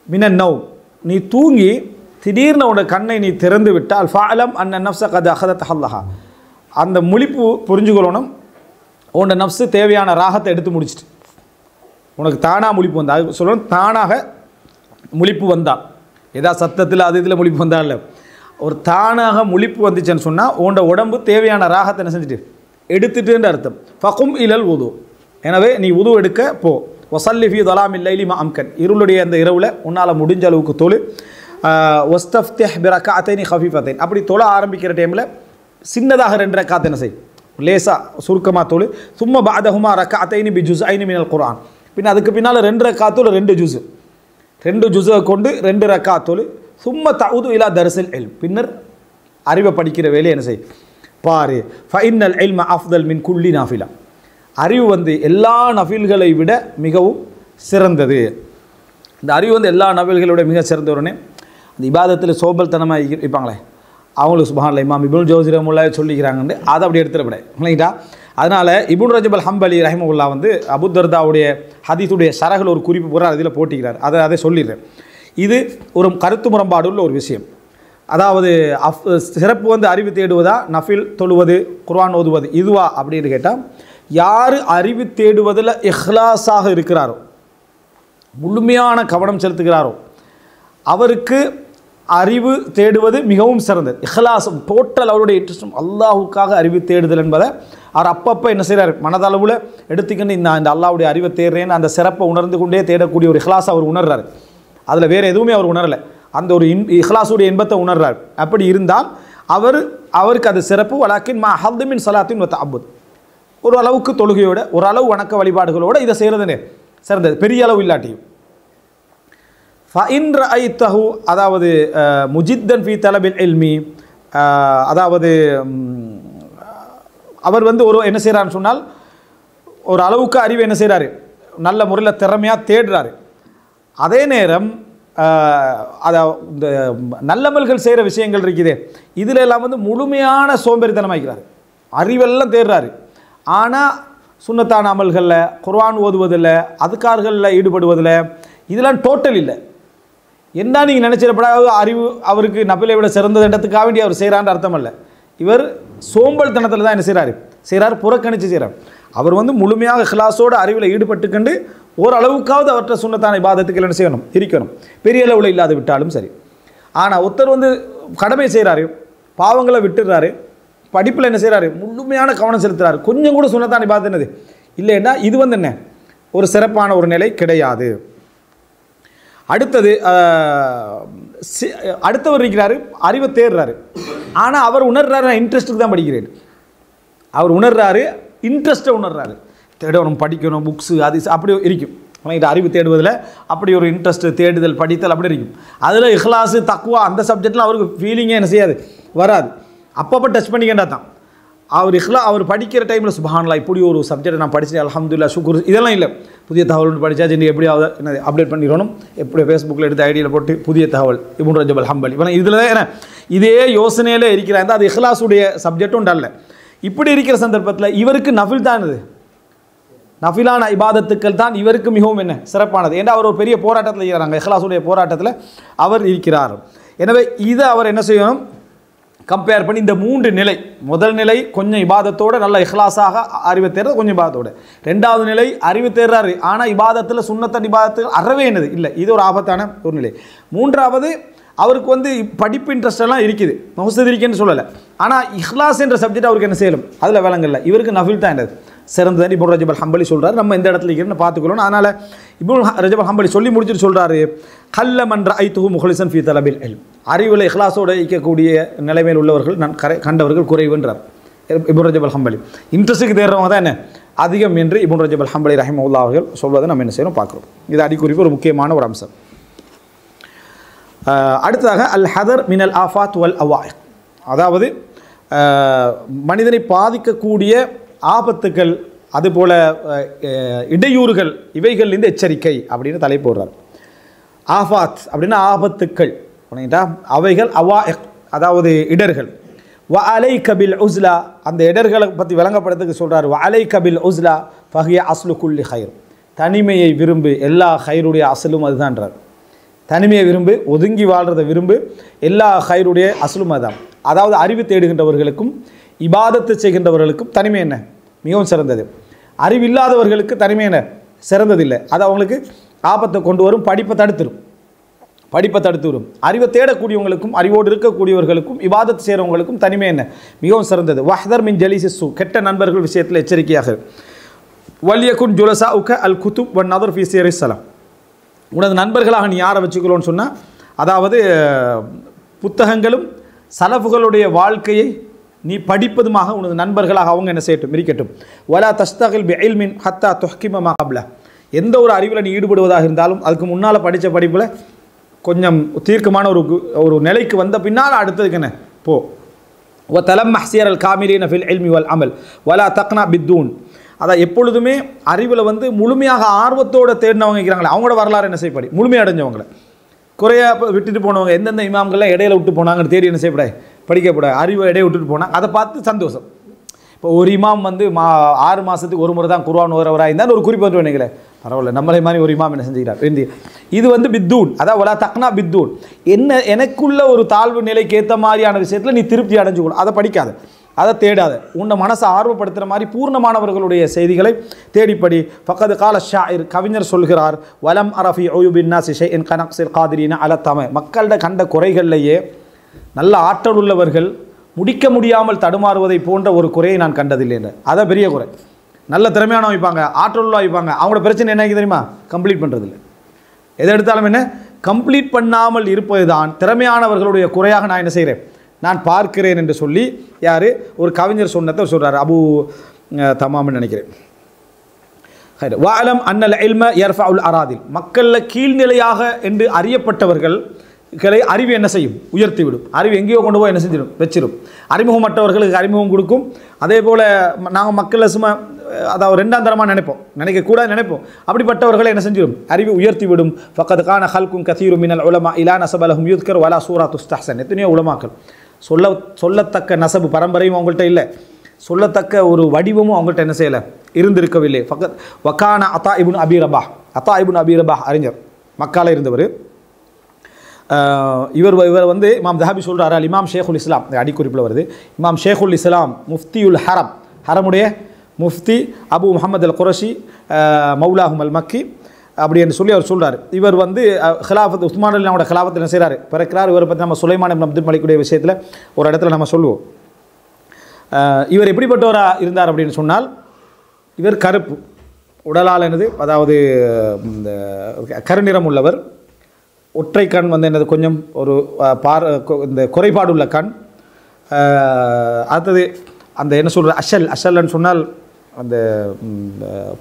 மினன் நௌம், நீ தூங்கி திடீர்னு உன்னோட கண்ணை நீ திறந்து விட்டால் ஃபஅலம் அன்ன நஃப்ஸ கத் அஹதத் ஹல்லஹா, அந்த முழிப்பு புரிஞ்சுக்கொள்ளணும், உன்னோட நஃப்ஸு தேவையான ராகத்தை எடுத்து முடிச்சிட்டு உனக்கு தானாக முழிப்பு வந்தா, அது சொல்லணும் தானாக முழிப்பு வந்தால், ஏதா சத்தத்தில் அது இதில் முழிப்பு வந்தால் இல்லை, ஒரு தானாக முழிப்பு வந்துச்சுன்னு சொன்னால் உன்னோட உடம்பு தேவையான ராகத்தை என்ன செஞ்சுட்டு எடுத்துட்டுன்ற அர்த்தம். ஃபகும் இலல் உது, எனவே நீ உது எடுக்க போ. வசல்லி ஃபி தலாமில் லைலி மா அம்கன், இருளுடைய அந்த இரவில் உன்னால் முடிஞ்ச அளவுக்கு தொழு. வஸ்தஃப்திஹ் பி ரக்அத்தைனி ஹஃபீஃபத்தைன், அப்படி தொழ ஆரம்பிக்கிற டைமில் சின்னதாக 2 ரக்காத் என்ன செய், லேசாக சுருக்கமாக தொழு. சும்ம பஅதஹுமா ரக்அத்தைனி பி ஜுஸ்ஐனி மினல் குர்ஆன், பின் அதுக்கு பின்னால் 2 ரக்காத்துல 2 ஜுஸை கொண்டு 2 ரக்காத் தொழு. சும்ம தஉது இலா தர்ஸில் இல்ம், பின்னர் அறிவை படிக்கிற வேலையை என்ன செய் பாரு. ஃபஇன்னல் இல்ம அஃதல் மின் குல்லி நாஃபிலா, அறிவு வந்து எல்லா நஃபில்களை விட மிகவும் சிறந்தது. இந்த அறிவு வந்து எல்லா நஃபில்களோட மிக சிறந்தவரனே அந்த இபாதத்தில் சோபல் தனமாக இருப்பாங்களே அவங்களுக்கு சுப்ஹானல்லாஹ் இமாம் இப்னு ஜௌஸி ரஹ்மத்துல்லாஹி சொல்லிக்கிறாங்கன்னு அதை அப்படி எடுத்துடப்பட இல்லைங்களா. அதனால் இப்னு ரஜப் அல் ஹம்பலி ரஹிமஹுல்லாஹ் வந்து அபூ தர்தாவுடைய ஹதீஸுடைய ஷரஹில் ஒரு குறிப்பு பூரா அதில் போட்டிக்கிறார். அதை சொல்லிடுறேன். இது ஒரு கருத்து முரண்பாடு உள்ள ஒரு விஷயம். அதாவது சிறப்பு வந்து அறிவு தேடுவதா, நஃபில் தொழுவது, குர்ஆன் ஓதுவது இதுவா அப்படின்னு கேட்டால், யார் அறிவு தேடுவதில் இஹ்லாஸாக இருக்கிறாரோ, முழுமையான கவனம் செலுத்துகிறாரோ, அவருக்கு அறிவு தேடுவது மிகவும் சிறந்தது. இஹ்லாஸும் டோட்டல் அவருடைய இன்ட்ரெஸ்டும் அல்லாஹுக்காக அறிவு தேடுதல் என்பதை அவர் அப்பப்போ என்ன செய்கிறார், மனதளவில் எடுத்துக்கிட்டு இந்த அல்லாஹ்வுடைய அறிவை தேடுறேன்னு அந்த சிறப்பை உணர்ந்து கொண்டே தேடக்கூடிய ஒரு இஹ்லாஸ் அவர் உணர்றாரு. அதில் வேறு எதுவுமே அவர் உணரலை, அந்த ஒரு இஹ்லாஸுடைய இன்பத்தை உணர்றார். அப்படி இருந்தால் அவருக்கு அது சிறப்பு. வலாக்கின் மா ஹல்துமின் சலாத்தின் வத்த அபுத், ஒரு அளவுக்கு தொழுகையோட, ஒரு அளவு வணக்க வழிபாடுகளோடு இதை செய்கிறதுனே சிறந்தது, பெரிய அளவு இல்லாட்டியும். ஃபஇன் ரஅய்தஹு, அதாவது முஜித்தன் ஃபி தலபில் இல்மி, அதாவது அவர் வந்து ஒரு என்ன செய்கிறான்னு சொன்னால், ஒரு அளவுக்கு அறிவை என்ன செய்கிறாரு, நல்ல முறையில் திறமையாக தேடுறாரு. அதே நேரம் இந்த நல்லமல்கள் செய்கிற விஷயங்கள் இருக்குதே, இதில் எல்லாம் வந்து முழுமையான சோம்பேறித்தனமாக்கிறாரு. அறிவெல்லாம் தேடுறாரு, ஆனால் சுன்னத்தான அமல்களில், குர்ஆன் ஓதுவதில், அதுக்கார்களில் ஈடுபடுவதில் இதெல்லாம் டோட்டல் இல்லை. என்ன நீங்கள் நினச்சிடப்படாத அறிவு அவருக்கு நபிலை விட சிறந்ததுன்றதுக்காக வேண்டி அவர் செய்கிறான்ற அர்த்தம் அல்ல. இவர் சோம்பல் தனத்தில் தான் என்ன செய்கிறார், புறக்கணித்து செய்கிறார். அவர் வந்து முழுமையாக இஹ்லாஸோடு அறிவில் ஈடுபட்டுக்கொண்டு ஓரளவுக்காவது அவற்றை சுன்னத்தான இபாதத்துக்கு என்ன செய்யணும், இருக்கணும், பெரிய அளவில் இல்லாது விட்டாலும் சரி. ஆனால் ஒருத்தர் வந்து கடமை செய்கிறாரு, பாவங்களை விட்டுடுறாரு, படிப்பில் என்ன செய்கிறாரு, முழுமையான கவனம் செலுத்துகிறாரு, கொஞ்சம் கூட சுன்னத்தான இபாதத் என்னது இல்லைன்னா இது வந்து என்ன ஒரு சிறப்பான ஒரு நிலை கிடையாது. அடுத்தவர் இருக்கிறாரு, அறிவை தேடுறாரு, ஆனால் அவர் உணர்றாரு நான் இன்ட்ரெஸ்ட்டுக்கு தான் படிக்கிறேன். அவர் உணர்றாரு, இன்ட்ரெஸ்ட்டை உணர்றாரு, தேடணும், படிக்கணும், புக்ஸு அது அப்படி இருக்கும். அறிவு தேடுவதில் அப்படி ஒரு இன்ட்ரெஸ்ட்டு, தேடுதல், படித்தல் அப்படி இருக்கும். அதில் இஹ்லாஸு, தக்வா அந்த சப்ஜெக்டில் அவருக்கு ஃபீலிங்கே என்ன செய்யாது, வராது. அப்பப்போ டச் பண்ணிக்கிட்டா தான் அவர் படிக்கிற டைமில் சுப்ஹானல்லாஹ் இப்படி ஒரு சப்ஜெக்டை நான் படித்தேன், அல்ஹம்துலில்லாஹ், ஷுக்ர், இதெல்லாம் இல்லை. புதிய தகவல் படித்தா இன்னைக்கு எப்படியாவது என்ன அப்டேட் பண்ணிடணும், எப்படி ஃபேஸ்புக்கில் எடுத்து ஐடியில் போட்டு புதிய தகவல் இப்னு ரஜப் அல் ஹம்பலி இப்போ இதில் தான் என்ன இதே யோசனையில் இருக்கிறாங்க. அது இஹ்லாஸுடைய சப்ஜெக்டும் அல்ல. இப்படி இருக்கிற சந்தர்ப்பத்தில் இவருக்கு நஃபில் தான் இது, நஃபிலான இபாதத்துக்கள் தான் இவருக்கு மிகவும் என்ன சிறப்பானது. ஏன்னா அவர் ஒரு பெரிய போராட்டத்தில் இருக்கிறாங்க, இஹ்லாஸுடைய போராட்டத்தில் அவர் இருக்கிறார். எனவே இதை அவர் என்ன செய்யணும், கம்பேர் பண்ணி இந்த 3 நிலை, முதல் நிலை கொஞ்சம் இபாதத்தோடு நல்ல இஹ்லாஸாக அறிவு தேர்றது, கொஞ்சம் இபாதத்தோடு. 2வது நிலை அறிவு தேர்றாரு, ஆனால் இபாதத்தில் சுன்னத்தன் இபாதத்துகள் அறவே என்னது இல்லை, இது ஒரு ஆபத்தான ஒரு நிலை. 3வது அவருக்கு வந்து படிப்பு இன்ட்ரெஸ்ட் எல்லாம் இருக்குது, மஹ்சூத் இருக்குன்னு சொல்லலை, ஆனால் இஹ்லாஸ் என்ற சப்ஜெக்ட் அவருக்கு என்ன செய்யலும் அதில் விளங்கல. இவருக்கு நஃபில் தான் என்னது சிறந்தது. இப்னு ரஜப் அல் ஹம்பலி சொல்கிறார், நம்ம இந்த இடத்துல இருக்கிறன்னு பார்த்துக்கணும். அதனால் இப்னு ரஜப் அல் ஹம்பலி சொல்லி முடிச்சுட்டு சொல்கிறாரு, கல்ல மன் ரஅய்துஹு முஹ்லிஸன் ஃபீ தலபில் இல்ம், அறிவில் இஹ்லாஸோடு இருக்கக்கூடிய நிலைமையில் உள்ளவர்கள் நான் கண்டவர்கள் குறைவுன்றார் இப்னு ரஜப் அல் ஹம்பலி. இன்ட்ரெஸ்ட்டுக்கு தேடுறவங்க தான் என்ன அதிகம் என்று இப்னு ரஜப் அல் ஹம்பலி ரஹிமஹுல்லாஹ் அவர்கள் சொல்வதை நம்ம என்ன செய்யணும் பார்க்குறோம். இது அடிக்குறிப்பு ஒரு முக்கியமான ஒரு அம்சம். அடுத்ததாக அல் ஹதர் மினல் ஆஃபாத் வல் அவாயிக், அதாவது மனிதனை பாதிக்கக்கூடிய ஆபத்துக்கள், அதுபோல் இடையூறுகள், இவைகள்லேருந்து எச்சரிக்கை அப்படின்னு தலை போடுறார். ஆஃபாத் அப்படின்னா ஆபத்துக்கள், அவைகள் அவாயிக் அதாவது இடர்கள். வ அலைக பில் உஸ்லா, அந்த இடர்களை பற்றி விளங்கப்படுறதுக்கு சொல்கிறார். வ அலைக பில் உஸ்லா ஃபஹிய அஸ்லு குல்லி ஹைர், தனிமையை விரும்பு, எல்லா ஹைருடைய அசலும் அதுதான்றார். தனிமையை விரும்பு, ஒதுங்கி வாழ்கிறத விரும்பு, எல்லா ஹைருடைய அசலும் அதுதான். அதாவது அறிவு தேடுகின்றவர்களுக்கும் இபாதத்து செய்கின்றவர்களுக்கும் தனிமை என்ன மிகவும் சிறந்தது. அறிவில்லாதவர்களுக்கு தனிமை என்ன சிறந்ததில்லை, அது அவங்களுக்கு ஆபத்தை கொண்டு வரும், படிப்பை தடுத்துரும். படிப்பை தடுத்து விடும். அறிவை தேடக்கூடியவங்களுக்கும் அறிவோடு இருக்கக்கூடியவர்களுக்கும் இபாதத் செய்கிறவங்களுக்கும் தனிமை என்ன மிகவும் சிறந்தது. வஹ்தர் மின் ஜலீசி சூ, கெட்ட நண்பர்கள் விஷயத்தில் எச்சரிக்கையாக. வல்யகுன் ஜுலசா உக்க அல் குத்துப் வன் நதர் ஃபி சீரிஸ்ஸலாம், உனது நண்பர்களாக நீ யாரை வச்சுக்கலோன்னு சொன்னால், அதாவது புத்தகங்களும் சலஃபுகளுடைய வாழ்க்கையை நீ படிப்பதுமாக உனது நண்பர்களாக அவங்க என்ன செய்யட்டும், இருக்கட்டும். வலா தஸ்தகில் பி இல்மின் ஹத்தா துஹ்கிம மா கப்ல, எந்த ஒரு அறிவில் நீ ஈடுபடுவதாக இருந்தாலும் அதுக்கு முன்னால் படித்த படிப்பில் கொஞ்சம் தீர்க்கமான ஒரு நிலைக்கு வந்த பின்னால் அடுத்ததுக்கு என்ன போ. ஒ தலம் மஹ்சியர் அல் காமிரீன ஃபில் இல்மி வல் அமல் வலா தக்னா பித்தூன், அதான் எப்பொழுதுமே அறிவில் முழுமையாக ஆர்வத்தோடு தேடினவங்க இருக்கிறாங்களே அவங்களோட வரலாறு என்ன செய்யப்படி, முழுமை அடைஞ்சவங்களை. குறையாக விட்டுட்டு போனவங்க எந்தெந்த இமாம்கள்லாம் இடையில விட்டு போனாங்கன்னு தேடி என்ன செய்யப்படாது, படிக்கப்படாது. அறிவை இடையே விட்டுட்டு போனாங்க, அதை பார்த்து சந்தோஷம். இப்போ ஒரு இமாம் 6 மாதத்துக்கு ஒரு முறை தான் குர்ஆன் ஓதுறவராக இருந்தால் ஒரு குறிப்பு வந்து நினைக்கல, பரவாயில்ல நம்மளே மாதிரி ஒரு இமாம் என்ன செஞ்சுக்கிறார். இது பித்தூன், அதான் வலா தக்னா பித்தூன், எனக்குள்ள ஒரு தாழ்வு நிலைக்கு ஏற்ற மாதிரியான விஷயத்தில் நீ திருப்தி அடைஞ்சுக்கணும். அதை படிக்காது, அதை தேடாத, உன்னை மனசை ஆர்வப்படுத்துகிற மாதிரி பூர்ணமானவர்களுடைய செய்திகளை தேடிப்படி. ஃபக்கது கால ஷாயிர், கவிஞர் சொல்கிறார், வலம் அரஃபி ஒயுபின் நாசி ஷைஇன் கனக்ஸில் காதிரீன அல தம, மக்களிட கண்ட குறைகள்லேயே நல்ல ஆற்றல் உள்ளவர்கள் முடிக்க முடியாமல் தடுமாறுவதை போன்ற ஒரு குறையை நான் கண்டதில்லை. அதை பெரிய குறை. நல்ல திறமையான வைப்பாங்க, ஆற்றலுள்ள வைப்பாங்க, அவங்களோட பிரச்சனை என்ன தெரியுமா, கம்ப்ளீட் பண்ணுறதில்லை. எதை எடுத்தாலும் என்ன கம்ப்ளீட் பண்ணாமல் இருப்பது தான் திறமையானவர்களுடைய குறையாக நான் என்ன செய்கிறேன், நான் பார்க்கிறேன் என்று சொல்லி யார் ஒரு கவிஞர் சொன்னதை சொல்கிறார், அபு தமாம்னு நினைக்கிறேன். வாலம் அன்னல் இல்ம யர்ஃபஉல் அராதில், மக்களில் கீழ்நிலையாக என்று அறியப்பட்டவர்களை அறிவு என்ன செய்யும், உயர்த்திவிடும். அறிவு எங்கேயோ கொண்டு போய் என்ன செஞ்சிடும், வச்சிடும். அறிமுகமற்றவர்களுக்கு அறிமுகம் கொடுக்கும். அதே போல் நாங்கள் மக்களை சும்மா அதாவது 2ஆம் தரமாக நினைக்கக்கூடாது நினைப்போம். அப்படிப்பட்டவர்களை என்ன செஞ்சிடும், அறிவு உயர்த்திவிடும். ஃபக்கத் கான ஹல்கும் கதீரும் மினல் உலமா இலா நஸபலஹும் யுத்கர் வலா சூரா துஸ்தஹ்சன், எத்தனையோ உலமாக்கள் சொல்லத்தக்க நசபு பரம்பரையும் அவங்கள்ட்ட இல்லை, சொல்லத்தக்க ஒரு வடிவமும் அவங்கள்ட்ட என்ன செய்யலை, இருந்திருக்கவில்லை. ஃபக்கத் வக்கான அத்தா இப்னு அபி ரபாஹ் அறிஞர், மக்கால இருந்தவர். இவர் இமாம் தஹாபி சொல்கிறார், அல் இமாம் ஷேகுல் இஸ்லாம், அடிக்குறிப்பில் வருது, இமாம் ஷேகுல் இஸ்லாம் முஃப்தியுல் ஹரம், ஹரமுடைய முஃப்தி அபு முஹம்மது அல் குரஷி மௌலாஹும் அல் மக்கி அப்படி என்று சொல்லி அவர் சொல்கிறார். இவர் ஹிலாஃபத் உஸ்மான் அலியோட ஹிலாஃபத் என்ன செய்கிறார், பிறக்கிறார். இவரை பற்றி நம்ம சுலைமான் இப்னு அப்துல் மலிக்குடைய விஷயத்தில் ஒரு இடத்துல நம்ம சொல்லுவோம். இவர் எப்படிப்பட்டவராக இருந்தார் அப்படின்னு சொன்னால், இவர் கருப்பு உடலால் என்னது, அதாவது இந்த கருநிறம் உள்ளவர், ஒற்றை கண் என்னது கொஞ்சம் ஒரு இந்த குறைபாடு உள்ள கண். அடுத்தது அந்த என்ன சொல்கிற அஷல்னு சொன்னால் அந்த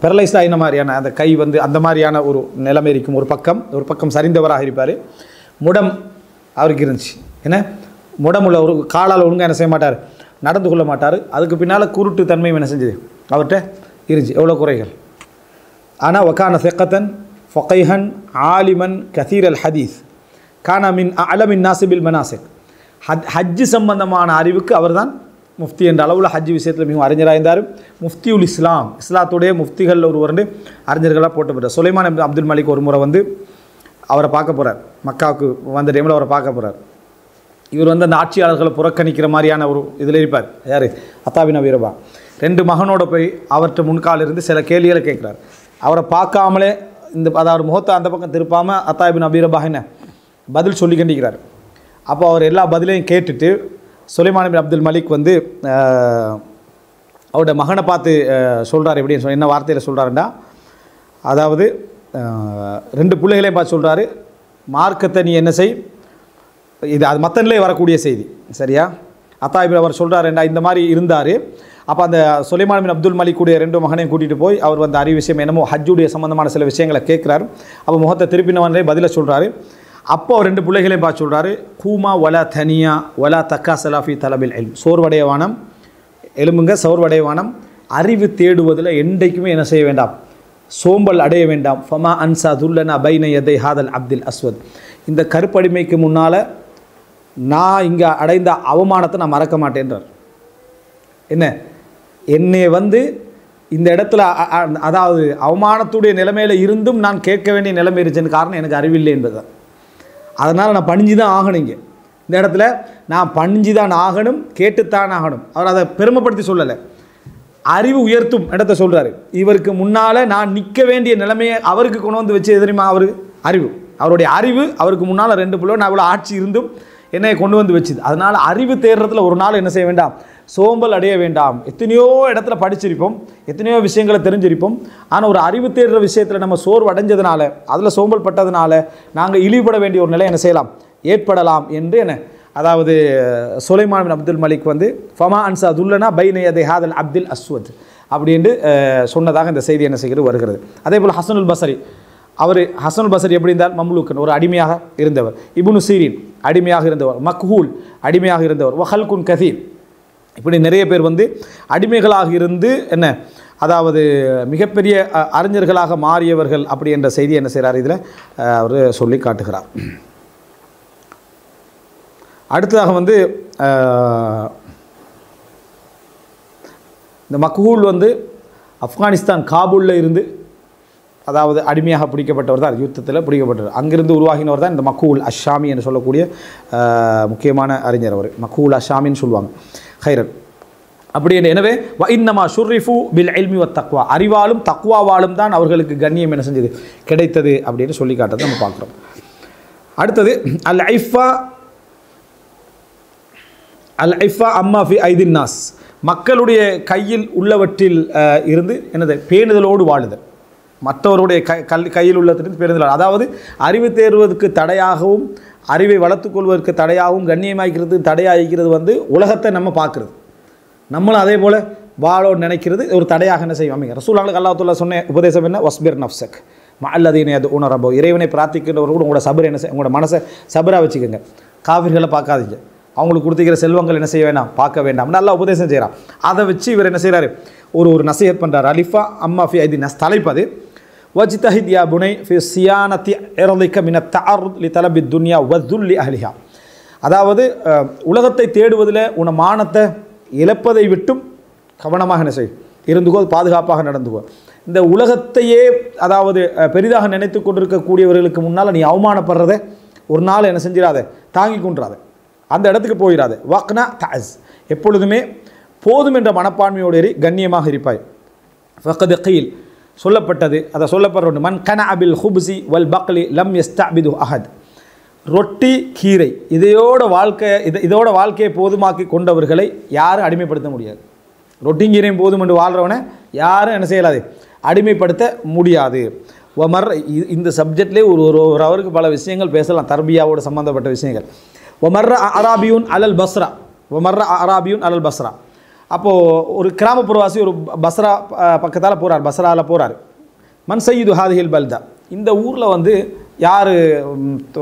பெரலைஸ் ஆகின மாதிரியான அந்த கை அந்த மாதிரியான ஒரு நிலைமை இருக்கும். ஒரு பக்கம் சரிந்தவராக இருப்பார். முடம் அவருக்கு இருந்துச்சு. என்ன முடம் உள்ள ஒரு காலால் ஒழுங்காக என்ன செய்ய மாட்டார், நடந்து கொள்ள மாட்டார். அதுக்கு பின்னால் குருட்டு தன்மையும் என்ன செஞ்சது அவர்கிட்ட இருந்துச்சு. எவ்வளோ குறைகள். ஆனால் வக்கான செக்கத்தன் ஃபகைஹன் ஆலிமன் கசீர் அல் ஹதீஸ் கானா மின் அலமின் நாசிபில் மனாசிக், ஹஜ்ஜு சம்பந்தமான அறிவுக்கு அவர் தான் முஃப்தி என்ற அளவில் ஹஜ்ஜு விஷயத்தில் மிகவும் அறிஞராக இருந்தார். முஃப்தியுல் இஸ்லாம், இஸ்லாத்துடைய முஃப்திகள் ஒருவர் அறிஞர்களாக போட்டப்பட்டார். சுலைமான் இப்னு அப்துல் மலிக் ஒரு முறை அவரை பார்க்க போகிறார், மக்காவுக்கு வந்த டைமில் அவரை பார்க்க போகிறார். இவர் அந்த ஆட்சியாளர்களை புறக்கணிக்கிற மாதிரியான ஒரு இதில் இருப்பார். யார், அத்தா பின் அபி ரபாஹ். 2 மகனோட போய் அவர்கிட்ட முன்கால் இருந்து சில கேள்விகளை கேட்குறார். அவரை பார்க்காமலே அதாவது முகத்தை அந்த பக்கம் திருப்பாமல் அத்தா பின் அபி ரபாஹ் என்ன பதில் சொல்லி கண்டிக்கிறார். அப்போ அவர் எல்லா பதிலையும் கேட்டுட்டு சுலைமான் பின் அப்துல் மலிக் அவரோட மகனை பார்த்து சொல்கிறார். எப்படின்னு சொன்ன என்ன வார்த்தையில் சொல்கிறாருண்டா, அதாவது 2 பிள்ளைகளையும் பார்த்து சொல்கிறாரு, மார்க்கத்தை நீ என்ன செய், இது அது மத்தனிலே வரக்கூடிய செய்தி சரியா. அத்தா இப்படி அவர் சொல்கிறாருண்டா இந்த மாதிரி இருந்தார். அப்போ அந்த சுலைமான் பின் அப்துல் மலிக்குடைய 2 மகனையும் கூட்டிகிட்டு போய் அவர் அறிவு விஷயம் என்னமோ ஹஜ்ஜுடைய சம்பந்தமான சில விஷயங்களை கேட்குறாரு. அப்போ முகத்தை திருப்பினவனே பதிலை சொல்கிறாரு. அப்போ 2 பிள்ளைகளையும் பார்த்து சொல்கிறாரு, கூமா வலா தனியா வலா தக்கா சலாஃபி தலபில் எல்ம், சோர்வடையவானம் எலும்புங்க, சோர்வடையவானம், அறிவு தேடுவதில் என்றைக்குமே என்ன செய்ய வேண்டாம், சோம்பல் அடைய வேண்டாம். ஃபமா அன்சா துல்லனா பைன யதை ஹாதல் அப்துல் அஸ்வத், இந்த கருப்படிமைக்கு முன்னால் நான் இங்கே அடைந்த அவமானத்தை நான் மறக்க மாட்டேன்றார். என்னை இந்த இடத்துல அதாவது அவமானத்துடைய நிலைமையில் இருந்தும் நான் கேட்க வேண்டிய நிலைமை இருந்துச்சுன்னு காரணம் எனக்கு அறிவில்லை என்பது. அதனால் நான் பணிஞ்சு தான் ஆகணும். இங்கே இந்த இடத்துல நான் பணிஞ்சு தான் ஆகணும், கேட்டுத்தான் ஆகணும். அவர் அதை பெருமைப்படுத்தி சொல்லலை, அறிவு உயர்த்தும் இடத்த சொல்கிறாரு. இவருக்கு முன்னால் நான் நிற்க வேண்டிய நிலைமையை அவருக்கு கொண்டு வச்சு தெரியுமா, அவர் அறிவு அவருடைய அறிவு அவருக்கு முன்னால் 2 பிள்ளை நான் இவ்வளோ ஆட்சி இருந்தும் என்னை கொண்டு வந்து வச்சுது. அதனால் அறிவு தேடுறதுல ஒரு நாள் என்ன செய்ய வேண்டாம், சோம்பல் அடைய வேண்டாம். எத்தனையோ இடத்துல படிச்சிருப்போம், எத்தனையோ விஷயங்களை தெரிஞ்சிருப்போம். ஆனால் ஒரு அறிவு தேடுற விஷயத்தில் நம்ம சோர்வு அடைஞ்சதுனால, அதில் சோம்பல் பட்டதுனால நாங்கள் இழிவுபட வேண்டிய ஒரு நிலை என்ன செய்யலாம், ஏற்படலாம் என்று என்ன, அதாவது சுலைமான் பின் அப்துல் மலிக் வந்து ஃபமா அன்சா துல்லனா பைனயதை ஹாதல் அப்துல் அஸ்வத் அப்படின்னு சொன்னதாக இந்த செய்தி என்ன செய்கிறது வருகிறது. அதே போல் ஹசனுல் பசரி, அவர் ஹசனுல் பசரி எப்படி இருந்தால், மம்லூக்கன் ஒரு அடிமையாக இருந்தவர், இப்னு சீரின் அடிமையாக இருந்தவர், மக்ஹூல் அடிமையாக இருந்தவர், வஹல்குன் கதீர், இப்படி நிறைய பேர் வந்து அடிமைகளாக இருந்து என்ன, அதாவது மிகப்பெரிய அறிஞர்களாக மாறியவர்கள் அப்படி என்ற செய்தி என்ன செய்கிறார் இதில் அவர் சொல்லி காட்டுகிறார். அடுத்ததாக வந்து இந்த மக்ஹூல் வந்து ஆப்கானிஸ்தான் காபூலில் இருந்து அதாவது அடிமையாக பிடிக்கப்பட்டவர் தான், யுத்தத்தில் பிடிக்கப்பட்டவர், அங்கிருந்து உருவாகினவர் தான் இந்த மக்ஹூல் அஷாமி என்று சொல்லக்கூடிய முக்கியமான அறிஞர். அவர் மக்ஹூல் அஷாமின்னு சொல்லுவாங்க. ஹைரன் அப்படி எனவே இன்னமா ஷுர்ரிஃபு பில் இல்மி வத் தக்வா, அறிவாலும் தக்வாவாலும் தான் அவர்களுக்கு கண்ணியம் என்ன செஞ்சது, கிடைத்தது அப்படின்னு சொல்லி காட்டுறது நம்ம பார்க்குறோம். அடுத்தது அல் ஐஃபா அம்மா ஃபி ஐதின் நாஸ், மக்களுடைய கையில் உள்ளவற்றில் இருந்து என்னது, பேணுதலோடு வாழுதல், மற்றவருடைய கையில் உள்ளத்திலிருந்து பேணுதல், அதாவது அறிவு தேர்வதற்கு தடையாகவும் அறிவை வளர்த்துக்கொள்வதற்கு தடையாகவும் கண்ணியமாக்கிறது தடையாகிறது வந்து உலகத்தை நம்ம பார்க்குறது, நம்மளும் அதே போல் வாழோடு நினைக்கிறது ஒரு தடையாக என்ன செய்வோம். ரசூலுல்லாஹி அல்லாஹ் தஆலா சொன்ன உபதேசம் என்ன, வஸ்பிர் நஃப்ஸக் மஅல்லதீன யதுஊன ரப்பஹு, இறைவனை பிரார்த்திக்கின்றவர் கூட உங்களோட சபர் என்ன உங்களோட மனசை சபராக வச்சுக்கோங்க, காஃபிர்களை பார்க்காதீங்க, அவங்களுக்கு கொடுத்துக்கிற செல்வங்கள் என்ன செய்ய வேண்டாம், பார்க்க வேண்டாம், நல்லா உபதேசம் செய்கிறான். அதை வச்சு இவர் என்ன செய்கிறாரு, ஒரு நசீஹத் பண்ணுறார். அலிஃபா அம்மா ஃபி ஐதி நஸ், தலைப்பது வஜ்தஹித் யா புனை ஃபி சியானத்தி இர்திக மின தஅர்ருத் லி தலபி துன்யா வதுல்லி அஹ்லிஹா, அதாவது உலகத்தை தேடுவதில் உன மானத்தை இழப்பதை விட்டும் கவனமாக என்ன செய், இருந்துக்கோ, பாதுகாப்பாக நடந்துக்கோ. இந்த உலகத்தையே அதாவது பெரிதாக நினைத்து கொண்டிருக்கக்கூடியவர்களுக்கு முன்னால் நீ அவமானப்படுறதை ஒரு நாள் என்ன செஞ்சிடாத, தாங்கி கொண்டுறாத, அந்த இடத்துக்கு போயிடாது. வக்னா தஅஸ், எப்பொழுதுமே போதும் என்ற மனப்பான்மையோடு ஏறி கண்ணியமாக இருப்பாய். ஃபக்கத் கீல், சொல்லப்பட்டது, அதை சொல்லப்படுற மன் கன அபில் ஹுப்ஸி வல் பக்லி லம் யஸ்தஅபிது அஹத், ரொட்டி கீரை இதோட வாழ்க்கையை போதுமாக்கி கொண்டவர்களை யாரும் அடிமைப்படுத்த முடியாது. ரொட்டியும் கீரையும் போதும் என்று வாழ்கிறவனை யாரும் என்ன செய்யலாது, அடிமைப்படுத்த முடியாது. ஒமர் இந்த சப்ஜெக்ட்லேயே ஒரு அவருக்கு பல விஷயங்கள் பேசலாம், தர்பியாவோட சம்மந்தப்பட்ட விஷயங்கள். ஒமர்ர அராபியூன் அலல் பஸ்ரா, ஒமர்ர அராபியூன் அலல் பஸ்ரா, அப்போது ஒரு கிராமப்புறவாசி ஒரு பஸ்ரா பக்கத்தால் போகிறார், பஸ்ராவில் போகிறார். மன் சய்யிது ஹாதிஹில் பல்தா, இந்த ஊரில் வந்து யார்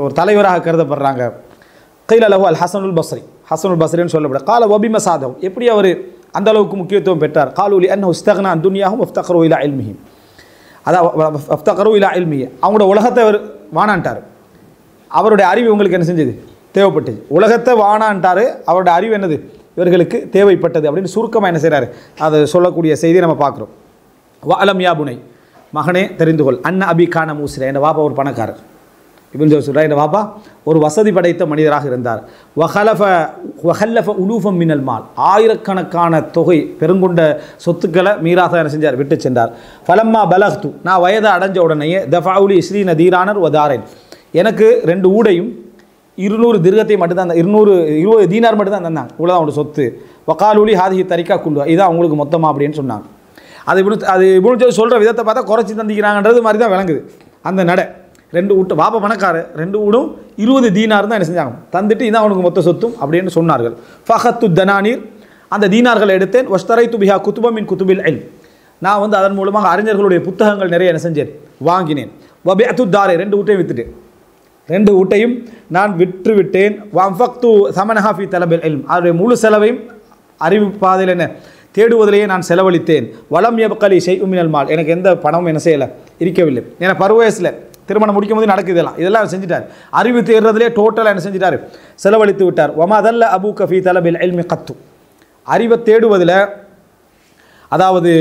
ஒரு தலைவராக கருதப்படுறாங்க, கைல லஹு அல் ஹசனுல் பஸ்ரி, ஹசனுல் பஸ்ரின்னு சொல்லப்பட. கால வபிம சாதவ், எப்படி அவர் அந்த அளவுக்கு முக்கியத்துவம் பெற்றார். காலூலி அன்ஹு இஸ்தக்னா அன் துன்யாஹும் வஃப்தகரு இலா இல்மிஹிம், அதான் வஃப்தகரு இலா இல்மிஹி, அவங்களோட உலகத்தை அவர் வானான்ட்டார், அவருடைய அறிவு உங்களுக்கு என்ன செஞ்சது, தேவைப்பட்டது. உலகத்தை வானான்ட்டார், அவருடைய அறிவு என்னது, இவர்களுக்கு தேவைப்பட்டது அப்படின்னு சுருக்கமாக என்ன செய்கிறாரு, அதை சொல்லக்கூடிய செய்தியை நம்ம பார்க்குறோம். வஅலம் யா புனை, மகனே தெரிந்து கொள், அன்ன அபி கான மூசிர, என் வாப்பா ஒரு பணக்காரர், இப்னு ஜௌஸ் சொல்கிறார், என் வாப்பா ஒரு வசதி படைத்த மனிதராக இருந்தார். வஹல்லஃப உலூஃபம் மினல் மால், ஆயிரக்கணக்கான தொகை பெருங்கொண்ட சொத்துக்களை மீராக என்ன செஞ்சார், விட்டு சென்றார். ஃபலம்மா பலக்து, நான் வயதை அடைஞ்ச உடனேயே தஃபவுலி இஸ்ரீன தீரானர் வதாரன், எனக்கு 2 ஊடையும் 200 திர்கத்தை மட்டும்தான், 220 தீனார் மட்டும்தான் தந்தாங்க, இவ்வளோதான் அவங்களோட சொத்து. வகாலூலி ஹாதிஹி தரிக்கா குல்லுவா, இதுதான் அவங்களுக்கு மொத்தமாக அப்படின்னு சொன்னாங்க. அது இப்னு ஜௌஸ் சொல்கிற விதத்தை பார்த்தா குறைச்சி தந்திக்கிறாங்கன்றது மாதிரி தான் விளங்குது அந்த நடை. 2 வீட்டு வாப்பா பணக்காரர், 2 வீடும் 20 தீனார் தான் என்ன செஞ்சாங்க, தந்துட்டு இதான் அவனுக்கு மொத்த சொத்தும் அப்படின்னு சொன்னார்கள். ஃபஹத்து தனானீர், அந்த தீனார்களை எடுத்தேன். வஸ்தரை துபிஹா குத்துபமின் குத்துபில் இல்ம், நான் வந்து அதன் மூலமாக அறிஞர்களுடைய புத்தகங்கள் நிறைய என்ன செஞ்சேன், வாங்கினேன். வபிஅத்து தாரே, 2 வீட்டையும் விற்றுட்டேன், 2 வீட்டையும் நான் விற்றுவிட்டேன். வஃபக்து சமனஹா ஃபி தலபில் இல்ம், அவருடைய முழு செலவையும் அறிவு பாதையில் என்ன தேடுவதிலேயே நான் செலவழித்தேன். வலம் யப்கலி ஷைஉம் மினல் மால், எனக்கு எந்த பணமும் என்ன செய்யலை, இருக்கவில்லை. ஏன்னா பருவயசில் திருமணம் முடிக்கும் போது நடக்குது, இதெல்லாம் செஞ்சுட்டார். அறிவு தேடுறதுலே டோட்டலாக என்ன செஞ்சிட்டார், செலவழித்து விட்டார். வமதல்ல அபு கஃபி தலபில் இல்மி கத்து, அறிவை தேடுவதில் அதாவது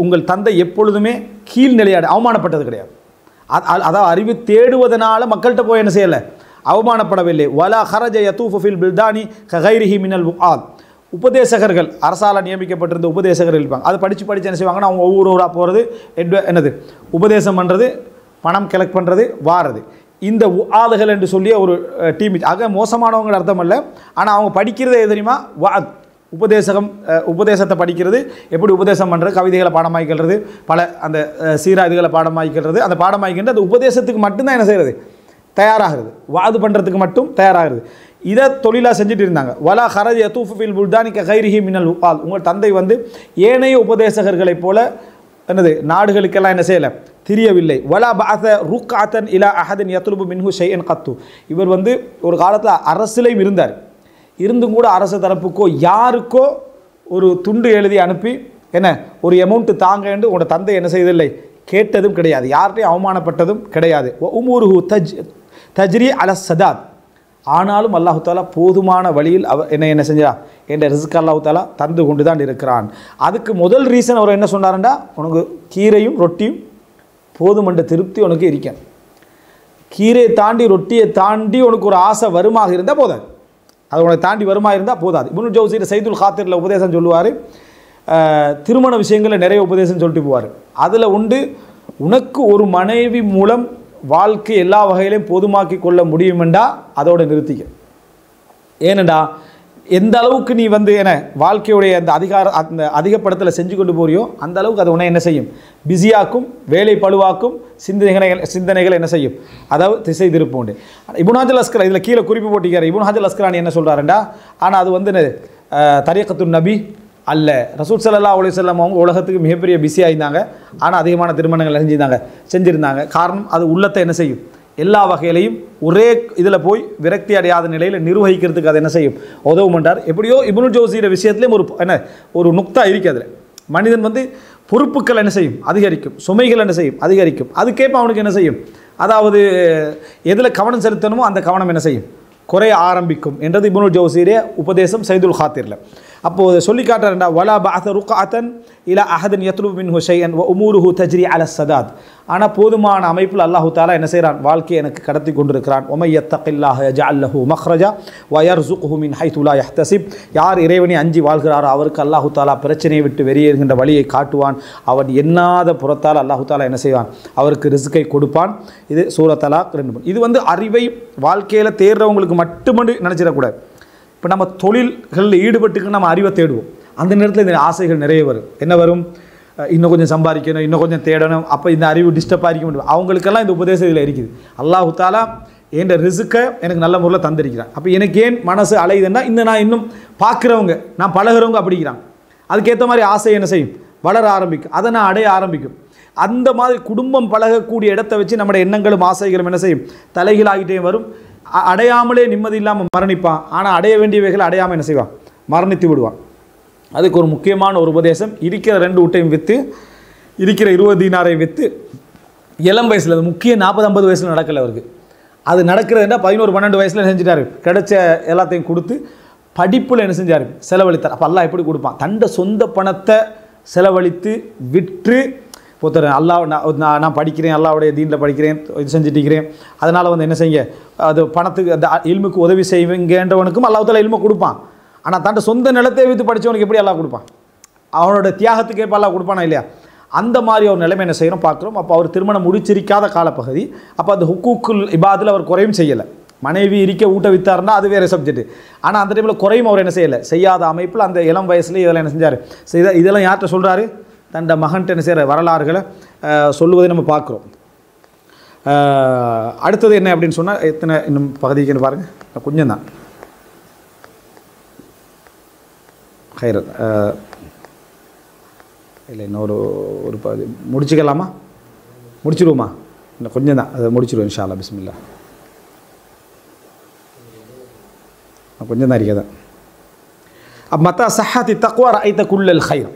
உங்கள் தந்தை எப்பொழுதுமே கீழ்நிலையாடு அவமானப்பட்டது கிடையாது. அதாவது அறிவு தேடுவதனால மக்கள்கிட்ட போய் என்ன செய்யலை, அவமானப்படவில்லை. வலா ஹரஜ யதூஃபு ஃபில் பில்தானி ககைரிஹி மினல் முஆத், உபதேசகர்கள் அரசால் நியமிக்கப்பட்டிருந்த உபதேசகர்கள் இருப்பாங்க, அதை படித்து என்ன செய்வாங்கன்னா அவங்க ஒவ்வொரு ஊராக போகிறது, என்னது உபதேசம் பண்ணுறது, பணம் கலெக்ட் பண்ணுறது, வாரது. இந்த ஆளுகள் என்று சொல்லி ஒரு டீம், ஆக மோசமானவங்க அர்த்தம் அல்ல. ஆனால் அவங்க படிக்கிறது எது தெரியுமா? உபதேசத்தை படிக்கிறது, எப்படி உபதேசம் பண்ணுறது, கவிதைகளை பாடமாக்கிக்கிறது, பல அந்த சீரா இதுகளை பாடமாக்கிக்கிறது, அந்த பாடமாக்கின்ற அந்த உபதேசத்துக்கு மட்டும்தான் என்ன செய்கிறது, தயாராகிறது, வாது பண்ணுறதுக்கு மட்டும் தயாராகிறது. இதை தொழிலாக செஞ்சுட்டு இருந்தாங்க. வலா ஹரஜ் யதூஃபில் புல்தானிக்க கைரிஹி மினல் உபால். உங்கள் தந்தை வந்து ஏனைய உபதேசகர்களைப் போல என்னது நாடுகளுக்கெல்லாம் என்ன செய்யலை, தெரியவில்லை. வலா பஅத ருக்அத்தன் இலா அஹதின் யத்லுபு மின்ஹு ஷைஅன் கத்து. இவர் வந்து ஒரு காலத்தில் அரசிலையும் இருந்தார். இருந்தும் கூட அரசு தரப்புக்கோ யாருக்கோ ஒரு துண்டு எழுதி அனுப்பி என்ன ஒரு அமௌண்ட்டு தாங்க என்று உங்களோட தந்தை என்ன செய்ததில்லை, கேட்டதும் கிடையாது, யார்கிட்டையும் அவமானப்பட்டதும் கிடையாது. உமூருஹு தஜ்ரி அல சதாத். ஆனாலும் அல்லாஹு தாலா போதுமான வழியில் அவர் என்ன செஞ்சா, என்ற ரிஸ்க் அல்லாஹு தாலா தந்து கொண்டு தான் இருக்கிறான். அதுக்கு முதல் ரீசன் அவர் என்ன சொன்னார்ண்டா, உனக்கு கீரையும் ரொட்டியும் போதுமன்ற திருப்தி உனக்கு இருக்கேன். கீரையை தாண்டி ரொட்டியை தாண்டி உனக்கு ஒரு ஆசை வருமாக இருந்தால் போதாது, அது உனக்கு தாண்டி வருமா இருந்தால் போதாது. இப்னு ஜௌஸி சைதுல் காத்திரில் உபதேசம் சொல்லுவார், திருமண விஷயங்களில் நிறைய உபதேசம் சொல்லிட்டு போவார். அதில் உண்டு, உனக்கு ஒரு மனைவி மூலம் வாழ்க்கை எல்லா வகையிலையும் போதுமாக்கி கொள்ள முடியுமெண்டா அதோட நிறுத்திக்க. ஏனண்டா எந்த அளவுக்கு நீ வந்து என்ன வாழ்க்கையுடைய அந்த அந்த அதிகப்படத்தில் செஞ்சு கொண்டு போறியோ அந்த அளவுக்கு அது உன்னை என்ன செய்யும், பிஸியாக்கும், வேலை பழுவாக்கும், சிந்தனைகள் என்ன செய்யும், அதாவது திசை திருப்பம் உண்டு. இப்னு ஹஜர் அஸ்கலானி இதில் கீழே குறிப்பு போட்டிக்கார். இப்னு ஹஜர் அஸ்கலானி என்ன சொல்கிறாருண்டா, ஆனால் அது வந்து தரீகத்துன் நபி அல்ல. ரசூல் ஸல்லல்லாஹு அலைஹி வஸல்லம் அவங்க உலகத்துக்கு மிகப்பெரிய பிஸியாக இருந்தாங்க, ஆனால் அதிகமான திருமணங்கள் செஞ்சுருந்தாங்க. காரணம் அது உள்ளத்தை என்ன செய்யும், எல்லா வகையிலையும் ஒரே இதில் போய் விரக்தி அடையாத நிலையில் நிர்வகிக்கிறதுக்கு அது என்ன செய்யும், உதவும் என்றார். எப்படியோ இப்னு ஜௌஸியோட விஷயத்துலேயும் ஒரு நுக்தா இருக்குது. அதில் மனிதன் வந்து பொறுப்புகள் என்ன செய்யும், அதிகரிக்கும், சுமைகள் என்ன செய்யும், அதிகரிக்கும். அதுக்கேற்ப அவனுக்கு என்ன செய்யும், அதாவது எதில் கவனம் செலுத்தணுமோ அந்த கவனம் என்ன செய்யும், குறைய ஆரம்பிக்கும் என்றது இப்னு ஜௌஸியுடைய உபதேசம் சைதுல் காத்திரில். அப்போது சொல்லி காட்டுறா, வலா பஅத ருக்அத்தன் இலா அஹதின் யத்லுபு மின்ஹு ஷைஅன் வ உமூருஹு தஜ்ரி அல ஸதாத். ஆனால் போதுமான அமைப்பில் அல்லாஹு தாலா என்ன செய்கிறான், வாழ்க்கையை எனக்கு கடத்தி கொண்டிருக்கிறான். ஒமை யத்தகில்லாஹ யஜஅல் லஹு மக்ரஜா வ யர்ஸுகுஹு மின் ஹைது லா யஹ்தசிப். யார் இறைவனை அஞ்சி வாழ்கிறாரோ அவருக்கு அல்லாஹு தாலா பிரச்சனையை விட்டு வெளியேறுகின்ற வழியை காட்டுவான். அவன் எண்ணாத புறத்தால் அல்லாஹு தாலா என்ன செய்வான், அவருக்கு ரிஸ்கை கொடுப்பான். இது சூரத் தலாக் 2. இது வந்து அறிவை வாழ்க்கையில் தேர்றவங்களுக்கு மட்டுமன்று நினச்சிடக்கூடாது. இப்போ நம்ம தொழில்களில் ஈடுபட்டுக்கு நம்ம அறிவை தேடுவோம், அந்த நேரத்தில் இந்த ஆசைகள் நிறைய வரும். என்ன வரும், இன்னும் கொஞ்சம் சம்பாதிக்கணும், இன்னும் கொஞ்சம் தேடணும், அப்போ இந்த அறிவு டிஸ்டர்ப் ஆகிக்க முடியும். அவங்களுக்கெல்லாம் இந்த உபதேசம் இதில் இருக்குது. அல்லாஹு தாலா என்ற ரிஸ்க்கை எனக்கு நல்ல முறையில் தந்திருக்கிறான். அப்போ எனக்கு ஏன் மனசு அலையுதுன்னா, நான் இன்னும் பார்க்குறவங்க, நான் பழகிறவங்க அப்படிங்கிறாங்க, அதுக்கேற்ற மாதிரி ஆசை என்ன செய்யும், வளர ஆரம்பிக்கும், அதை நான் அடைய ஆரம்பிக்கும். அந்த மாதிரி குடும்பம் பழகக்கூடிய இடத்தை வச்சு நம்முடைய எண்ணங்களும் ஆசைகளும் என்ன செய்யும், தலைகீழாகிட்டே வரும். அடையாமலே நிம்மதி இல்லாமல் மரணிப்பான். ஆனால் அடைய வேண்டியவைகளை அடையாமல் என்ன செய்வான், மரணித்து விடுவான். அதுக்கு ஒரு முக்கியமான ஒரு உபதேசம், இருக்கிற 2 ஊட்டையும் விற்று, இருக்கிற 20 தீனாரையும் விற்று, இளம் வயசில், அது முக்கிய 40-50 வயசில் நடக்கலை அவருக்கு. அது நடக்கிறதுனா 11-12 வயசில் செஞ்சுட்டார். கிடைச்ச எல்லாத்தையும் கொடுத்து படிப்பில் என்ன செஞ்சார், செலவழித்தார். அப்போ அல்லாஹ் எப்படி கொடுப்பான், தண்ட சொந்த பணத்தை செலவழித்து விற்று ஒருத்தர் அல்லாஹ் நான் படிக்கிறேன், அல்லாஹ்வுடைய தீனில் படிக்கிறேன், இது செஞ்சுட்டிருக்கிறேன், அதனால் வந்து என்ன செய்யுங்க, அது பணத்துக்கு அந்த இல்முக்கு உதவி செய்வீங்கன்றவனுக்கும் அல்லாஹ் தாலா இல்மை கொடுப்பான். ஆனால் தன் சொந்த நிலத்தை வைத்து படித்தவனுக்கு எப்படி அல்லாஹ் கொடுப்பான், அவனோட தியாகத்துக்கு ஏற்ப அல்லாஹ் கொடுப்பானா இல்லையா? அந்த மாதிரி ஒரு நிலைமை என்ன செய்கிறோம் பார்க்குறோம். அப்போ அவர் திருமணம் முடிச்சிருக்காத காலப்பகுதி. அப்போ அந்த ஹுக்கூக்குல் இபாதில் அவர் குறையும் செய்யலை. மனைவி இருக்க ஊட்ட வித்தாருன்னா அது வேறு சப்ஜெக்ட். ஆனால் அந்த டைமில் குறையும் அவர் என்ன செய்யலை, செய்யாத அமைப்பில் அந்த இளம் வயசுலேயே இதெல்லாம் என்ன செஞ்சார், இதெல்லாம் யார்கிட்ட சொல்கிறாரு, தண்ட மகன்ட்டு என்ன செய்கிற வரலாறுகளை சொல்லுவதை நம்ம பார்க்குறோம். அடுத்தது என்ன அப்படின்னு சொன்னால், எத்தனை இன்னும் பகுதிக்குன்னு பாருங்கள், கொஞ்சம் தான் ஹைரத் இல்லை, இன்னொரு ஒரு பகுதி முடிச்சுக்கலாமா, முடிச்சிடுவோமா, இன்னும் கொஞ்சம் தான், அதை முடிச்சிடுவோம் இன்ஷா அல்லாஹ். பிஸ்மில்லா, கொஞ்சம் தான் இருக்கதான். அப்போ மத்தா சஹாத்தி தக்வா ரஐத குல்லல் ஹைர்.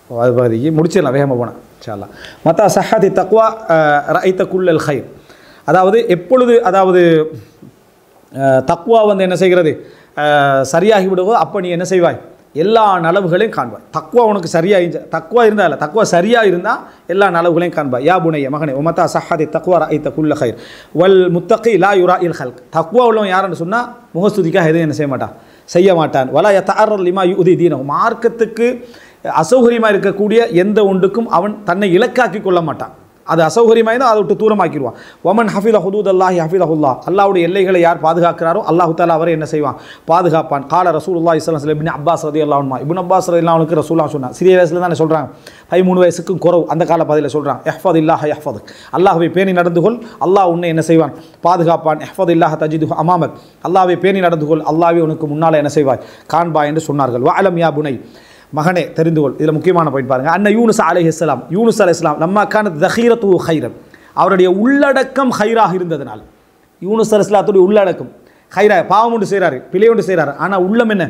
அது பகுதிக்கு முடிச்சிடலாம், வேகமாக போனேன் இன்ஷா அல்லாஹ். மத்தா சஹாத்தி தக்வா ரஐத குல்லல் ஹைர். அதாவது எப்பொழுது, அதாவது தக்வா வந்து என்ன செய்கிறது, சரியாகி விடுவோ அப்போ நீ என்ன செய்வாய், எல்லா நலவுகளையும் காண்பாய். தக்வா உனக்கு சரியாக, தக்வா இருந்தால் இல்லை, தக்வா சரியாக இருந்தால் எல்லா நலவுகளையும் காண்பாய். யா புனைய மகனே, உமத்தா சஹாதி தக்வா ரஐத குல்ல ஹைர் வல் முத்தகி லா யுரா இல் ஹல்க். தக்வா உள்ளவன் யாருன்னு சொன்னால் முகஸ்துதிக்காக எதுவும் என்ன செய்ய மாட்டான். வலா யதஅர்ரல் லிமா யுதி தீனஹு. மார்க்கத்துக்கு அசௌகரியமாக இருக்கக்கூடிய எந்த ஒன்றுக்கும் அவன் தன்னை இலக்காக்கி கொள்ள மாட்டான். அது அசௌகரியமாக இருந்தால் அதை விட்டு தூரமாக்கிடுவான். ஒமன் ஹஃபித ஹுதூத் அல்லாஹி ஹஃபிதஹுல்லா, அல்லாஹ்வுடைய எல்லைகளை யார் பாதுகாக்கிறாரோ அல்லாஹு தாலா அவரை என்ன செய்வான், பாதுகாப்பான். கால ரசூலுல்லாஹி ஸல்லல்லாஹு அலைஹி வஸல்லம் இப்னு அப்பாஸ் ரலியல்லாஹு அன்ஹு, இப்னு அப்பாஸ் ரலியல்லாஹு அன்ஹுக்கு ரசூலுல்லாஹ் சொன்னாங்க, சிறிய வயசுல தானே சொல்கிறாங்க, 13 வயசுக்கும் குறவு அந்த கால பதிலில் சொல்கிறான், இஹ்ஃபதில்லாஹ யஹ்ஃபதுக், அல்லாஹ்வை பேணி நடந்து கொள், அல்லாஹ் உன்னை என்ன செய்வான், பாதுகாப்பான். இஹ்ஃபதில்லாஹ தஜிதுஹு அமாமக், அல்லாஹ்வை பேணி நடந்து கொள், அல்லாஹ்வை உனக்கு முன்னால் என்ன செய்வாய், காண்பாய் என்று சொன்னார்கள். வஅலம் யா புனை, மகனே தெரிந்து கொள். இதில் முக்கியமான பாயிண்ட் பாருங்க. அன்ன யூனுஸ் அலைஹிஸ்ஸலாம், யூனுஸ் அலைஹிஸ்ஸலாம் லம்மா கானத் தஹீரத்துஹு கைரன், அவருடைய உள்ளடக்கம் ஹைராக இருந்ததனால், யூனுஸ் அலைஹிஸ்ஸலாத்துடைய உள்ளடக்கம் ஹைரா, பாவம் ஒன்று செய்கிறாரு, பிழை ஒன்று செய்கிறாரு, ஆனால் உள்ளம் என்ன,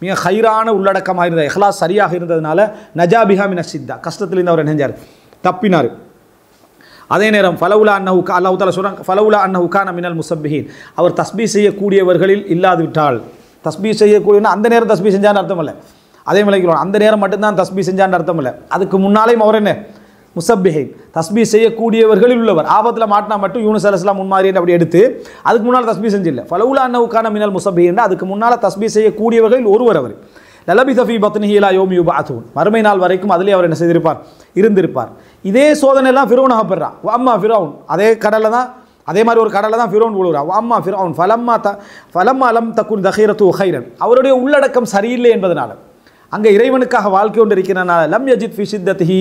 மிக ஹைரான உள்ளடக்கமாக இருந்தது, இஹ்லாஸ் சரியாக இருந்ததுனால நஜாபிஹா மின ஷித்தா, கஷ்டத்திலிருந்து அவர் நினைஞ்சார், தப்பினார். அதே நேரம் ஃபலவுலா அன்னஹு, அல்லாஹ் தஆலா சொல்றாங்க, ஃபலவுலா அன்னஹு கான மினல் முஸப்பிஹீன், அவர் தஸ்பீஹ் செய்யக்கூடியவர்களில் இல்லாது விட்டால், தஸ்பீஹ் செய்யக்கூடியவனா அந்த நேரம் தஸ்பீஹ் செஞ்சான்னு அர்த்தம் இல்லை, அதே மலைக்கிறோம் அந்த நேரம் மட்டும்தான் தஸ்பீஹ் செஞ்சான்னு அர்த்தம் இல்லை, அதுக்கு முன்னாலேயும் அவர் என்ன முஸப்பிஹீன், தஸ்பீஹ் செய்யக்கூடியவர்களில் உள்ளவர். ஆபத்தில் மாட்டினா மட்டும் யூனுஸ் அலைஹிஸ்ஸலாம் முன்மாதிரி அப்படி எடுத்து அதுக்கு முன்னால் தஸ்பீஹ் செஞ்சில்லை. ஃபலவுலா அன்னஹு கான மினல் முஸப்பிஹீன், அதுக்கு முன்னால் தஸ்பீஹ் செய்யக்கூடியவர்களில் ஒருவர் அவர். லலபிஸ ஃபீ பத்னிஹி இலா யௌமி யுபஅஸூன், மறுமை நாள் வரைக்கும் அதிலே அவர் என்ன செய்திருப்பார், இருந்திருப்பார். இதே சோதனை எல்லாம் ஃபிரௌன் அகப்படுறான். அம்மா ஃபிரௌன், அதே கடலில் தான், அதே மாதிரி ஒரு கடலில் தான் ஃபிரௌன் விழுகிறான். அம்மா ஃபிரௌன் ஃபலம்மா லம் தகுன் தஹீரத்துஹு கைரன், அவருடைய உள்ளடக்கம் சரியில்லை என்பதனால, அங்கே இறைவனுக்காக வாழ்க்கை கொண்டு இருக்கிறனால, லம் யஜித் ஃபி ஷித்தத்திஹி,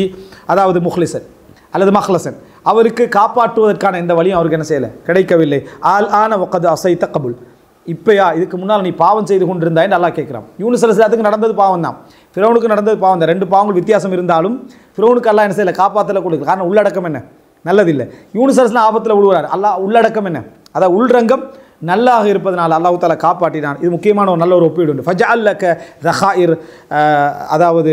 அதாவது முஹ்லிசன் அல்லது மஹ்லசன், அவருக்கு காப்பாற்றுவதற்கான எந்த வழியும் அவருக்கு என்ன செய்யலை, கிடைக்கவில்லை. ஆல் ஆன வகது அசைத்த கபுல், இப்போயா இதுக்கு முன்னால் நீ பாவம் செய்து கொண்டிருந்தாய் நல்லா கேட்குறான். யூனுஸ் அலைஹிஸ்ஸலாத்துக்கு நடந்தது பாவம் தான், ஃபிரௌனுக்கு நடந்தது பாவம் தான், ரெண்டு பாவங்கள் வித்தியாசம் இருந்தாலும் ஃபிரௌனுக்கு அல்லாஹ் என்ன செய்யலை, காப்பாற்றல கொடுக்குது. காரணம் உள்ளடக்கம் என்ன, நல்லதில்லை. யூனுஸ் அலைஹிஸ்ஸலாம் ஆபத்தில் விழுகிறார், அல்லாஹ் உள்ளடக்கம் என்ன, அதாவது உள்ரங்கம் நல்லாக இருப்பதனால் அல்லாஹ் தஆலா காப்பாற்றினான். இது முக்கியமான ஒரு நல்ல ஒரு ஒப்பீடு உண்டு. ஃபஜஅல்லக தஹாயிர், அதாவது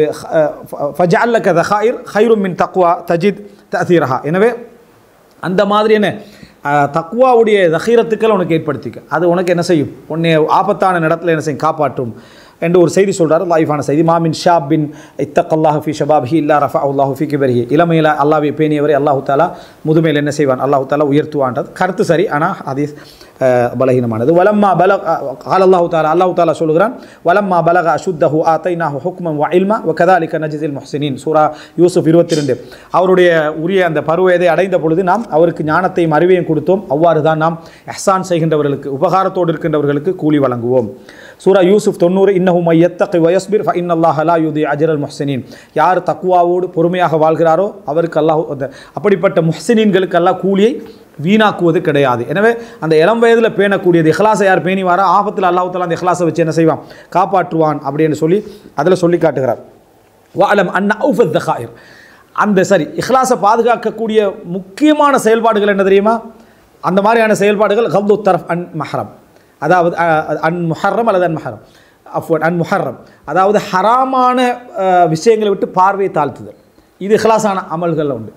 ஃபஜஅல்லக தஹாயிர் கைரும் மின் தக்வா தஜித் தஅதீரஹா, எனவே அந்த மாதிரி என்ன தக்வாவுடைய தஹீரத்துக்கள் உனக்கு ஏற்படுத்திக்க, அது உனக்கு என்ன செய்யும், உன்னை ஆபத்தான இடத்துல என்ன செய்யும், காப்பாற்றும் என்று ஒரு செய்தி சொல்கிறார், லைஃபான செய்தி. மாமின் ஷாபின் இத்தக்கல்லாஹு ஃபி ஷபாபிஹி இல்லா ரஃபஅல்லாஹு ஃபி கிபரிஹி, இளமையில் அல்லாஹ்வை பேணியவரை அல்லாஹு தஆலா முதுமையில் என்ன செய்வான், அல்லாஹு தஆலா உயர்த்துவான்றது கருத்து சரி, ஆனால் ஹதீஸ் பலகீனமானது. வலம்மா பலக அல்லாஹு தஆலா, அல்லாஹு தஆலா சொல்கிறான், வலம்மா பலக அஷுத்தஹு ஆதைனாஹு ஹுக்மன் வ இல்மா வ கதாலிக நஜ்ஸில் முஹ்ஸினீன், சூரா யூசுப் 22. அவருடைய உரிய அந்த பருவத்தை அடைந்த பொழுது நாம் அவருக்கு ஞானத்தையும் அறிவையும் கொடுத்தோம், அவ்வாறு தான் நாம் இஹ்சான் செய்கின்றவர்களுக்கு, உபகாரத்தோடு இருக்கின்றவர்களுக்கு கூலி வழங்குவோம். சூரா யூசுப் 90. இன்னஹு மய்யத்தகி வயஸ்பிர் ஃபஇன்னல்லாஹ லா யுதீஉ அஜ்ரல் முஹ்ஸினீன், யார் தக்வாவோடு பொறுமையாக வாழ்கிறாரோ அவருக்கு அல்லாஹ், அப்படிப்பட்ட முஹ்ஸினீன்களுக்கு அல்லாஹ் கூலியை வீணாக்குவது கிடையாது. எனவே அந்த இளம் வயதில் பேணக்கூடியது இஹ்லாஸை யார் பேணிவாரோ ஆபத்தில் அல்லாஹ் தஆலா அந்த இஹ்லாஸை வச்சு என்ன செய்வான், காப்பாற்றுவான் அப்படின்னு சொல்லி அதில் சொல்லி காட்டுகிறார். வஅலம் அன்ன அவுஃபத் தஹாயிர், அந்த சரி இஹ்லாஸை பாதுகாக்கக்கூடிய முக்கியமான செயல்பாடுகள் என்ன தெரியுமா, அந்த மாதிரியான செயல்பாடுகள் கப்து தரஃப் அன் மஹரம், அதாவது அன் முஹர்ரம் அல்லது அன் மஹரம், அஃப்வன் அன் முஹர்ரம், அதாவது ஹராமான விஷயங்களை விட்டு பார்வையை தாழ்த்துதல், இது இஹ்லாஸான அமல்களில் உண்டு.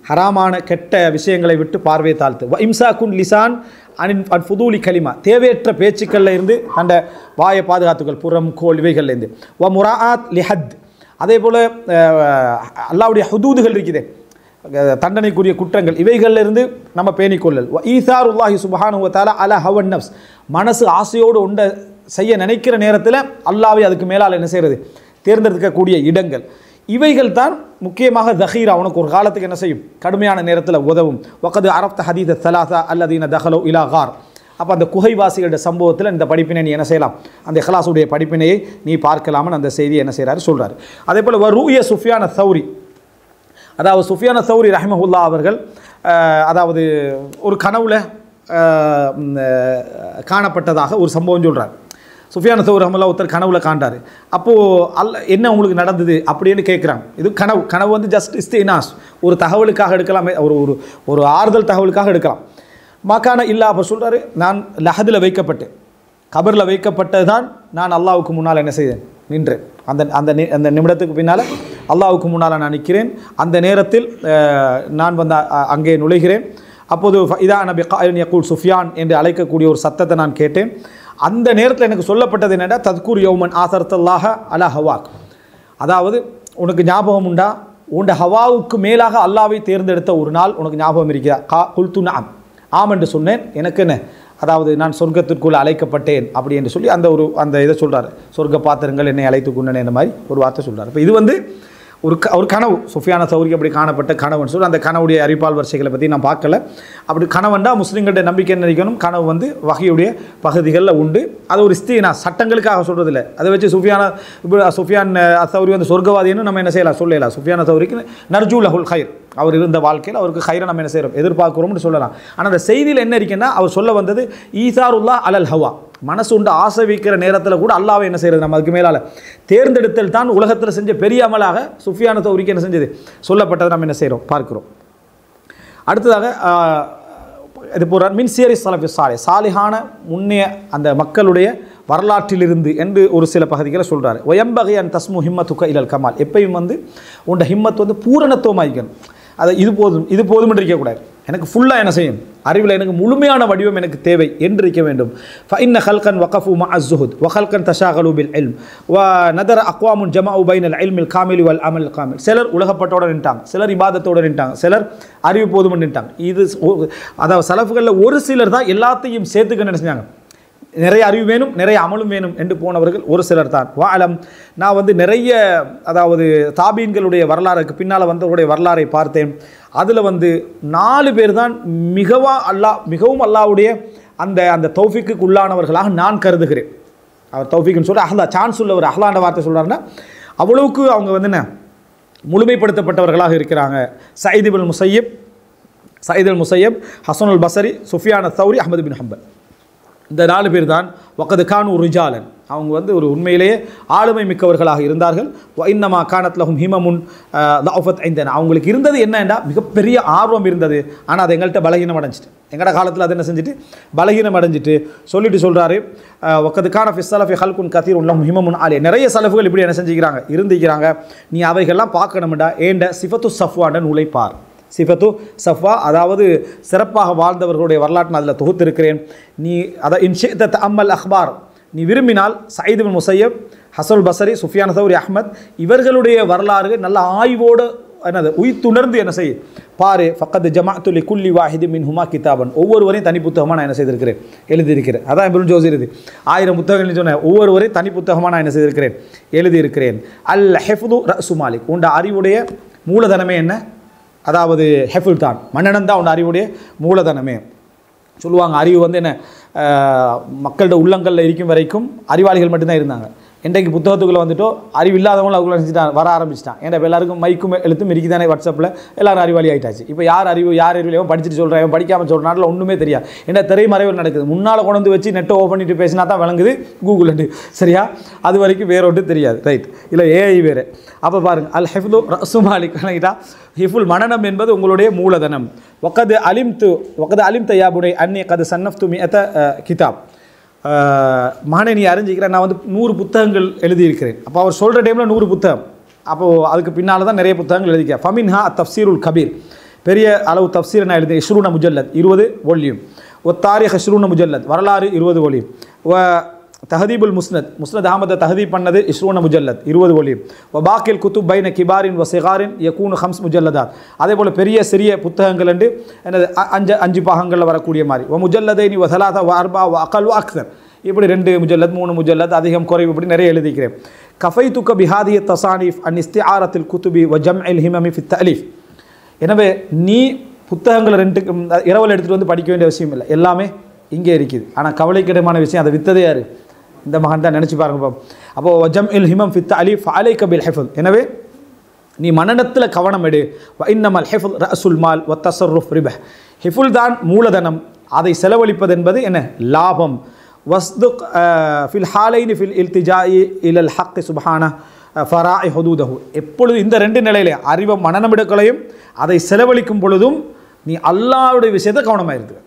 ஹராமான கெட்ட விஷயங்களை விட்டு பார்வையை தாழ்த்து. வ இம்சாக்குன் லிசான் அன் ஃபுதூலி கலிமா, தேவையற்ற பேச்சுக்களில் இருந்து அந்த வாயை பாதுகாத்துக்கள், புறம் கோல் இவைகள்லேருந்து. வ முராஆத் லிஹத், அதே போல் அல்லாஹ்வுடைய ஹுதூதுகள் இருக்குது, தண்டனைக்குரிய குற்றங்கள், இவைகளிலிருந்து நம்ம பேணிக்கொள்ளல். வ ஈசாருல்லாஹி சுப்ஹானஹு வ தஆலா அலா ஹவன் நஃப்ஸ், மனசு ஆசையோடு ஒன்றை செய்ய நினைக்கிற நேரத்தில் அல்லாஹ்வை அதுக்கு மேலால் என்ன செய்கிறது, தேர்ந்தெடுக்கக்கூடிய இடங்கள், இவைகள் தான் முக்கியமாக தஹீரா, உனக்கு ஒரு காலத்துக்கு என்ன செய்யும், கடுமையான நேரத்தில் உதவும். வகது அரஃப்த ஹதீத ஸலாஸா அல்லதீன தஹலு இலா கார், அப்போ அந்த குகைவாசிகளுடைய சம்பவத்தில் இந்த படிப்பினை நீ என்ன செய்யலாம், அந்த இஹ்லாஸுடைய படிப்பினையை நீ பார்க்கலாம்னு அந்த செய்தியை என்ன செய்கிறாரு சொல்கிறார். அதே போல் ரூய சுஃபியான் அத்-தௌரி, அதாவது சுஃபியான் அத்-தௌரி ரஹிமஹுல்லா அவர்கள், அதாவது ஒரு கனவுல காணப்பட்டதாக ஒரு சம்பவம் சொல்கிறார். சுஃபியான் அத்-தௌரி ரஹிமஹுல்லா ஒருத்தர் கனவுல காண்டார். அப்போது என்ன உங்களுக்கு நடந்தது அப்படின்னு கேட்குறாங்க. இது கனவு வந்து ஜஸ்ட் இஸ்தினாஸ், ஒரு தகவலுக்காக எடுக்கலாம், ஒரு ஆறுதல் தகவலுக்காக எடுக்கலாம். மாக்கான இல்லா அப்போ சொல்கிறாரு, நான் லஹதில் வைக்கப்பட்டேன், கபரில் வைக்கப்பட்டது தான் நான் அல்லாஹ்வுக்கு முன்னால் என்ன செய்தேன், நின்றேன். அந்த நிமிடத்துக்கு பின்னால் அல்லாஹ்வுக்கு முன்னால் நான் நிற்கிறேன். அந்த நேரத்தில் நான் வந்து அங்கே நுழைகிறேன். அப்போது இதா நபி காயின் யகூல் சுஃபியான் என்று அழைக்கக்கூடிய ஒரு சத்தத்தை நான் கேட்டேன். அந்த நேரத்தில் எனக்கு சொல்லப்பட்டது என்னென்னா, தத்கூர் யௌமன் ஆசர்த்தல்லாஹ அலா ஹவாக், அதாவது உனக்கு ஞாபகம் உண்டா, உண்ட ஹவாவுக்கு மேலாக அல்லாவை தேர்ந்தெடுத்த ஒரு நாள் உனக்கு ஞாபகம் இருக்கிறா? குல்து நஅம், ஆம் என்று சொன்னேன். எனக்கு என்ன, அதாவது நான் சொர்க்கத்திற்குள் அழைக்கப்பட்டேன் அப்படி என்று சொல்லி அந்த இதை சொல்கிறார். சொர்க்க பாத்திரங்கள் என்னை அழைத்து கொண்டேன் என்ற மாதிரி ஒரு வார்த்தை சொல்கிறார். இப்போ இது வந்து ஒரு கனவு சுஃபியான சௌரிக்கு அப்படி காணப்பட்ட கனவுன்னு சொல்லி அந்த கனவுடைய அறிவிப்பால் வரிசைகளை பற்றி நான் பார்க்கல. அப்படி கனவுண்டா முஸ்லீம்களுடைய நம்பிக்கை என்ன நினைக்கணும், கனவு வந்து வகையுடைய பகுதிகளில் உண்டு. அது ஒரு இஸ்தினா சட்டங்களுக்காக சொல்கிறதில்ல. அதை வச்சு சுஃபியான் சௌரி வந்து சொர்க்கவாதின்னு நம்ம என்ன செய்யலாம் சொல்லலாம். சுஃபியான சௌரிக்கு நர்ஜூலஹுல் ஹைர், அவர் இருந்த வாழ்க்கையில் அவருக்கு ஹைரை நம்ம என்ன செய்கிறோம் எதிர்பார்க்குறோம்னு சொல்லலாம். ஆனால் அந்த செய்தியில் என்ன இருக்குன்னா அவர் சொல்ல வந்தது ஈசாருல்லா அலல் ஹவா, மனசு உண்டு ஆசை வைக்கிற நேரத்தில் கூட அல்லாவை என்ன செய்கிறது நம்ம அதுக்கு மேலால் தேர்ந்தெடுத்தல் தான் உலகத்தில் செஞ்ச பெரிய அமலாக சுஃபியான சௌரிக்கு என்ன செஞ்சது சொல்லப்பட்டதை நம்ம என்ன செய்கிறோம் பார்க்கிறோம். அடுத்ததாக இது போகிறார் மின் சியரி சலஃபி சாலிஹான முன்னைய அந்த மக்களுடைய வரலாற்றிலிருந்து என்று ஒரு சில பகுதிகளை சொல்கிறார். ஒயம்பகை அன் தஸ்மு ஹிம்மத்துக்க இலல் கமால், எப்பயும் வந்து உண்ட ஹிம்மத் வந்து பூரணத்துவமாகிக்கணும். அதை இது போதும் என்று இருக்கக்கூடாது. எனக்கு ஃபுல்லாக என்ன செய்யும் அறிவில் எனக்கு முழுமையான வடிவம் எனக்கு தேவை என்று இருக்க வேண்டும். ஃபஇன்ன ஹல்கன் வகஃபு மஅ ஸுஹுத் வ ஹல்கன் தஷாகலு பில் இல்ம் வ நதர அக்வாமுன் ஜமஉ பைனல் இல்மில் காமில் வல் அமல் காமில். சிலர் உலகப்பட்டோட நின்ட்டாங்க, சிலர் இபாதத்தோடு நின்ட்டாங்க, சிலர் அறிவு போதும் நின்ட்டாங்க. இது அதாவது சலஃப்களில் ஒரு சிலர் தான் எல்லாத்தையும் சேர்த்துக்க நினைச்சாங்க. நிறைய அறிவு வேணும், நிறைய அமலும் வேணும் என்று போனவர்கள் ஒரு சிலர் தான். வாலம் நான் வந்து நிறைய அதாவது தாபீன்களுடைய வரலாறுக்கு பின்னால் வந்தவருடைய வரலாறை பார்த்தேன். அதில் வந்து 4 பேர் தான் மிகவும் அல்லாவுடைய அந்த தௌஃபீக்கு உள்ளானவர்களாக நான் கருதுகிறேன். அவர் தௌஃபீக்குன்னு சொல்ல அஹ்லா சான்ஸ் உள்ள ஒரு அஹ்லாண்ட வார்த்தை சொல்கிறாருன்னா அவ்வளவுக்கு அவங்க வந்து என்ன முழுமைப்படுத்தப்பட்டவர்களாக இருக்கிறாங்க. சயீத் இப்னு முஸையப், ஹஸனுல் பஸரி, சுஃபியான் அத்-தௌரி, அஹ்மத் பின் ஹம்பல், இந்த 4 பேர் தான் வக்கது கான் ஒரு ரிஜாலன், அவங்க வந்து ஒரு உண்மையிலேயே ஆளுமை மிக்கவர்களாக இருந்தார்கள். இன்னமா கானத் லஹும் ஹிமமுன் தஅஃபத் ஐந்தனா, அவங்களுக்கு இருந்தது என்னன்னா மிகப்பெரிய ஆர்வம் இருந்தது. ஆனால் அது எங்கள்கிட்ட பலகீனம் அடைஞ்சிட்டு, எங்கட காலத்தில் அதை என்ன செஞ்சுட்டு பலகீனம் அடைஞ்சிட்டு சொல்லிட்டு சொல்கிறாரு வக்கது கான ஃபி ஸலஃபி ஹல்குன் கதீர் லஹும் ஹிமமுன் ஆலியா, நிறைய சலஃபுகள் இப்படி என்ன செஞ்சுக்கிறாங்க இருந்திக்கிறாங்க. நீ அவைகள்லாம் பார்க்கணும்டா ஏண்ட சிஃபத்து ஸஃப்வான நூலை பார். சிஃபத்து சஃபா அதாவது சிறப்பாக வாழ்ந்தவர்களுடைய வரலாற்று நான் அதில் தொகுத்திருக்கிறேன். நீ அதை இன்ஷித்த அம்மல் அக்பார், நீ விரும்பினால் சயீத் இப்னு முஸையப், ஹஸனுல் பஸரி, சுஃபியான் தௌரி, அஹ்மத் இவர்களுடைய வரலாறு நல்ல ஆய்வோடு என்னது உயிர்த்துணர்ந்து என்ன செய்ய பாரு. ஃபக்கத் ஜமாஅத்து லிகுல்லி வாஹிதி மின்ஹுமா கிதாபன், ஒவ்வொருவரையும் தனி புத்தகமாக நான் என்ன செய்திருக்கிறேன் எழுதியிருக்கிறேன். அதான் இப்னு ஜௌஸி இது 1000 புத்தகங்கள் சொன்னேன், ஒவ்வொருவரையும் தனி புத்தகமாக நான் என்ன செய்திருக்கிறேன் எழுதியிருக்கிறேன். அல் ஹிஃப்து ரஅசு மாலிக், உண்ட அறிவுடைய மூலதனமே என்ன, அதாவது ஹெஃபுல் தான், மன்னனம் தான் உன் அறிவுடைய மூலதனமே சொல்லுவாங்க. அறிவு வந்து என்ன மக்களோட உள்ளங்களில் இருக்கும் வரைக்கும் அறிவாளிகள் மட்டும்தான் இருந்தாங்க. இன்றைக்கு புத்தகத்துக்குள்ளே வந்துட்டோ அறிவு இல்லாதவங்களும் அதுக்குள்ளே நினச்சிட்டான் வர ஆரம்பிச்சிட்டான். ஏன்னா இப்போ எல்லாருக்கும் மைக்கும் எழுத்தும் இருக்குதானே, வாட்ஸ்அப்பில் எல்லோரும் அறிவாளி ஆகிட்டாச்சு. இப்போ யார் அறிவு படிச்சுட்டு சொல்கிறேன் படிக்காமல் சொல்கிறாங்களோ ஒன்றுமே தெரியாது. ஏன்னா திரைமறைவில் நடக்குது, முன்னால் கொண்டு வந்து வச்சு நெட்டை ஓப்பன் பண்ணிட்டு பேசினா தான் விளங்குது கூகுள்ட்டு, சரியா? அது வரைக்கும் வேற ஒன்றும் தெரியாது, ரைட்? இல்லை ஏஐ வேறு. அப்போ பாருங்கள் அல் ஹிஃப்து ரஅசு மாலிக் கணக்கிட்டா ஹிஃபுல் மனனம் என்பது உங்களுடைய மூலதனம். வக்கது அலிம்த யாபுடை அன்னி கது சன்னஃப்து மிஅத கிதாப், மகனை நீ அறிஞ்சிக்கிறேன் நான் வந்து 100 புத்தகங்கள் எழுதியிருக்கிறேன். அப்போ அவர் சொல்கிற டைமில் 100 புத்தகம், அப்போது அதுக்கு பின்னால் தான் நிறைய புத்தகங்கள் எழுதிக்கிறேன். ஃபமின்ஹா தஃப்சீருல் கபீர், பெரிய அளவு தஃப்சீர் நான் எழுதி 20 முஜல்லத் 20 வால்யூம். தாரிக் 20 முஜல்லத், வரலாறு 20 வால்யூம். தஹதீபுல் முஸ்னத் அஹமதை தஹதீப் பண்ணது 20 முஜல்லத் 20 வால்யூம். பாக்கில் குத்துப் பைன கிபாரின் வ சிகாரின் யகூனு 5 முஜல்லதாத், அதே போல் பெரிய சிறிய புத்தகங்கள் என்று என்னது 5 பாகங்களில் வரக்கூடிய மாதிரி. முஜல்லதைனி வ ஸலாஸா வ அர்பா வ அகல் வ அக்ஸர், இப்படி 2 முஜல்லத் 3 முஜல்லத் அதிகம் குறைவு இப்படி நிறைய எழுதிக்கிறேன். கஃபைத்துக்க பிஹாதிய தசானிஃப் அன் இஸ்திஆரத்தில் குத்துபி வ ஜம்இல் ஹிமமி ஃபி தஅலீஃப், எனவே நீ புத்தகங்களை 2 இரவல் எடுத்துகிட்டு வந்து படிக்க வேண்டிய விஷயம் இல்லை, எல்லாமே இங்கே இருக்குது. ஆனால் கவலைக்கிடமான விஷயம் அதை வித்ததே யார்? இந்த மகன் தான். நினச்சி பாருங்க. அப்போது ஜம்இல் ஹிமம் ஃபி தஅலீஃப் ஃபஅலைக பில் ஹிஃப்ஸ், எனவே நீ மனநத்தில் கவனம் எடு. வ இன்னமல் ஹிஃப்ஸ் ரஅசுல் மால் வ தஸர்ருஃப் ரிபஹ், ஹிஃபுல் தான் மூலதனம், அதை செலவழிப்பது என்பது என்ன லாபம். வஸ்துக் ஃபில் ஹாலைனி ஃபில் இல்திஜாஇ இலல் ஹக் சுப்ஹானஹு ஃபராஇ ஹுதூதஹு, எப்பொழுது இந்த 2 நிலையிலே அறிவை மனநமிடக்களையும் அதை செலவழிக்கும் பொழுதும் நீ அல்லாஹ்வுடைய விஷயத்தை கவனமாக இருக்கு.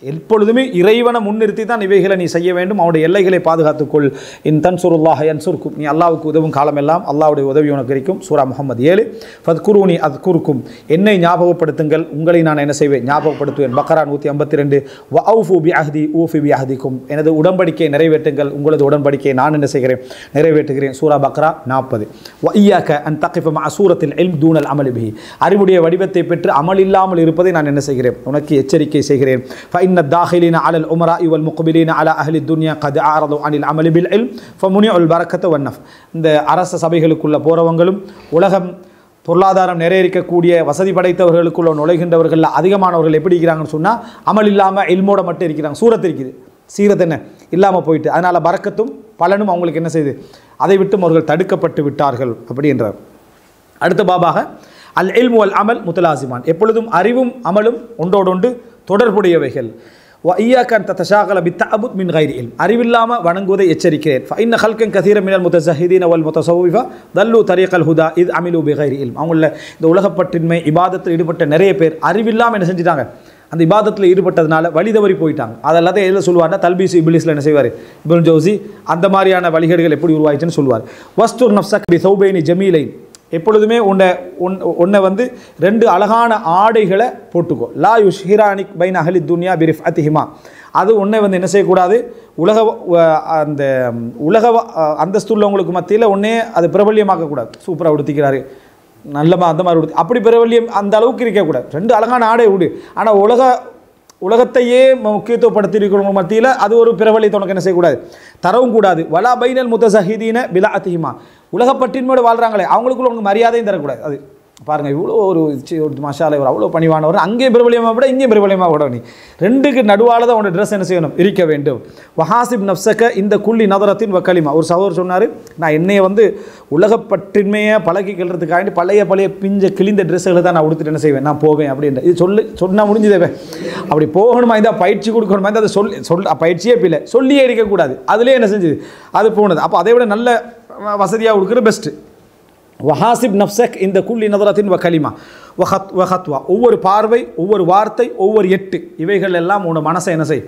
எப்பொழுதுமே இறைவனை முன்னிறுத்தி தான் இவைகளை நீ செய்ய வேண்டும். அவனுடைய எல்லைகளை பாதுகாத்துக்கொள். இன் தன்சுருல்லாஹ யன்சுர்கும், நீ அல்லாஹ்வுக்கு உதவும் காலமெல்லாம் அல்லாஹ்வுடைய உதவி உனக்கு இருக்கும். சூரா முஹம்மது 7. ஃபத்குரூனி அத்குருக்கும், என்னை ஞாபகப்படுத்துங்கள் உங்களை நான் என்ன செய்வேன் ஞாபகப்படுத்துவேன். பக்ரா 152. வ அவ்ஃபு பி அஹ்தி ஊஃபி பி அஹ்திக்கும், எனது உடன்படிக்கையை நிறைவேற்றுங்கள் உங்களது உடன்படிக்கையை நான் என்ன செய்கிறேன் நிறைவேற்றுகிறேன். சூரா பக்ரா 40. வ இய்யாக அன் தகிஃப மஅ சூரத்தில் இல்ம் தூனல் அமல் பிஹி, அறிவுடைய வடிவத்தை பெற்று அமல் இல்லாமல் இருப்பதை நான் என்ன செய்கிறேன் உனக்கு எச்சரிக்கை செய்கிறேன். إن الداخلين على الأمراء والمقبلين على أهل الدنيا قد أعرضوا عن العمل بالعلم فمنعوا البركة والنفع, இந்த அரச சபைகளுக்குள்ள போறவங்களும் உலகம் பொருளாதாரம் நிறைய இருக்கக்கூடிய வசதி படைத்தவர்களுக்குள்ள நுழைகின்றவர்கள் அதிகமானவர்கள் எப்படி இருக்கிறாங்கன்னு சொன்னால் அமல் இல்லாமல் இல்மோட மட்டும் இருக்கிறாங்க. சூரத் இருக்குது, சீரத் என்ன இல்லாமல் போயிட்டு, அதனால் பரக்கத்தும் பலனும் அவங்களுக்கு என்ன செய்யுது, அதை விட்டும் அவர்கள் தடுக்கப்பட்டு விட்டார்கள் அப்படின்றார். அடுத்த பாபாக அல் இல்மு அல் அமல் முத்தலாசிமான், எப்பொழுதும் அறிவும் அமலும் ஒன்றோடொன்று தொடர்புடையவைகள். وإياك أن تتشاغل بالتعبد من غير علم, அறிவில்லாமல் வணங்குவதை எச்சரிக்கிறேன். فإن خلقا كثيرا من المتزهدين والمتصوفة ضلوا طريق الهدى إذ عملوا بغير علم. அவங்கள இந்த உலகப்பற்றின்மை இபாதத்தில் ஈடுபட்ட நிறைய பேர் அறிவில்லாமல் என்ன செஞ்சிட்டாங்க, அந்த இபாதத்தில் ஈடுபட்டதுனால வழி தவறி போயிட்டாங்க. அதெல்லாத்தையும் எதில் சொல்லுவார்னா தல்பீஸ் இப்லீஸில் என்ன செய்வார் இப்னு ஜௌசி, அந்த மாதிரியான வழிகேடுகள் எப்படி உருவாயிச்சுன்னு சொல்லுவார். வஸ்துர் நஃப்ஸக பி சௌபைனி ஜமீலைன், எப்பொழுதுமே உன்னை வந்து ரெண்டு அழகான ஆடைகளை போட்டுக்கோ. லா யுஷ்ஹிரானிக் பைன் அஹ்லி துன்யா பிரிஃப் அத்திஹிமா, அது உன்னை வந்து என்ன செய்யக்கூடாது, அந்த உலக அந்தஸ்துள்ளவங்களுக்கு மத்தியில் உன்னே அது பிரபல்யமாக்கக்கூடாது. சூப்பராக உடுத்திக்கிறாரு, நல்லமா அந்த மாதிரி உடுத்தி அப்படி பிரபல்யம் அந்த அளவுக்கு இருக்கக்கூடாது. ரெண்டு அழகான ஆடை உடு, ஆனால் உலகத்தையே முக்கியத்துவப்படுத்தியிருக்கிறவங்க மத்தியில் அது ஒரு பிரபலியத்தை உனக்கு என்ன செய்யக்கூடாது, தரவும் கூடாது. வலா பைனல் முத்தஸஹிதீன பிலா அத்திஹிமா, உலகப்பற்றின்மையோடு வாழ்கிறாங்களே அவங்களுக்குள்ள உனக்கு மரியாதையும் தரக்கூடாது. அது பாருங்கள், இவ்வளோ ஒரு மஷாலை ஒரு அவ்வளோ பணிவானவர், அங்கே பிரபலியமாக விட இங்கே பிரபலியமாக விட, நீ ரெண்டுக்கு நடுவால் தான் உன்னோட ட்ரெஸ் என்ன செய்யணும், இருக்க வேண்டும். வஹாசிப் நஃப்ஸக இந்த குள்ளி நதரத்தின் வக்கலிமா, ஒரு சகோதரர் சொன்னார், நான் என்னையை வந்து உலகப்பற்றின்மையை பழகி கொள்றதுக்காண்டி பழைய பிஞ்ச கிழிந்த ட்ரெஸ்ஸுகளை தான் நான் உடுத்துட்டு என்ன செய்வேன், நான் போவேன் அப்படின்ற இது சொன்னால் முடிஞ்சுதேவே. அப்படி போகணுமா இருந்தால் பயிற்சி கொடுக்கணுமா இருந்தால் அதை பயிற்சியே இல்லை, சொல்லியே இருக்கக்கூடாது. அதுலேயே என்ன செஞ்சுது, அது போனது. அப்போ அதை விட நல்ல வசதியாக கொடுக்குற பெஸ்ட்டு. வஹாசிப் நஃப்ஸக் இந்த குல்லி நதரத்தின் வகலிமா வஹத்வா, ஒவ்வொரு பார்வை, ஒவ்வொரு வார்த்தை, ஒவ்வொரு எட்டு, இவைகள் எல்லாம் உன்னோட மனசை என்ன செய்,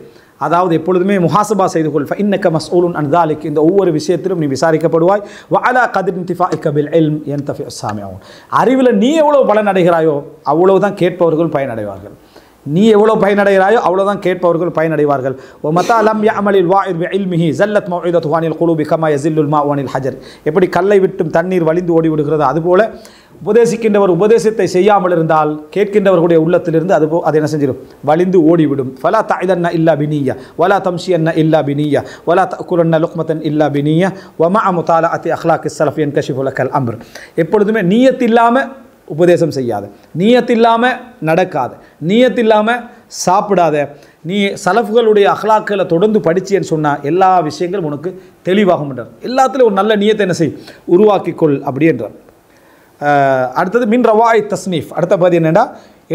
அதாவது எப்பொழுதுமே முஹாசபா செய்து கொள். ஃபஇன்னக மஸ்ஊலுன் அன் ஸாலிக், இந்த ஒவ்வொரு விஷயத்திலும் நீ விசாரிக்கப்படுவாய். வஅலா கத்ரி இன்திஃபாஇக பில் இல்ம் யன்தஃபி ஸாமிஊன், அறிவில் நீ எவ்வளவு பலன் அடைகிறாயோ அவ்வளவுதான் கேட்பவர்கள் பயனடைவார்கள். நீ எவ்வளோ பயனடைகிறாயோ அவ்வளோதான் கேட்பவர்கள் பயனடைவார்கள். ஒமதா லம் யஅமலில் வாஇத் பிஇல்மிஹி ஸல்லத் மௌஇதத்துஹு அனில் குலூபி கமா யஸில்லுல் மாஉ அனில் ஹஜர், எப்படி கல்லை விட்டும் தண்ணீர் வலிந்து ஓடி விடுகிறது அதுபோல உபதேசிக்கின்றவர் உபதேசத்தை செய்யாமல் இருந்தால் கேட்கின்றவர்களுடைய உள்ளத்திலிருந்து அது என்ன செஞ்சிடும், வலிந்து ஓடிவிடும். ஃபலா தஇதன்ன இல்லா பினிய்யா வலா தம்ஷியன்ன இல்லா பினிய்யா வலா தஅகுலன்ன லுக்மத்தன் இல்லா பினிய்யா வமஅ முதாலஅத்தி அக்லாக்கிஸ் ஸலஃப் யன்கஷிஃபு லக்கல் அம்ர், எப்பொழுதுமே நியத் இல்லாமல் உபதேசம் செய்யாத, நியத் இல்லாமல் நடக்காத, நியத் இல்லாமல் சாப்பிடாத, நீ சலஃப்களுடைய அஹ்லாக்களை தொடர்ந்து படிச்சேன்னு சொன்னால் எல்லா விஷயங்களும் உனக்கு தெளிவாகும்ன்றார். எல்லாத்துலேயும் ஒரு நல்ல நியத்தை என்ன செய், உருவாக்கிக்கொள் அப்படி என்றார். அடுத்தது மின் ரவாய் தஸ்னீஃப், அடுத்த பகுதி என்னென்னா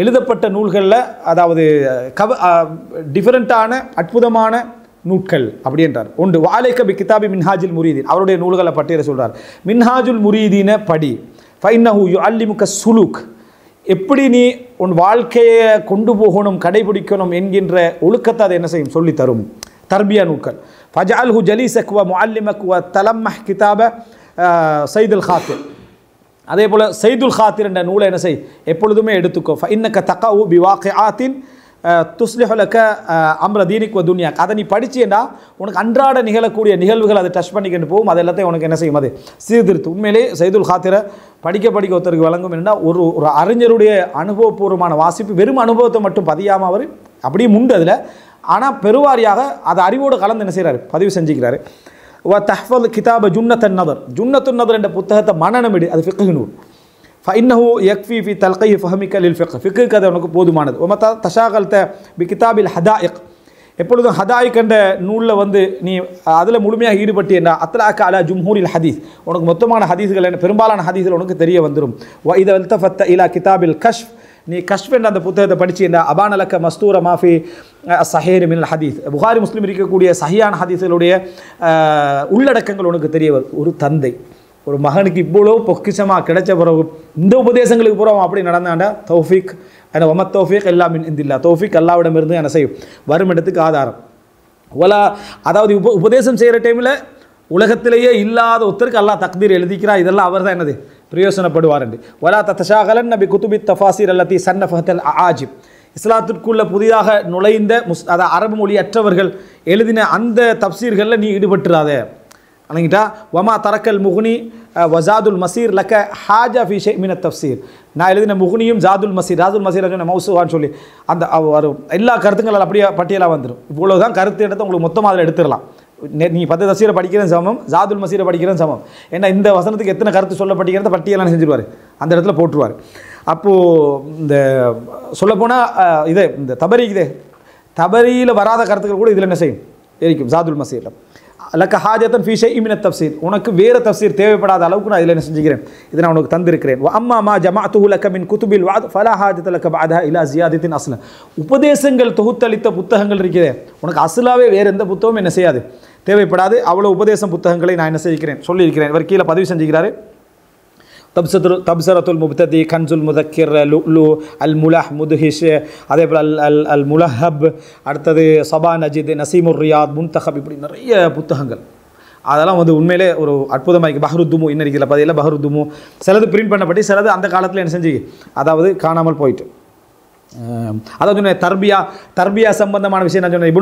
எழுதப்பட்ட நூல்களில், அதாவது டிஃபரெண்ட்டான அற்புதமான நூட்கள் அப்படி என்றார். ஒன்று வாலைக்க பி கிதாபி மின்ஹாஜுல் முரீதீன், அவருடைய நூல்களை பட்டியலை சொல்கிறார். மின்ஹாஜுல் முரீதீனை படி. ஃபைன்னஹு யுஅல்லிமுக சுலூக், எப்படி நீ உன் வாழ்க்கையை கொண்டு போகணும், கடைபிடிக்கணும் என்கின்ற ஒழுக்கத்தை அதை என்ன செய்யும், சொல்லித்தரும் தர்பியா நூல்கள். ஃபஜஅல்ஹு ஜலீஸக் வ முஅல்லிமக் வ தலம்மஹ் கிதாப சைதுல் காத்திர், அதே போல் சைதுல் காத்திர் என்ற நூலை என்ன செய், எப்பொழுதுமே எடுத்துக்கோ. ஃபஇன்னக தகஉ பிவாகிஆத்தின் துஸ்லிஹுலக அம்ர தீனிக் வ துன்யாக், அதை நீ படிச்சேன்னா உனக்கு அன்றாட நிகழக்கூடிய நிகழ்வுகள் அதை டச் பண்ணிக்கிட்டு போகும், அது எல்லாத்தையும் உனக்கு என்ன செய்யும், அது சீர்திருத்து. உண்மையிலே சைதுல் காத்திரை படிக்க ஒருத்தருக்கு வழங்கும் என்னென்னா ஒரு அறிஞருடைய அனுபவபூர்வமான வாசிப்பு, வெறும் அனுபவத்தை மட்டும் பதியாமல் அவர் அப்படியே முண்டு அதில், ஆனால் பெருவாரியாக அதை அறிவோடு கலந்து என்ன செய்கிறாரு, பதிவு செஞ்சுக்கிறாரு. வ தஹ்ஃபல் கிதாப ஜுன்னத்துன் நதர், ஜுன்னத்துன் நதர் என்ற புத்தகத்தை மனநமிடு, அது ஃபிக்ஹ் நூல். ஃபஇன்னஹு யக்ஃபி ஃபி தல்கீஹி ஃபஹமிக லில் ஃபிக்ஹ், ஃபிக்ஹுக்கு அது உனக்கு போதுமானது. ஒமதா தஷாகல்த பி கிதாபில் ஹதாயிக், எப்பொழுதும் ஹதாயிக் என்ற நூலில் வந்து நீ அதில் முழுமையாக ஈடுபட்டு என்ன அத்லாக்க அலா ஜும்ஹூரில் ஹதீஸ், உனக்கு மொத்தமான ஹதீஸ்கள் என்ன பெரும்பாலான ஹதீஸ்கள் உனக்கு தெரிய வந்துடும். வ இத அல்தஃபத்த இலா கிதாபில் கஷ்ஃப், நீ கஷ்ஃப் என்ற அந்த புத்தகத்தை படித்து என்ன அபானலக்க மஸ்தூர மாஃபி சஹீர் மினல் ஹதீஸ், புகாரி முஸ்லிம் இருக்கக்கூடிய சஹியான ஹதீஸ்களுடைய உள்ளடக்கங்கள் உனக்கு தெரிய வரும். ஒரு தந்தை ஒரு மகனுக்கு இவ்வளோ பொக்கிஷமாக கிடைச்ச பிறகு இந்த உபதேசங்களுக்கு பூரா அப்படி நடந்தாண்டா தௌஃபீக் என ஒமத் தௌஃபீக் எல்லாம் இந்தில்லா, தௌஃபீக் அல்லாவிடமிருந்து என்ன செய்யும், வரும் இடத்துக்கு ஆதாரம். ஒலா அதாவது உபதேசம் செய்கிற டைமில் உலகத்திலேயே இல்லாத ஒருத்தருக்கு அல்லாஹ் தக்தீர் எழுதிக்கிறா, இதெல்லாம் அவர் தான் என்னது பிரயோசனப்படுவார் என்று. ஒலா தஷாகலன் நபி குத்துபி தஃபாசீர் அல்லத்தி சன்னஃபஹத்தல் ஆஜிப், இஸ்லாத்திற்குள்ள புதிதாக நுழைந்த அதாவது அரபு மொழி அற்றவர்கள் எழுதின அந்த தப்சீர்களில் நீ ஈடுபட்டுறாத. அழங்கிட்டா வமா தரக்கல் முகுனி வஜாதுல் மசீர் லக்க ஹாஜா ஃபி ஷை மின தஃப்சீர், நான் எழுதின முகுனியும் ஜாதுல் மசீர், ஜாதுல் மசீர் மௌசுவான்னு சொல்லி அந்த எல்லா கருத்துங்கள் அப்படியே பட்டியலாக வந்துடும். இவ்வளோதான் கருத்து எடுத்து உங்களுக்கு மொத்தமாக அதில் எடுத்துடலாம். நீ 10 தஃசீரை படிக்கிறேன் சமம், ஜாதுல் மசீரை படிக்கிறேன் சமம். ஏன்னா இந்த வசனத்துக்கு எத்தனை கருத்து சொல்லப்பட்டிருக்கிறத பட்டியலான செஞ்சிருவார், அந்த இடத்துல போட்டுருவார். அப்போது இந்த சொல்லப்போனால் இதே இந்த தபரியில் வராத கருத்துக்கள் கூட இதில் என்ன செய்யும் இருக்கும். ஜாதுல் மசீரில் லக்க ஹாஜத்தன் ஃபீ ஷைஇ மின தஃப்சீர், உனக்கு வேறு தஃப்சீர் தேவைப்படாத அளவுக்கு நான் இதில் என்ன செஞ்சுக்கிறேன், இதை நான் உனக்கு தந்திருக்கிறேன். அம்மா மா ஜமாஅத்துஹு லக்க மின் குதுபில் வாத் ஃபலா ஹாஜத லக்க பஅதஹா இலா ஜியாதத்தின் அஸ்ல, உபதேசங்கள் தொகுத்தளித்த புத்தகங்கள் இருக்கிறதே, உனக்கு அஸ்லாவே வேறு எந்த புத்தகமும் என்ன செய்யாது, தேவைப்படாது. அவ்வளோ உபதேசம் புத்தகங்களை நான் என்ன செய்கிறேன் சொல்லியிருக்கிறேன். இவர் கீழே பதிவு செஞ்சுக்கிறாரு. தப்சரத்துல் முப்ததி, கன்சுல் முதக்கிர், லுலு, அல் முலஹ், முதுஹிஷ், அதே போல் அல் முலஹப், அடுத்தது சபா நஜித், நசீமுர் ரியாத், முன்தஹப், இப்படி நிறைய புத்தகங்கள். அதெல்லாம் வந்து உண்மையிலே ஒரு அற்புதமாக பஹருத்துமு இன்னும் இருக்கிற பதில் பஹருத்துமு, சிலது பிரிண்ட் பண்ணப்பட்டு சிலது அந்த காலத்தில் என்ன செஞ்சு அதாவது காணாமல் போயிட்டு. அதாவது தர்பியா சம்பந்தமான விஷயம் நான் சொன்னேன்.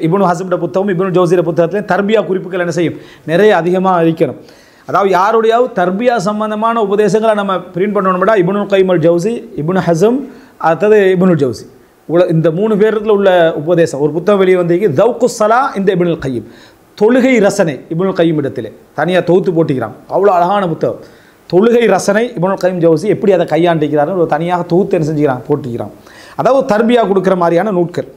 இப்னு ஹஸம்ட புத்தகம், இப்னு ஜௌஸிர புத்தகத்தில் தர்பியா குறிப்புகள் என்ன செய்யும், நிறைய அதிகமாக இருக்கணும். அதாவது யாருடையாவது தர்பியா சம்பந்தமான உபதேசங்களை நம்ம பிரிண்ட் பண்ணணும்னா இப்னுல் கைம் அல் ஜௌஸி, இப்னு ஹஸம், அடுத்தது இப்னுல் ஜௌஸி, இந்த 3 பேரில் உள்ள உபதேசம் ஒரு புத்தகம் வெளியே வந்து தௌக்குஸ் ஸலா இந்த இப்னுல் கைம், தொழுகை ரசனை இப்னுல் கைம் இடத்திலே தனியாக தொகுத்து போட்டிக்கிறான். அவ்வளோ அழகான புத்தகம். தொழுகை ரசனை இப்னுல் கைம் ஜௌஸி எப்படி அதை கையாண்டிக்கிறாரு ஒரு தனியாக தொகுத்து என்ன செஞ்சுக்கிறான் போட்டிக்கிறான். அதாவது தர்பியா கொடுக்குற மாதிரியான நூட்கள்.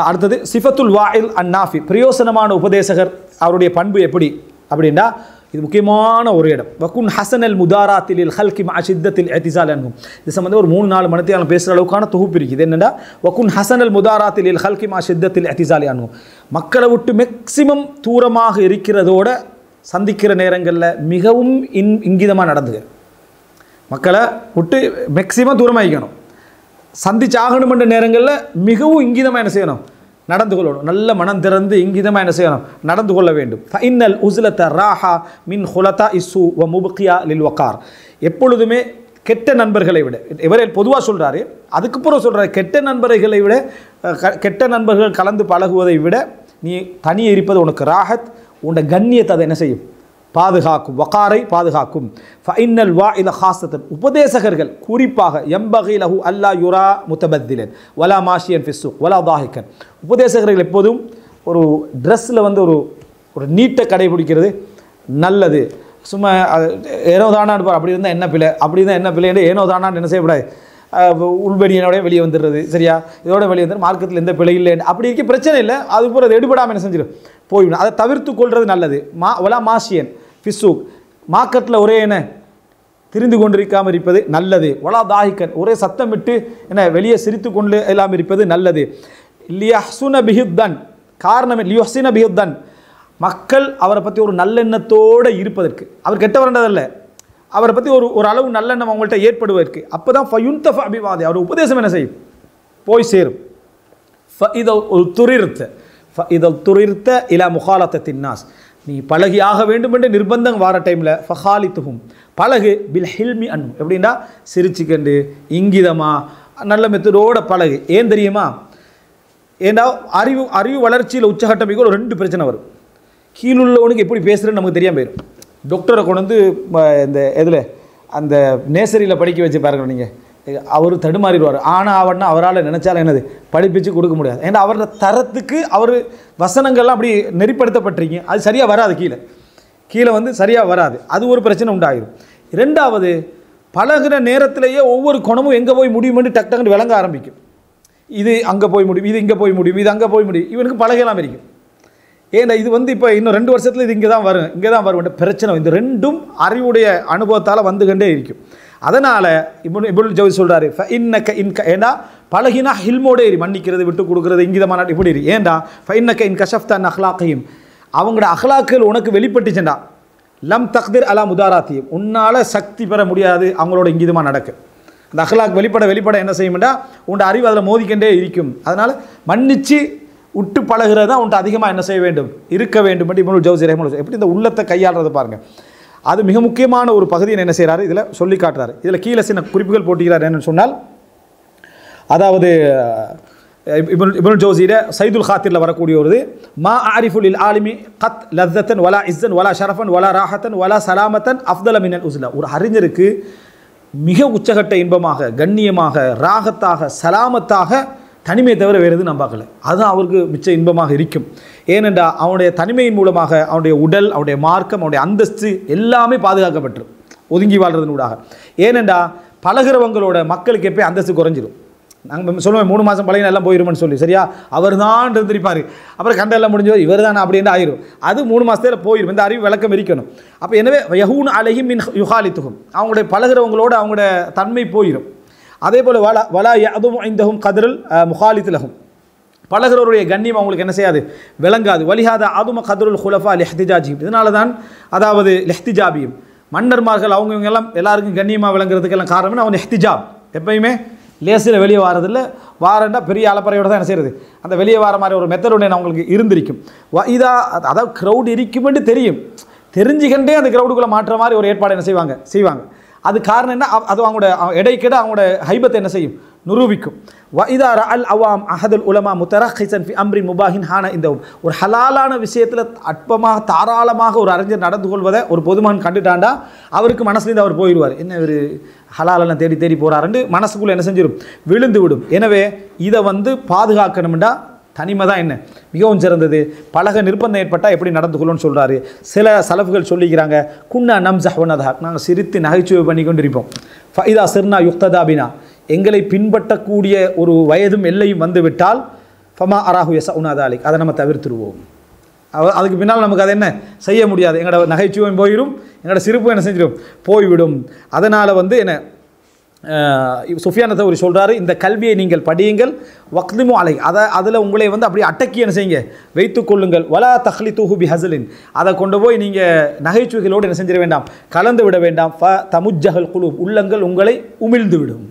அடுத்தது சிஃபத்துல் வாயில் அன் நாஃபி, பிரயோசனமான உபதேசகர் அவருடைய பண்பு எப்படி அப்படின்னா இது முக்கியமான ஒரு இடம். வக்குன் ஹசனல் முதாராத்தில் ஹல்கி மஷித்தத்தில் எத்திசால் அன்கும், இது சம்பந்தம் ஒரு 3-4 மணித்தியாலம் பேசுகிற அளவுக்கான தொகுப்பு இருக்குது. என்னென்னா வக்குன் ஹசனல் முதாராத்தில் ஹல்கி மஷித்தத்தில் எத்திசால் அன்கும், மக்களை விட்டு மேக்சிமம் தூரமாக இருக்கிறதோட சந்திக்கிற நேரங்களில் மிகவும் இங்கிதமாக நடந்துக்க, மக்களை விட்டு மேக்சிமம் தூரமாக இருக்கணும், சந்திச்சாகணுமென்ற நேரங்களில் மிகவும் இங்கிதமாக என்ன செய்யணும், நடந்து கொள்ளணும். நல்ல மனம் திறந்து இங்கிதமாக என்ன செய்யணும், நடந்து கொள்ள வேண்டும். ஃபைனல் உஸ்லத ராஹா மின் ஹுலதா இஸ்ஸு வ முபக்கியா லில் வக்கார், எப்பொழுதுமே கெட்ட நண்பர்களை விட, இவரே பொதுவாக சொல்கிறாரு, அதுக்கப்புறம் சொல்கிறார் கெட்ட நண்பர்களை விட, கெட்ட நண்பர்கள் கலந்து பழகுவதை விட நீ தனியே இருப்பது உனக்கு ராஹத், உன்னோட கண்ணியத்தை அதை என்ன செய்யும், பாதுகாக்கும், வக்காரை பாதுகாக்கும். ஃபைனல் வா இல ஹாசத்தன், உபதேசகர்கள் குறிப்பாக எம்பகி லஹு அல்லா யுரா முத்தபத்திலன் வலா மாஷியன் ஃபிஸ்ஸுக் வலா தாஹிக்கன், உபதேசகர்கள் எப்போதும் ஒரு ட்ரெஸ்ஸில் வந்து ஒரு நீட்டை கடைபிடிக்கிறது நல்லது. சும்மா ஏனோ தானான்னு இருப்பார், அப்படி இருந்தால் என்ன பிள்ளை, அப்படி இருந்தால் என்ன பிள்ளைன்னு ஏனோ தானான்னு என்ன செய்யக்கூடாது, உள்வெடியோட வெளியே வந்துடுறது, சரியா, இதோட வெளியே வந்து மார்க்கத்தில் எந்த பிழை இல்லை அப்படி இருக்க பிரச்சனை இல்லை, அது போல் அது எடுபடாமல் என்ன செஞ்சிடும் போய்விடும். அதை தவிர்த்து கொள்வது நல்லது. வலா மாஷியன் ஃபிஸ்ஸுக், மார்க்கெட்டில் ஒரே என்ன திரிந்து கொண்டிருக்காமல் இருப்பது நல்லது. வலா தாஹிக்கன், ஒரே சத்தம் விட்டு என்ன வெளியே சிரித்து கொண்டு எல்லாம் இருப்பது நல்லது. லியஹ்சுன பிஹுத்தன், காரணம் லியஹ்சின பிஹுத்தன், மக்கள் அவரை பற்றி ஒரு நல்லெண்ணத்தோடு இருப்பதற்கு, அவர் கெட்டவரண்டதல்ல, அவரை பற்றி ஒரு அளவு நல்லெண்ணம் அவங்கள்ட்ட ஏற்படுவதற்கு, அப்போ தான் ஃபயுன்தஃப அபிவாதி, அவர் உபதேசம் என்ன செய்யும் போய் சேரும். இதில் துரிர்த்த இலா முகாலத்தின் நாஸ், நீ பழகி ஆக வேண்டும் என்று நிர்பந்தம் வார டைமில் ஃபஹாலித்துஹும், பழகு பில் ஹில்மி அன்னும், எப்படின்னா சிரிச்சுக்கண்டு இங்கிதமாக நல்ல மெத்தடோட பழகு. ஏன் தெரியுமா, ஏண்டா அறிவு வளர்ச்சியில் உச்சகட்டம் மிக ஒரு 2 பிரச்சனை வரும். கீழுள்ளவனுக்கு எப்படி பேசுகிறேன்னு நமக்கு தெரியாமல் போயிடும். டாக்டரை கொண்டு வந்து இந்த இதில் அந்த நேசரியில் படிக்க வச்சு பாருங்க, நீங்கள் அவர் தடுமாறிடுவார். ஆனால் அவர்னா அவரால் நினச்சாலும் என்னது படிப்பிச்சு கொடுக்க முடியாது. ஏன்னா அவரோட தரத்துக்கு அவர் வசனங்கள்லாம் அப்படி நெறிப்படுத்தப்பட்டிருக்கீங்க, அது சரியாக வராது, கீழே வந்து சரியாக வராது, அது ஒரு பிரச்சனை உண்டாகிடும். 2வது, பழகிற நேரத்திலேயே ஒவ்வொரு குணமும் எங்கே போய் முடியுமென்று டக்குன்னு விளங்க ஆரம்பிக்கும். இது அங்கே போய் முடியும், இது இங்கே போய் முடியும், இது அங்கே போய் முடியும், இவனுக்கு பழகலாம் இருக்கும். ஏன்னா இது வந்து இப்போ இன்னும் 2 வருஷத்தில் இது இங்கே தான் வரும் பிரச்சனை. இந்த 2ம் அறிவுடைய அனுபவத்தால் வந்துகண்டே இருக்கும். அதனால் இப்னுல் ஜௌஸி சொல்கிறாரு, ஏன்னா பழகினா ஹில்மோடே மன்னிக்கிறது, விட்டு கொடுக்குறது, இங்கிதமான இப்படி இரு. ஏண்டா ஃபைன்னக்க இன் கஷஃப்தான் அஹ்லாக்கையும், அவங்களோட அஹ்லாக்கள் உனக்கு வெளிப்பட்டுச்சுண்டா லம் தக்திர் அலா முதாராத்தியும், உன்னால் சக்தி பெற முடியாது அவங்களோட இங்கிதமாக நடக்க. அந்த அஹ்லாக் வெளிப்பட என்ன செய்யும்டா உன்னோட அறிவு அதில் மோதிக்கண்டே இருக்கும். அதனால் மன்னிச்சு விட்டு பழகிறதா உன்ட்டு அதிகமாக என்ன செய்ய வேண்டும், இருக்க வேண்டும் என்று இப்னுல் ஜௌஸி ரஹ்மத்துல்லாஹி எப்படி இந்த உள்ளத்தை கையாளுறது பாருங்கள். அது மிக முக்கியமான ஒரு பகுதியை என்ன செய்கிறாரு இதில் சொல்லி காட்டுறாரு. இதில் கீழே சின்ன குறிப்புகள் போட்டுக்கிறார். என்னென்னு சொன்னால், அதாவது இப்னுல் ஜௌஸியில சைதுல் ஹாத்திரில் வரக்கூடிய ஒரு மா ஆரிஃபுல் ஆலிமி கத் லத்தன் வலா இஸ்ஸன் வலா ஷரஃபன் வலா ராஹத்தன் வலா சலாமத்தன் அஃப்தல மினல் உஸ்லா, ஒரு அறிஞருக்கு மிக உச்சகட்ட இன்பமாக, கண்ணியமாக, ராகத்தாக, சலாமத்தாக தனிமையை தவிர வேறு எதுவும் நான் பார்க்கல. அதுதான் அவருக்கு மிச்ச இன்பமாக இருக்கும். ஏனென்றா அவனுடைய தனிமையின் மூலமாக அவனுடைய உடல், அவனுடைய மார்க்கம், அவனுடைய அந்தஸ்து எல்லாமே பாதுகாக்கப்பட்டிரும். ஒதுங்கி வாழ்றதுனூடாக. ஏனெண்டா பழகிறவங்களோட மக்களுக்கு எப்போ அந்தஸ்து குறைஞ்சிடும். நாங்கள் சொல்லுவோம் 3 மாதம் பழகின எல்லாம் போயிருமென்னு சொல்லி, சரியா? அவர் தான் இருந்திருப்பார், அப்புறம் கண்டெல்லாம் முடிஞ்சோ இவர் தானே அப்படின்னு ஆயிரும். அது 3 மாதத்தில் போயிடும். இந்த அறிவு விளக்கம் இருக்கணும். அப்போ எனவே யஹூன் அலைஹிம் மின் யுகாலித்துகும், அவங்களுடைய பழகிறவங்களோட அவங்களோட தன்மை போயிடும். அதே போல் வலா யதும் ஐந்தஹும் கதருல் முகாலித்துலகும், பழகிறவருடைய கண்ணியம் அவங்களுக்கு என்ன செய்யாது, விளங்காது. வலிஹாதா அதும கதருல் ஹுலஃபா லெஹ்திஜாஜியும், இதனால தான் அதாவது லெஹ்திஜாபியும் மன்னர்மார்கள் அவங்க இவங்க எல்லாம் எல்லாருக்கும் கண்ணியமாக விளங்குறதுக்கெல்லாம் காரணம் அவன் எஹ்திஜாப். எப்பயுமே லேசில் வெளியே வாரதில்ல, வாரண்டா பெரிய அலப்பறையோடு தான் என்ன செய்கிறது, அந்த வெளியே வார மாதிரி ஒரு மெத்தட் ஒன்று அவங்களுக்கு இருந்திருக்கும். இதா அதாவது க்ரௌட் இருக்குமென்று தெரிஞ்சுக்கிட்டே அந்த க்ரௌடுக்குள்ளே மாற்ற மாதிரி ஒரு ஏற்பாடு என்ன செய்வாங்க. அது காரணம் என்ன, அது அவங்களோட எடைக்கிட அவங்களோட ஹைபத்தை என்ன செய்யும், நிரூபிக்கும். இதா ரஅல் அவாம் அஹதுல் உலமா முத்தரஹிசன் ஃபி அம்ரின் முபாஹின் ஹான, இந்த ஒரு ஹலாலான விஷயத்தில் அற்பமாக தாராளமாக ஒரு அறிஞர் நடந்து கொள்வதை ஒரு பொதுமகன் கண்டுட்டாண்டா அவருக்கு மனசுலேருந்து அவர் போயிடுவார். என்ன ஒரு ஹலாலெல்லாம் தேடி தேடி போகிறாருன்னு மனசுக்குள்ளே என்ன செஞ்சிடும், விழுந்து விடும். எனவே இதை பாதுகாக்கணும்டா தனிமை தான் என்ன மிகவும் சிறந்தது. பழக நிர்பந்தம் ஏற்பட்டால் எப்படி நடந்து கொள்ளணும்னு சொல்கிறாரு. சில சலஃபுகள் சொல்லிக்கிறாங்க, குன்னா நம்ஸஹ் வ நதஹக், நாங்கள் சிரித்து நகைச்சுவை பண்ணி கொண்டு இருப்போம். ஃபஇதா சிர்னா யுக்ததாபினா, எங்களை பின்பற்றக்கூடிய ஒரு வயதும் எல்லையும் வந்து விட்டால் ஃபமா அராஹு யஸஉனா தாலிக், அதை நம்ம தவிர்த்துருவோம். அதுக்கு பின்னால் நமக்கு அதை என்ன செய்ய முடியாது, எங்களோட நகைச்சுவையும் போயிடும், எங்களோட சிரிப்பும் என்ன செஞ்சிடும், போய்விடும். அதனால் என்ன சுஃபியான் தௌரி சொல்கிறாரு, இந்த கல்வியை நீங்கள் படியுங்கள், வக்திமு அலை, அதில் உங்களை அப்படி அடக்கி என்ன செய்யுங்க, வைத்து கொள்ளுங்கள். வலா தஹ்லிதுஹு பிஹஸலின், அதை கொண்டு போய் நீங்கள் நகைச்சுவைகளோடு என்ன செஞ்சிட வேண்டாம், கலந்து விட வேண்டாம். ஃப தமுஜ்ஜஹல் குலூப், உள்ளங்கள் உங்களை உமிழ்ந்து விடும்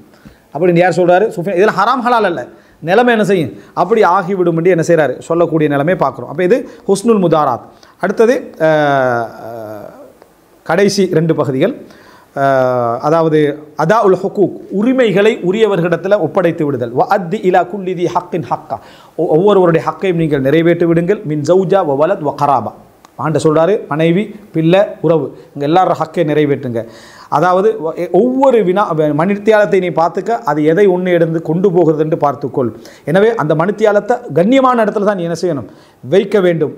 அப்படின்னு யார் சொல்கிறாரு, சுஃபியான். இதில் ஹராம் ஹலால் அல்ல, நிலைமை என்ன செய்யும், அப்படி ஆகிவிடும் என்று என்ன செய்கிறாரு, சொல்லக்கூடிய நிலைமை பார்க்குறோம். அப்போ இது ஹுஸ்னுல் முதாராத். அடுத்தது கடைசி 2 பகுதிகள், அதாவது அதா உல் ஹுக்கூக், உரிமைகளை உரியவர்களிடத்தில் ஒப்படைத்து விடுதல். வ அத்தி இலா குல்லிதி ஹக்கின் ஹக்கா, ஒவ்வொருவருடைய ஹக்கையும் நீங்கள் நிறைவேற்றி விடுங்கள். மின் ஜௌஜா வ வலத் வ கராபா, ஆண்ட சொல்கிறாரு மனைவி பிள்ளை உறவு இங்கே எல்லாரோட ஹக்கை நிறைவேற்றுங்க. அதாவது ஒவ்வொரு மணித்தியாலத்தை நீ பார்த்துக்க, அது எதை ஒன்று எடுத்து கொண்டு போகிறது என்று பார்த்துக்கொள். எனவே அந்த மணித்தியாலத்தை கண்ணியமான இடத்துல தான் நீ என்ன செய்யணும், வைக்க வேண்டும்.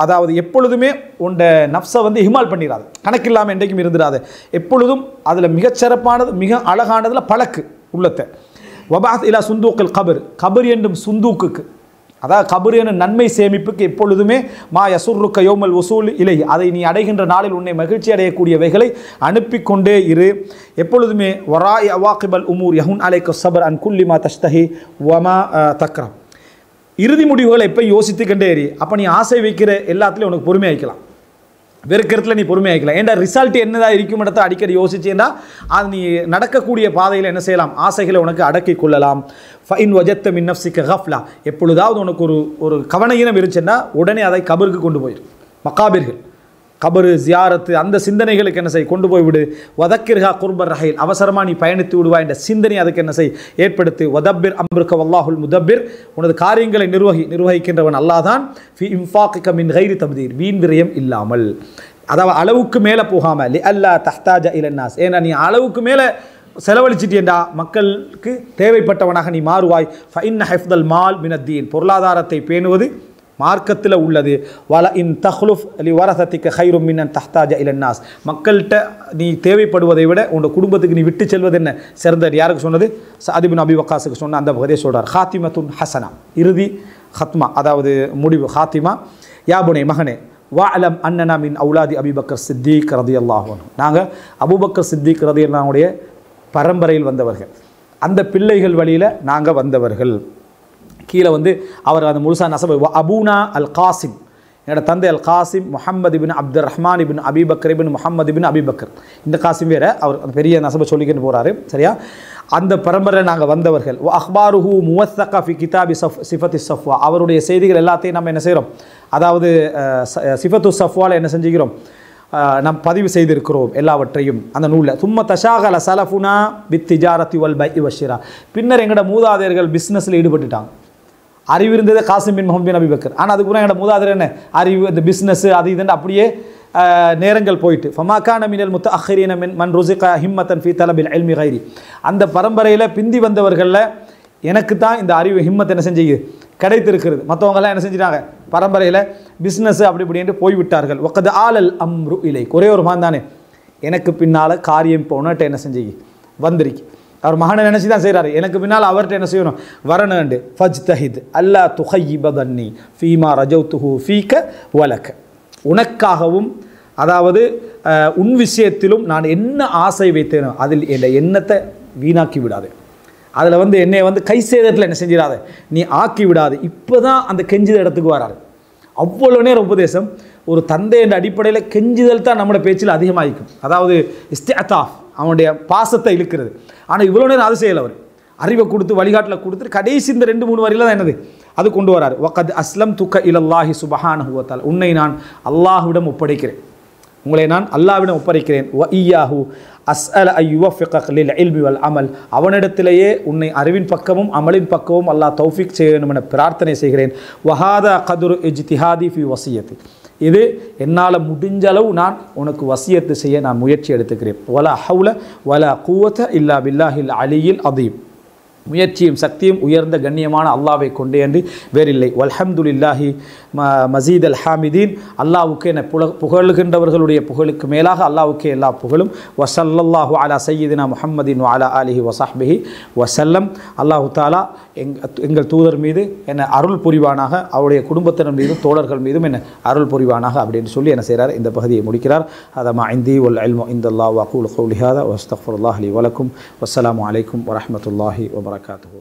அதாவது எப்பொழுதுமே உண்ட நப்ஸை ஹிமால் பண்ணிடாது, கணக்கில்லாமல் என்றைக்கும் இருந்துடாது. எப்பொழுதும் அதில் மிகச்சிறப்பானது மிக அழகானதில் பழக்கு உள்ளத்தை. வபாத் இலா சுந்தூக்கல் கபர், கபர் என்றும் சுந்தூக்குக்கு, அதாவது கபர் என நன்மை சேமிப்புக்கு எப்பொழுதுமே மா யசுர்ருக்க யௌமல் வசூல் இலை, அதை நீ அடைகின்ற நாளில் உன்னை மகிழ்ச்சி அடையக்கூடியவைகளை அனுப்பி கொண்டே இரு. எப்பொழுதுமே வராய் அவாக்கிபல் உமூர் யஹுன் அலைக்க சபர் அன் குல்லி மா தஷ்தஹி வமா தக்ரம், இறுதி முடிவுகளை எப்போ யோசித்துக்கண்டே இரு. அப்போ நீ ஆசை வைக்கிற எல்லாத்துலேயும் உனக்கு பொறுமை ஆகிக்கலாம், வெறுக்கிறதுல நீ பொறுமை ஆகிக்கலாம். ஏன்டா ரிசல்ட் என்னதான் இருக்கும் இடத்த அடிக்கடி யோசிச்சேன்னா அது நீ நடக்கக்கூடிய பாதையில் என்ன செய்யலாம், ஆசைகளை உனக்கு அடக்கி கொள்ளலாம். ஃபைன் வஜத்த மின் நஃப்ஸிக கஃப்லா, எப்பொழுதாவது உனக்கு ஒரு கவனஈனம் இருந்துச்சுன்னா உடனே அதை கபருக்கு கொண்டு போயிடும். மக்காபிர்கள் கபரு ஜியாரத்து அந்த சிந்தனைகளுக்கு என்ன செய், கொண்டு போய் விடு. வதக்கிர்ஹா குர்பர் ரஹீல், அவசரமாக நீ பயணித்து விடுவா என்ற சிந்தனை அதுக்கு என்ன செய், ஏற்படுத்து. வதப்பிர் அம்ருக்க வல்லாஹுல் முதப்பிர், உனது காரியங்களை நிர்வகிக்கின்றவன் அல்லாஹ் தான். ஃபி இன்ஃபாக்கிக மின் கைரி தப்தீர், வீண் விரயம் இல்லாமல், அதாவது அளவுக்கு மேலே போகாமல். லி அல்லா தஹ்தாஜ இலன்னாஸ், ஏன்னா நீ அளவுக்கு மேலே செலவழிச்சிட்டேண்டா மக்களுக்கு தேவைப்பட்டவனாக நீ மாறுவாய். ஃபஇன்ன ஹிஃப்தல் மால் மினத்தீன், பொருளாதாரத்தை பேணுவது மார்க்கத்தில் உள்ளது. வல இன் தஹ்லுஃப் லி வரசத்திக்க ஹைரும் மின்னன் தஹ்தாஜ இலன்னாஸ், மக்கள்கிட்ட நீ தேவைப்படுவதை விட உன்னோட குடும்பத்துக்கு நீ விட்டு செல்வது என்ன சிறந்தது. யாருக்கு சொன்னது, சஅத் இப்னு அபி வக்காஸுக்கு சொன்ன அந்த பகுதியை சொல்கிறார். ஹாத்திமத்துன் ஹசனா, இறுதி ஹத்மா, அதாவது முடிவு ஹாத்திமா. யாபுனை மகனே, வஅலம் அன்னனா மின் அவுலாதி அபிபக்கர் சித்திக் ரதியல்லாஹு அன்ஹு, நாங்கள் அபூபக்கர் சித்திக் ரதியல்லாஹுடைய பரம்பரையில் வந்தவர்கள், அந்த பிள்ளைகள் வழியில் நாங்கள் வந்தவர்கள். கீழே அவர் அந்த முழுசா நசபு அபூனா அல் காசிம், என்னோட தந்தை Al Qasim Muhammad ibn Abdul Rahman ibn Abi Bakr ibn Muhammad ibn Abi Bakr, இந்த காசிம் வேற, அவர் அந்த பெரிய நசபை சொல்லிக்கிட்டு போகிறாரு, சரியா? அந்த பரம்பரையில் நாங்கள் வந்தவர்கள். அஹ்பாருஹு முவத்தகா ஃபி கிதாபி சிஃபத்தி சஃப்வா, அவருடைய செய்திகள் எல்லாத்தையும் நம்ம என்ன செய்கிறோம், அதாவது சிஃபத்து சஃப்வாவில் என்ன செஞ்சுக்கிறோம், நாம் பதிவு செய்திருக்கிறோம் எல்லாவற்றையும் அந்த நூலில். தும்ம தஷாகல சலஃபுனா பித் திஜாரத்தி வல் பை வஷிரா, பின்னர் எங்களோட மூதாதையர்கள் பிஸ்னஸில் ஈடுபட்டுட்டாங்க. அறிவு இருந்தது காசிம் பின் முஹம்மது பின் அபிபக்கர், ஆனால் அதுக்குள்ள எங்களோட மூதாதையர் என்ன அறிவு, இந்த பிஸ்னஸ் அது இதுன்னு அப்படியே நேரங்கள் போயிட்டு. ஃபமாக்கான மினல் முத்தஅஹிரீன மின் மன் ருஸிக ஹிம்மத்தன் ஃபீ தலபில் இல்மி கைரி, அந்த பரம்பரையில் பிந்தி வந்தவர்களில் எனக்கு தான் இந்த அறிவு ஹிம்மத் என்ன செஞ்சு கிடைத்திருக்கிறது. மற்றவங்கெல்லாம் என்ன செஞ்சிட்டாங்க, பரம்பரையில் பிஸ்னஸ் அப்படி இப்படின்ட்டு போய்விட்டார்கள். ஒக்கது ஆலல் அம்ரு இலை, ஒரே ஒரு மான் தானே, எனக்கு பின்னால் காரியம் இப்போ உன்னிட்ட என்ன செஞ்சு வந்திருக்கு. அவர் மகனை நினச்சி தான் செய்கிறாரு, எனக்கு பின்னால் அவர்கிட்ட என்ன செய்யணும் வரணுண்டு. ஃபஜ் தஹித் அல்லா துஹையிபதன்னி ஃபீமா ரஜௌத்துஹு ஃபீக வலக்க, உனக்காகவும் அதாவது உன் விஷயத்திலும் நான் என்ன ஆசை வைத்தேனோ அதில் என் எண்ணத்தை வீணாக்கி விடாது, அதில் என்னை கை சேதத்தில் என்ன செஞ்சிடாத நீ ஆக்கி விடாது. இப்போ தான் அந்த கெஞ்சித இடத்துக்கு வராரு. அவ்வளோ நேரம் உபதேசம். ஒரு தந்தை என்ற அடிப்படையில் கெஞ்சுதல் தான் நம்மளோட பேச்சில் அதிகமாகிக்கும். அதாவது இஸ்திஅதாஃப், அவனுடைய பாசத்தை இழுக்கிறது. ஆனால் இவ்வளோ நேரம் அது செய்யலை. அவர் அறிவை கொடுத்து வழிகாட்டில் கொடுத்துட்டு கடைசி இந்த 2-3 வரியில் தான் என்னது அது கொண்டு வராரு. வகத் அஸ்லம் துக்க இலல்லாஹி சுபஹானஹு வ தஆலா, உன்னை நான் அல்லாஹ்விடம் ஒப்படைக்கிறேன், உங்களை நான் அல்லாஹ்விடம் ஒப்படைக்கிறேன். வ இய்யாஹு அஸ்அல அய்யுவஃபிக லில் இல்மி வல் அமல், அவனிடத்திலேயே உன்னை அறிவின் பக்கமும் அமலின் பக்கமும் அல்லாஹ் தௌஃபீக் செய்ய வேண்டும் என பிரார்த்தனை செய்கிறேன். வஹாதா கதுரு இஜ்திஹாதி ஃபி வசியத்தி, இது என்னால் முடிஞ்ச அளவு நான் உனக்கு வசியத்து செய்ய நான் முயற்சி எடுத்துக்கிறேன். வலா ஹவுல வலா குவத இல்லா பில்லாஹில் அலியில் அதீம், முயற்சியும் சக்தியும் உயர்ந்த கண்ணியமான அல்லாவை கொண்டே அன்றி வேறில்லை. வல்ஹம்துலில்லாஹி மசீத் அல் ஹாமிதீன், அல்லாவுக்கு என புகழுகின்றவர்களுடைய புகழுக்கு மேலாக அல்லாவுக்கே எல்லா புகழும். வசல்லல்லாஹு அலா சையீதினா முஹம்மதின் வஅலா ஆலிஹி வஸஹ்பிஹி வசல்லம். அல்லாஹு தாலா எங்கள் தூதர் மீது என்ன அருள் புரிவானாக, அவருடைய குடும்பத்தினர் மீதும் தோழர்கள் மீதும் என்ன அருள் புரிவானாக அப்படின்னு சொல்லி என்ன செய்கிறார், இந்த பகுதியை முடிக்கிறார். அதமா இந்தி வல் இல்மு இந்தல்லாஹ் வ அகூலு கௌலி ஹாதா வ அஸ்தக்ஃபிருல்லாஹ் லி வ லக்கும். வஸ்ஸலாமு அலைக்கும் வ ரஹ்மத்துல்லாஹி வ பரகாத்துஹு.